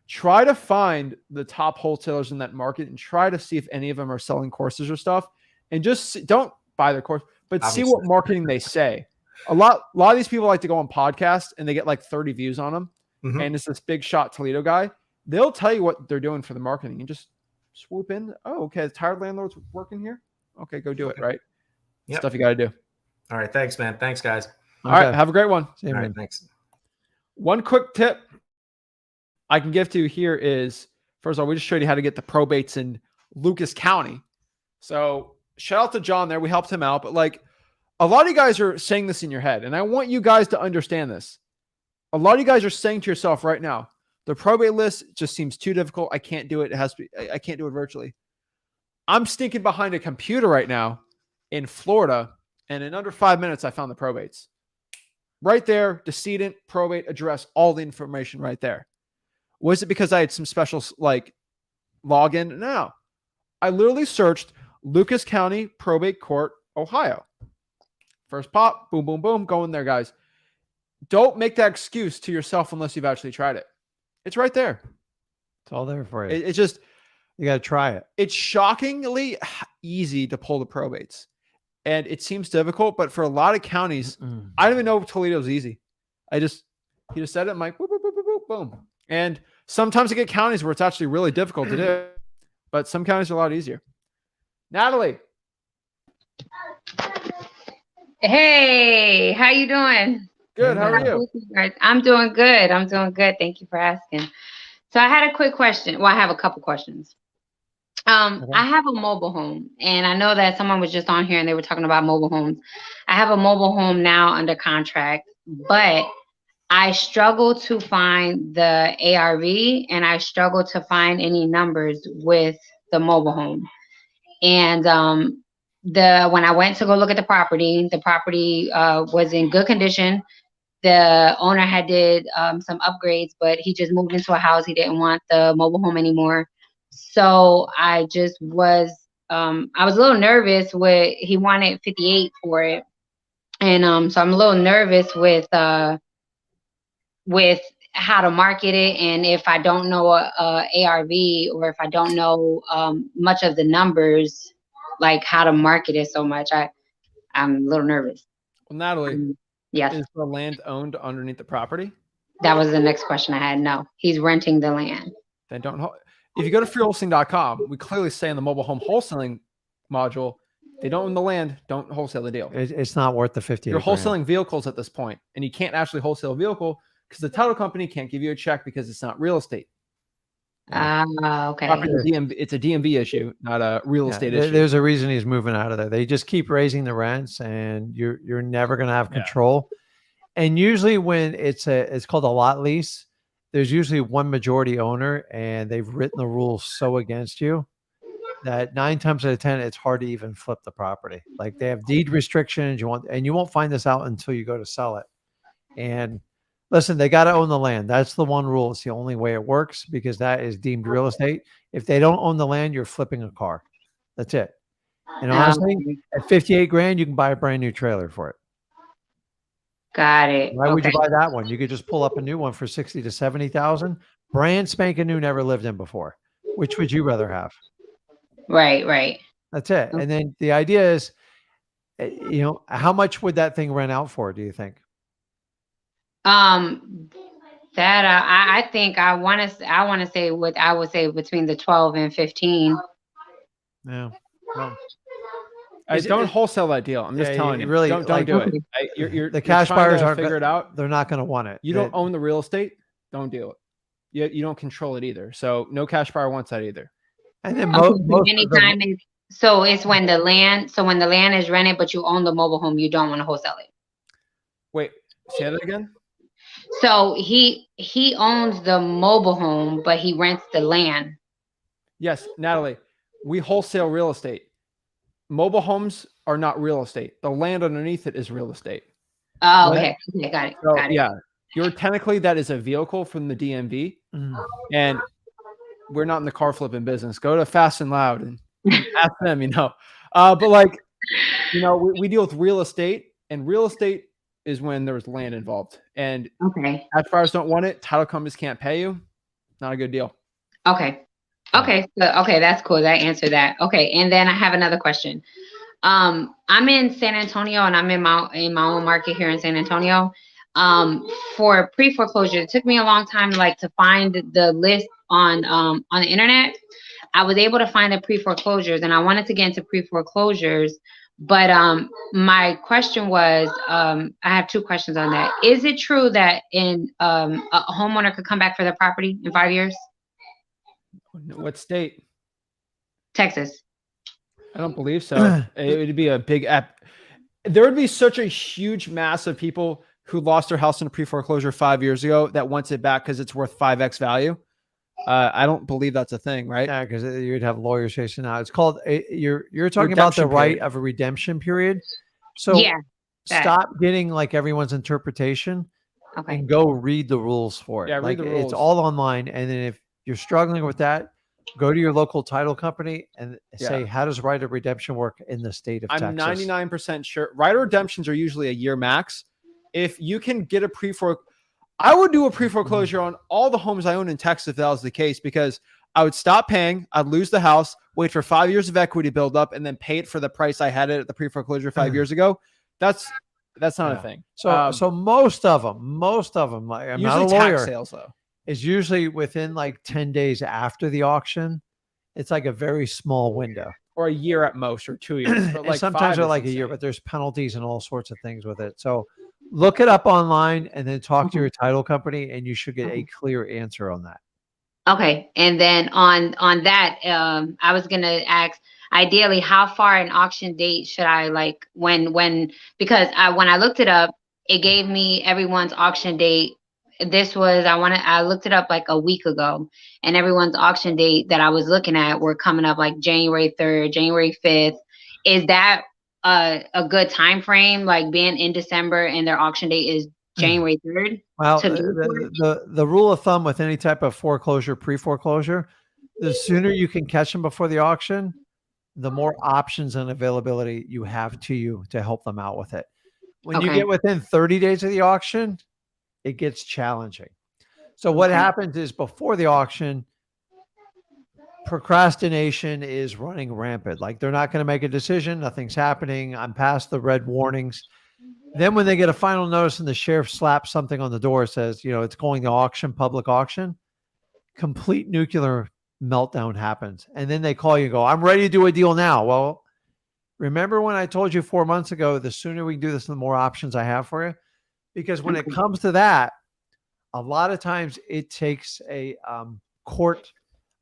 A: try to find the top wholesalers in that market and try to see if any of them are selling courses or stuff. And just don't buy their course, but see what marketing they say. A lot of these people like to go on podcasts and they get like 30 views on them. And it's this big shot Toledo guy. They'll tell you what they're doing for the marketing and just swoop in. Oh, okay. Tired landlords working here. Okay, go do it. Right. Stuff you got to do.
J: All right. Thanks, man. Thanks, guys.
A: All right. Have a great one.
J: All right, thanks.
A: One quick tip I can give to you here is, first of all, we just showed you how to get the probates in Lucas County. So shout out to John there. We helped him out. But like a lot of you guys are saying this in your head, and I want you guys to understand this. A lot of you guys are saying to yourself right now, the probate list just seems too difficult. I can't do it. It has to be, I can't do it virtually. I'm stinking behind a computer right now in Florida, and in under 5 minutes, I found the probates. Right there, decedent, probate, address, all the information right there. Was it because I had some special like login? No. I literally searched Lucas County Probate Court, Ohio. First pop, boom, boom, boom, go in there, guys. Don't make that excuse to yourself unless you've actually tried it. It's right there.
B: It's all there for you.
A: It's just,
B: you got to try it.
A: It's shockingly easy to pull the probates. And it seems difficult, but for a lot of counties, I don't even know if Toledo's easy. He just said it. I'm like, boop, boop, boop, boop, boop, boom. And sometimes I get counties where it's actually really difficult to do, but some counties are a lot easier. Natalie.
K: Hey, how you doing?
A: Good. How are you?
K: I'm doing good. I'm doing good. Thank you for asking. So I had a quick question. Well, I have a couple questions. I have a mobile home, and I know that someone was just on here and they were talking about mobile homes. I have a mobile home now under contract, but I struggle to find the ARV, and I struggle to find any numbers with the mobile home. And when I went to go look at the property was in good condition. The owner had did some upgrades, but he just moved into a house. He didn't want the mobile home anymore. So I just was I was a little nervous with, he wanted 58 for it. And so I'm a little nervous with how to market it, and if I don't know a ARV, or if I don't know much of the numbers, like how to market it so much, I'm a little nervous.
A: Well, Natalie,
K: yes,
A: is the land owned underneath the property?
K: That was the next question I had. No, he's renting the land.
A: Then don't. If you go to freewholesaling.com, we clearly say in the mobile home wholesaling module, they don't own the land, don't wholesale the deal.
B: It's not worth the 50.
A: You're wholesaling vehicles at this point, and you can't actually wholesale a vehicle because the title company can't give you a check because it's not real estate.
K: Okay.
A: It's a DMV issue, not a real estate issue.
B: There's a reason he's moving out of there. They just keep raising the rents, and you're never going to have control. And usually when it's called a lot lease, there's usually one majority owner, and they've written the rules so against you that 9 times out of 10, it's hard to even flip the property. Like they have deed restrictions. You won't find this out until you go to sell it. And listen, they got to own the land. That's the one rule. It's the only way it works, because that is deemed real estate. If they don't own the land, you're flipping a car. That's it. And honestly, at 58 grand, you can buy a brand new trailer for it.
K: Got it.
B: Why would you buy that one? You could just pull up a new one for 60 to 70,000, brand spanking new, never lived in before. Which would you rather have?
K: Right.
B: That's it. And then the idea is, how much would that thing rent out for, do you think?
K: That I think I want to say what I would say between the 12 and 15.
B: Yeah. Well,
A: don't wholesale that deal. I'm just telling you.
B: Really,
A: don't do it.
B: The cash buyers aren't
A: figure it out.
B: They're not going to want it.
A: You don't own the real estate. Don't do it. You don't control it either. So no cash buyer wants that either.
B: And then
K: so it's when the land. So when the land is rented, but you own the mobile home, you don't want to wholesale it.
A: Wait, say that again.
K: So he owns the mobile home, but he rents the land.
A: Yes, Natalie, we wholesale real estate. Mobile homes are not real estate. The land underneath it is real estate.
K: Oh, right? Okay. Got it.
A: So, yeah, technically that is a vehicle from the DMV, and we're not in the car flipping business. Go to Fast and Loud and ask them, But we deal with real estate, and real estate is when there's land involved. And cash buyers don't want it. Title companies can't pay you. Not a good deal.
K: Okay. That's cool. That answered that. Okay. And then I have another question. I'm in San Antonio, and I'm in my own market here in San Antonio. For pre-foreclosure, it took me a long time to find the list on the internet. I was able to find the pre-foreclosures, and I wanted to get into pre-foreclosures. But my question was, I have 2 questions on that. Is it true that a homeowner could come back for their property in 5 years?
A: What state?
K: Texas.
A: I don't believe so. It would be a big app. There would be such a huge mass of people who lost their house in a pre-foreclosure 5 years ago that wants it back because it's worth 5x value. I don't believe that's a thing, right?
B: Yeah, because you'd have lawyers chasing out. It's called you're talking about the right of a redemption period. So stop getting everyone's interpretation and go read the rules for it.
A: Yeah, read the rules.
B: It's all online. And then if you're struggling with that, go to your local title company and say, how does right of redemption work in the state of Texas?
A: I'm 99% sure. Right of redemptions are usually a year max. If you can get a I would do a pre-foreclosure on all the homes I own in Texas if that was the case, because I would stop paying, I'd lose the house, wait for 5 years of equity build up, and then pay it for the price I had it at the pre-foreclosure 5 years ago. That's not a thing.
B: So most of them, I'm not a lawyer,
A: tax sales though,
B: is usually within 10 days after the auction. It's a very small window.
A: Or a year at most, or 2 years. But
B: sometimes they're a year, but there's penalties and all sorts of things with it. So look it up online and then talk to your title company, and you should get a clear answer on that.
K: Okay. And then on that, I was going to ask, ideally, how far an auction date should I because when I looked it up, it gave me everyone's auction date I looked it up like a week ago, and everyone's auction date that I was looking at were coming up like January 3rd, January 5th. Is that a good time frame, like being in December and their auction date is January 3rd?
B: Well,
K: to go for it?
B: the rule of thumb with any type of foreclosure, pre-foreclosure, the sooner you can catch them before the auction, the more options and availability you have to you to help them out with it. When you
K: Okay.
B: get within 30 days of the auction, it gets challenging. So what
K: Okay.
B: happens is before the auction, procrastination is running rampant. Like they're not going to make a decision. Nothing's happening. I'm past the red warnings. Then when they get a final notice and the sheriff slaps something on the door, says, you know, it's going to auction, public auction, complete nuclear meltdown happens. And then they call you and go, I'm ready to do a deal now. Well, remember when I told you 4 months ago, the sooner we can do this, the more options I have for you? Because when it comes to that, a lot of times it takes a court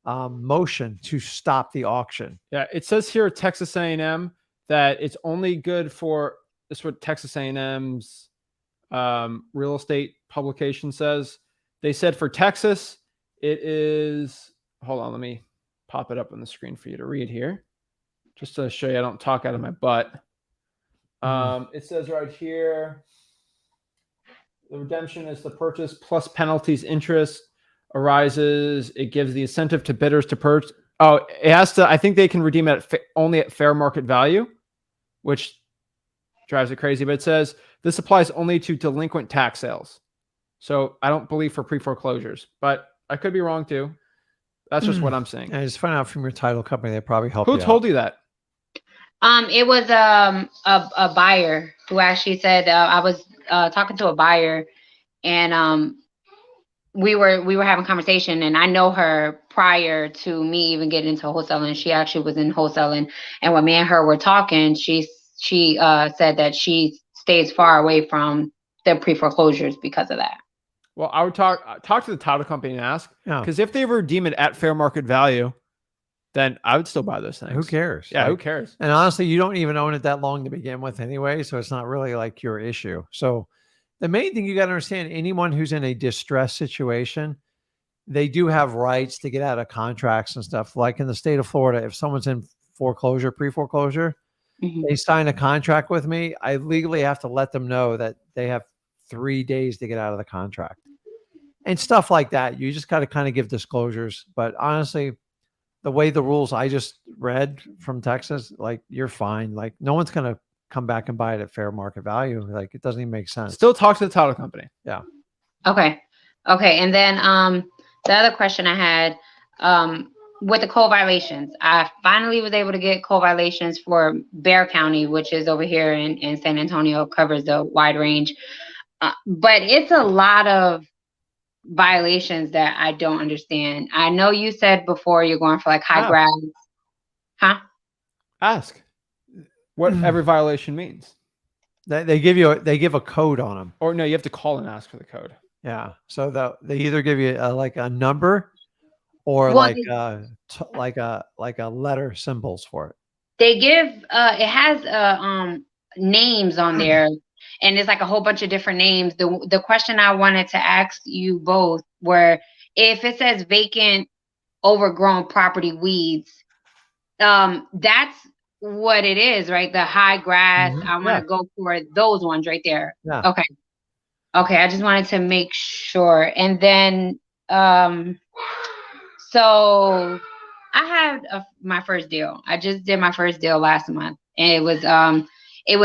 B: motion to stop the auction.
A: Yeah, it says here at Texas A&M that it's only good for, this is what Texas A&M's real estate publication says. They said for Texas, it is, hold on, let me pop it up on the screen for you to read here, just to show you I don't talk out of my butt. It says right here, the redemption is the purchase plus penalties interest arises. It gives the incentive to bidders to purchase. Oh, it has to, I think they can redeem it only at fair market value, which drives it crazy. But it says this applies only to delinquent tax sales. So I don't believe for pre-foreclosures, but I could be wrong too. That's just what I'm saying.
B: I just find out from your title company, they probably help
A: Who
B: you
A: told
B: out.
A: you that?
K: It was a buyer who actually said I was talking to a buyer, and we were having conversation, and I know her prior to me even getting into wholesaling. She actually was in wholesaling, and when me and her were talking, she said that she stays far away from the pre-foreclosures because of that.
A: Well, I would talk to the title company and ask, because if they redeem it at fair market value, then I would still buy those things.
B: Who cares?
A: Yeah,
B: Like,
A: who cares?
B: And honestly, you don't even own it that long to begin with anyway, so it's not really like your issue. So the main thing you got to understand, anyone who's in a distressed situation, they do have rights to get out of contracts and stuff. Like in the state of Florida, if someone's in foreclosure, pre-foreclosure, they sign a contract with me, I legally have to let them know that they have 3 days to get out of the contract. And stuff like that. You just got to kind of give disclosures. But honestly, the way the rules I just read from Texas, like you're fine. Like no one's going to come back and buy it at fair market value. Like it doesn't even make sense.
A: Still talk to the title company.
B: Yeah.
K: Okay. And then the other question I had with the code violations, I finally was able to get code violations for Bexar County, which is over here in San Antonio, covers the wide range. But it's a lot of violations that I don't understand. I know you said before you're going for like high grass. Huh?
A: Ask what every violation means.
B: They give a code on them.
A: Or no, you have to call and ask for the code.
B: Yeah. So they either give you like a number or
K: Well,
B: like a letter symbols for it.
K: They give it has names on there, and it's like a whole bunch of different names. The question I wanted to ask you both were, if it says vacant overgrown property weeds, that's what it is, right? The high grass. I want to go for those ones right there.
B: Yeah.
K: Okay, I just wanted to make sure. And then so I had my first deal. I just did my first deal last month, and it was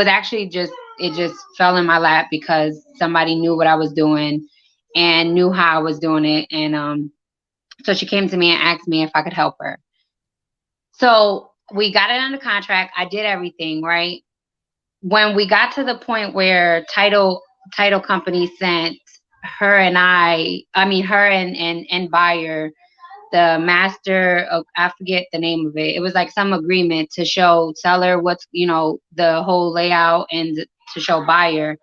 K: actually it just fell in my lap because somebody knew what I was doing and knew how I was doing it, and so she came to me and asked me if I could help her. So we got it under contract. I did everything right. When we got to the point where title company sent her and her and buyer the master of, I forget the name of it. It was like some agreement to show seller what's, the whole layout, and to show buyer.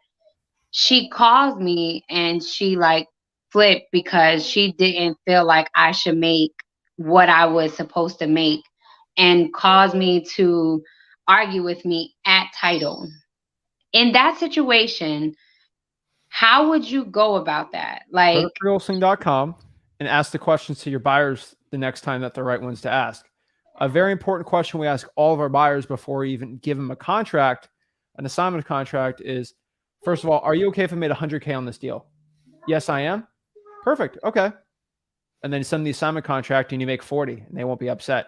K: She calls me and she like flipped because she didn't feel like I should make what I was supposed to make, and caused me to argue with me at title. In that situation, How would you go about that?
A: Go
K: Like,
A: to wholesaling.com and ask the questions to your buyers the next time that the right ones to ask. A very important question we ask all of our buyers before we even give them a contract, an assignment contract, is, first of all, are you okay if I made 100K on this deal? Yes, I am. Perfect. Okay. And then you send the assignment contract and you make 40 and they won't be upset.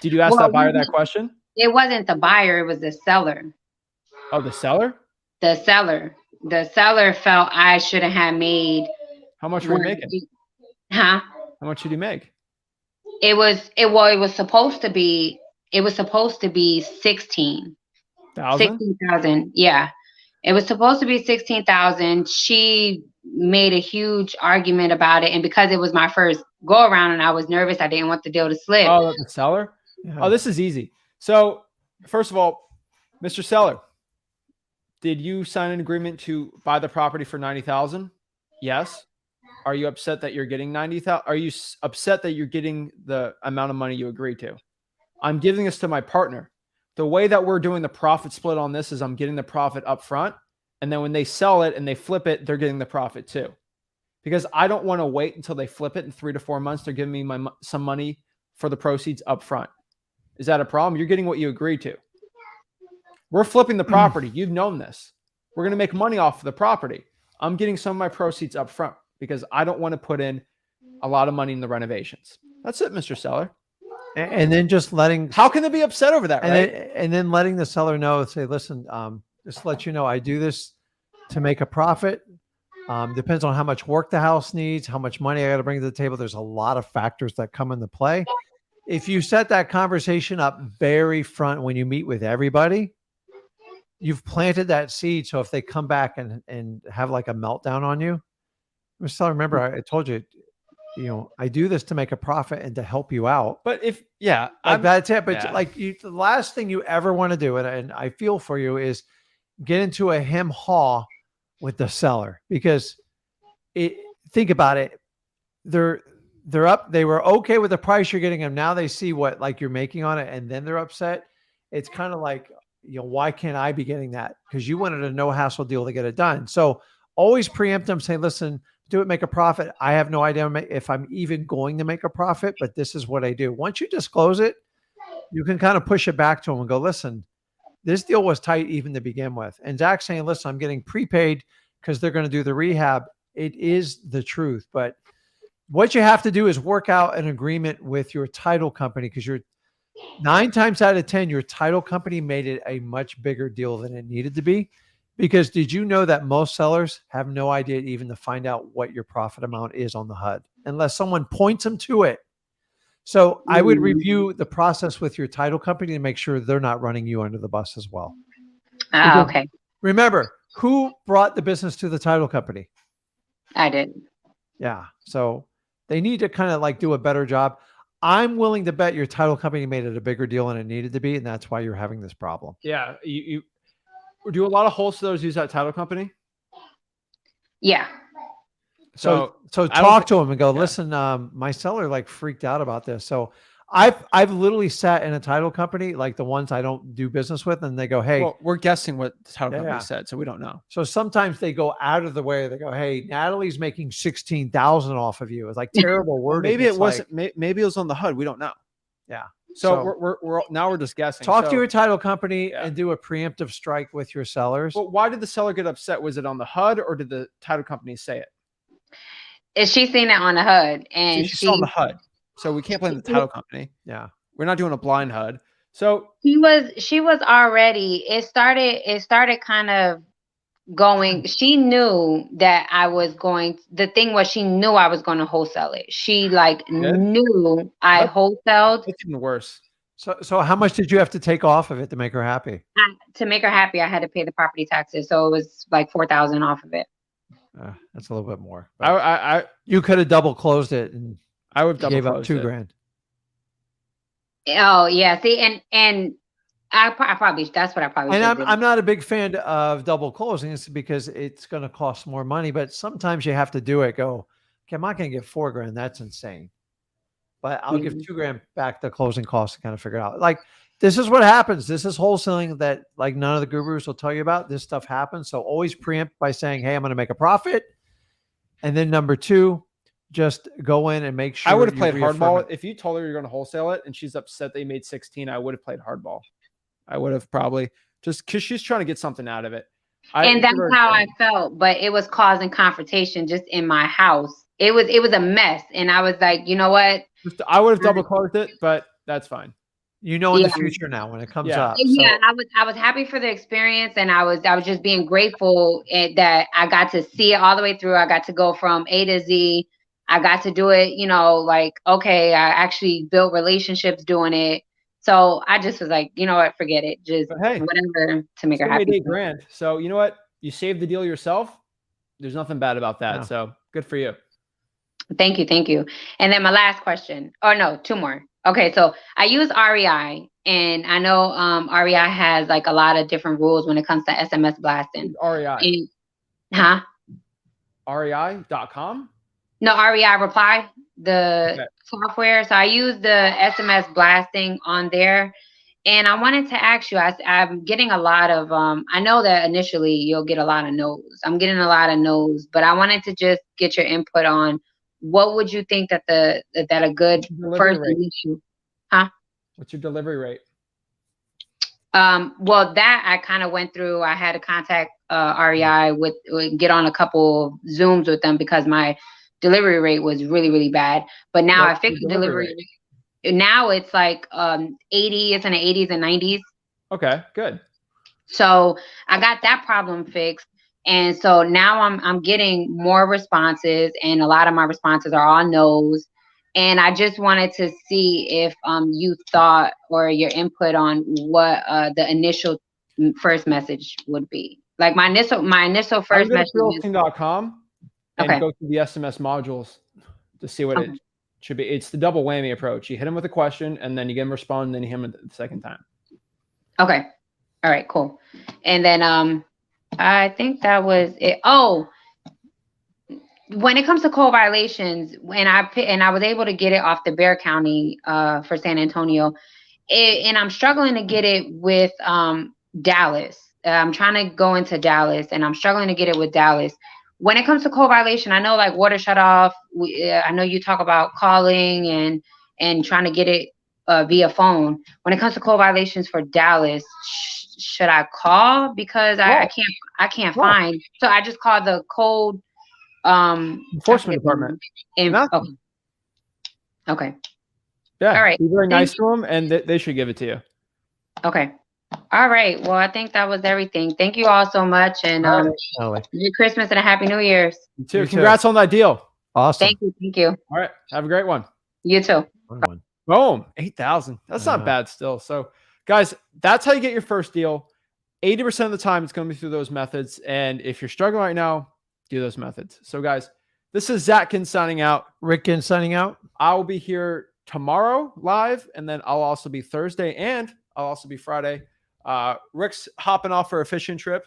A: Did you ask that buyer that question?
K: it wasn't the buyer, it was the seller.
A: Oh, the seller?
K: The seller. The seller felt I shouldn't have made.
A: How much were you making?
K: Huh?
A: How much did you make?
K: It was supposed to be 16,000. 16,000. Yeah. It was supposed to be 16,000. She made a huge argument about it. And because it was my first go around and I was nervous, I didn't want the deal to slip.
A: Oh, the seller? Yeah. Oh, this is easy. So first of all, Mr. Seller, did you sign an agreement to buy the property for 90,000? Yes. Are you upset that you're getting 90,000? Are you upset that you're getting the amount of money you agreed to? I'm giving this to my partner. The way that we're doing the profit split on this is I'm getting the profit up front. And then when they sell it and they flip it, they're getting the profit too. Because I don't want to wait until they flip it in 3 to 4 months. They're giving me some money for the proceeds up front. Is that a problem? You're getting what you agreed to. We're flipping the property. You've known this. We're going to make money off of the property. I'm getting some of my proceeds up front because I don't want to put in a lot of money in the renovations. That's it, Mr. Seller.
B: And then just letting,
A: how can they be upset over that, right?
B: And then letting the seller know, say, listen, just to let you know, I do this to make a profit. Depends on how much work the house needs, how much money I got to bring to the table. There's a lot of factors that come into play. If you set that conversation up very front when you meet with everybody, you've planted that seed. So if they come back and have like a meltdown on you, Mr. Seller, remember, I told you, I do this to make a profit and to help you out.
A: But
B: that's it. But the last thing you ever want to do, and I feel for you, is get into a hem-haw with the seller, because think about it. They're up. They were okay with the price you're getting them. Now they see what like you're making on it, and then they're upset. It's kind of like, why can't I be getting that? Because you wanted a no hassle deal to get it done. So always preempt them, say, listen, do it, make a profit. I have no idea if I'm even going to make a profit, but this is what I do. Once you disclose it, you can kind of push it back to them and go, listen, this deal was tight even to begin with. And Zach's saying, listen, I'm getting prepaid because they're going to do the rehab. It is the truth. But what you have to do is work out an agreement with your title company, because you're 9 times out of 10, your title company made it a much bigger deal than it needed to be. Because did you know that most sellers have no idea even to find out what your profit amount is on the HUD unless someone points them to it? So I would review the process with your title company to make sure they're not running you under the bus as well.
K: Okay.
B: Remember, who brought the business to the title company?
K: I did.
B: Yeah. So they need to kind of like do a better job. I'm willing to bet your title company made it a bigger deal than it needed to be. And that's why you're having this problem.
A: Yeah. You do a lot of wholesalers use that title company?
K: Yeah.
B: So talk to them and go, listen, my seller like freaked out about this. So I've literally sat in a title company, like the ones I don't do business with, and they go, hey,
A: well, we're guessing what the title company said, so we don't know.
B: So sometimes they go out of the way. They go, hey, Natalie's making 16,000 off of you. It's like terrible wording.
A: Maybe it wasn't. Maybe it was on the HUD. We don't know.
B: Yeah.
A: So we're just guessing.
B: Talk to your title company and do a preemptive strike with your sellers.
A: Well, why did the seller get upset? Was it on the HUD or did the title company say it?
K: She's seen it on the HUD, and
A: she's on the HUD. So we can't blame the title company.
B: Yeah.
A: We're not doing a blind HUD. So
K: she was already, it started kind of going. She knew that I was going, the thing was she knew I was going to wholesale it. She knew I wholesaled.
A: It's even worse.
B: So how much did you have to take off of it to make her happy?
K: To make her happy, I had to pay the property taxes. So it was like $4,000 off of it.
B: That's a little bit more.
A: You
B: could have double closed it, and
A: I would double
B: gave up $2,000.
K: Oh yeah, see, and I probably that's what I probably.
B: And I'm not a big fan of double closing. It's because it's going to cost more money, but sometimes you have to do it. Go, okay, I'm not going to get $4,000. That's insane. but I'll give $2,000 back the closing costs to kind of figure it out. Like, this is what happens. This is wholesaling that like none of the gurus will tell you about. This stuff happens. So always preempt by saying, hey, I'm going to make a profit. And then number 2, just go in and make sure.
A: I would have played hardball. If you told her you're going to wholesale it and she's upset they made 16, I would have played hardball. I would have probably, just because she's trying to get something out of it.
K: And that's how I felt, but it was causing confrontation just in my house. It was a mess. And I was like, you know what?
A: I would have double closed it, but that's fine.
B: In the future now when it comes up.
K: Yeah, I was happy for the experience, and I was just being grateful that I got to see it all the way through. I got to go from A to Z. I got to do it, like, okay, I actually built relationships doing it. So I just was like, you know what, forget it. Just whatever to make her happy.
A: $8,000. So you know what? You saved the deal yourself. There's nothing bad about that. No. So good for you.
K: Thank you. Thank you. And then my last question. Oh, no, 2 more. Okay, so I use REI, and I know REI has like a lot of different rules when it comes to SMS blasting.
A: REI.
K: Huh?
A: REI.com?
K: No, REI Reply, the software. So I use the SMS blasting on there. And I wanted to ask you, I'm getting a lot of, I know that initially you'll get a lot of no's. I'm getting a lot of no's, but I wanted to just get your input on what would you think that a good first issue, huh?
A: What's your delivery rate?
K: Well, that I kind of went through. I had to contact REI get on a couple Zooms with them because my delivery rate was really, really bad. But now I fixed the delivery rate. Now it's like 80, it's in the 80s and 90s.
A: Okay, good.
K: So I got that problem fixed. And so now I'm getting more responses, and a lot of my responses are all no's. And I just wanted to see if you thought or your input on what the initial first message would be. Like my initial first message is
A: wholesaling.com and go through the SMS modules to see what it should be. It's the double whammy approach. You hit them with a question, and then you get them respond, and then you hit them the second time.
K: Okay. All right, cool. And then I think that was it. Oh, when it comes to code violations, and I was able to get it off the Bexar County for San Antonio, and I'm struggling to get it with Dallas. I'm trying to go into Dallas, and I'm struggling to get it with Dallas. When it comes to code violation, I know like water shut off. I know you talk about calling and trying to get it via phone. When it comes to code violations for Dallas, should I call because I can't find? So I just called the code
A: enforcement department.
K: Okay.
A: Yeah.
K: All right.
A: Be very nice to them, and they should give it to you.
K: Okay. All right. Well, I think that was everything. Thank you all so much, and Merry Christmas and a Happy New Year's.
A: You too. Congrats on that deal.
B: Awesome.
K: Thank you. Thank you.
A: All right. Have a great one.
K: You too.
A: Boom. 8,000. That's not bad still. So, guys, that's how you get your first deal. 80% of the time, it's going to be through those methods. And if you're struggling right now, do those methods. So, guys, this is Zach Ginn signing out.
B: Rick Ginn signing out.
A: I will be here tomorrow live, and then I'll also be Thursday, and I'll also be Friday. Rick's hopping off for a fishing trip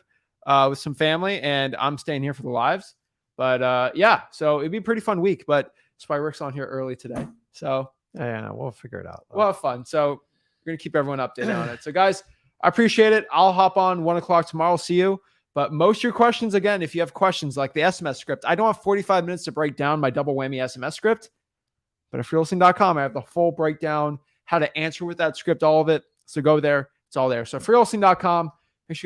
A: with some family, and I'm staying here for the lives. But yeah, so it'd be a pretty fun week. But that's why Rick's on here early today. So
B: yeah, we'll figure it out.
A: We'll have fun. So we're gonna keep everyone updated on it. So guys, I appreciate it. I'll hop on 1 o'clock tomorrow. See you. But most of your questions, again, if you have questions like the SMS script, I don't have 45 minutes to break down my double whammy SMS script. But at freewholesaling.com, I have the full breakdown, how to answer with that script, all of it. So go there. It's all there. So freewholesaling.com. Make sure you guys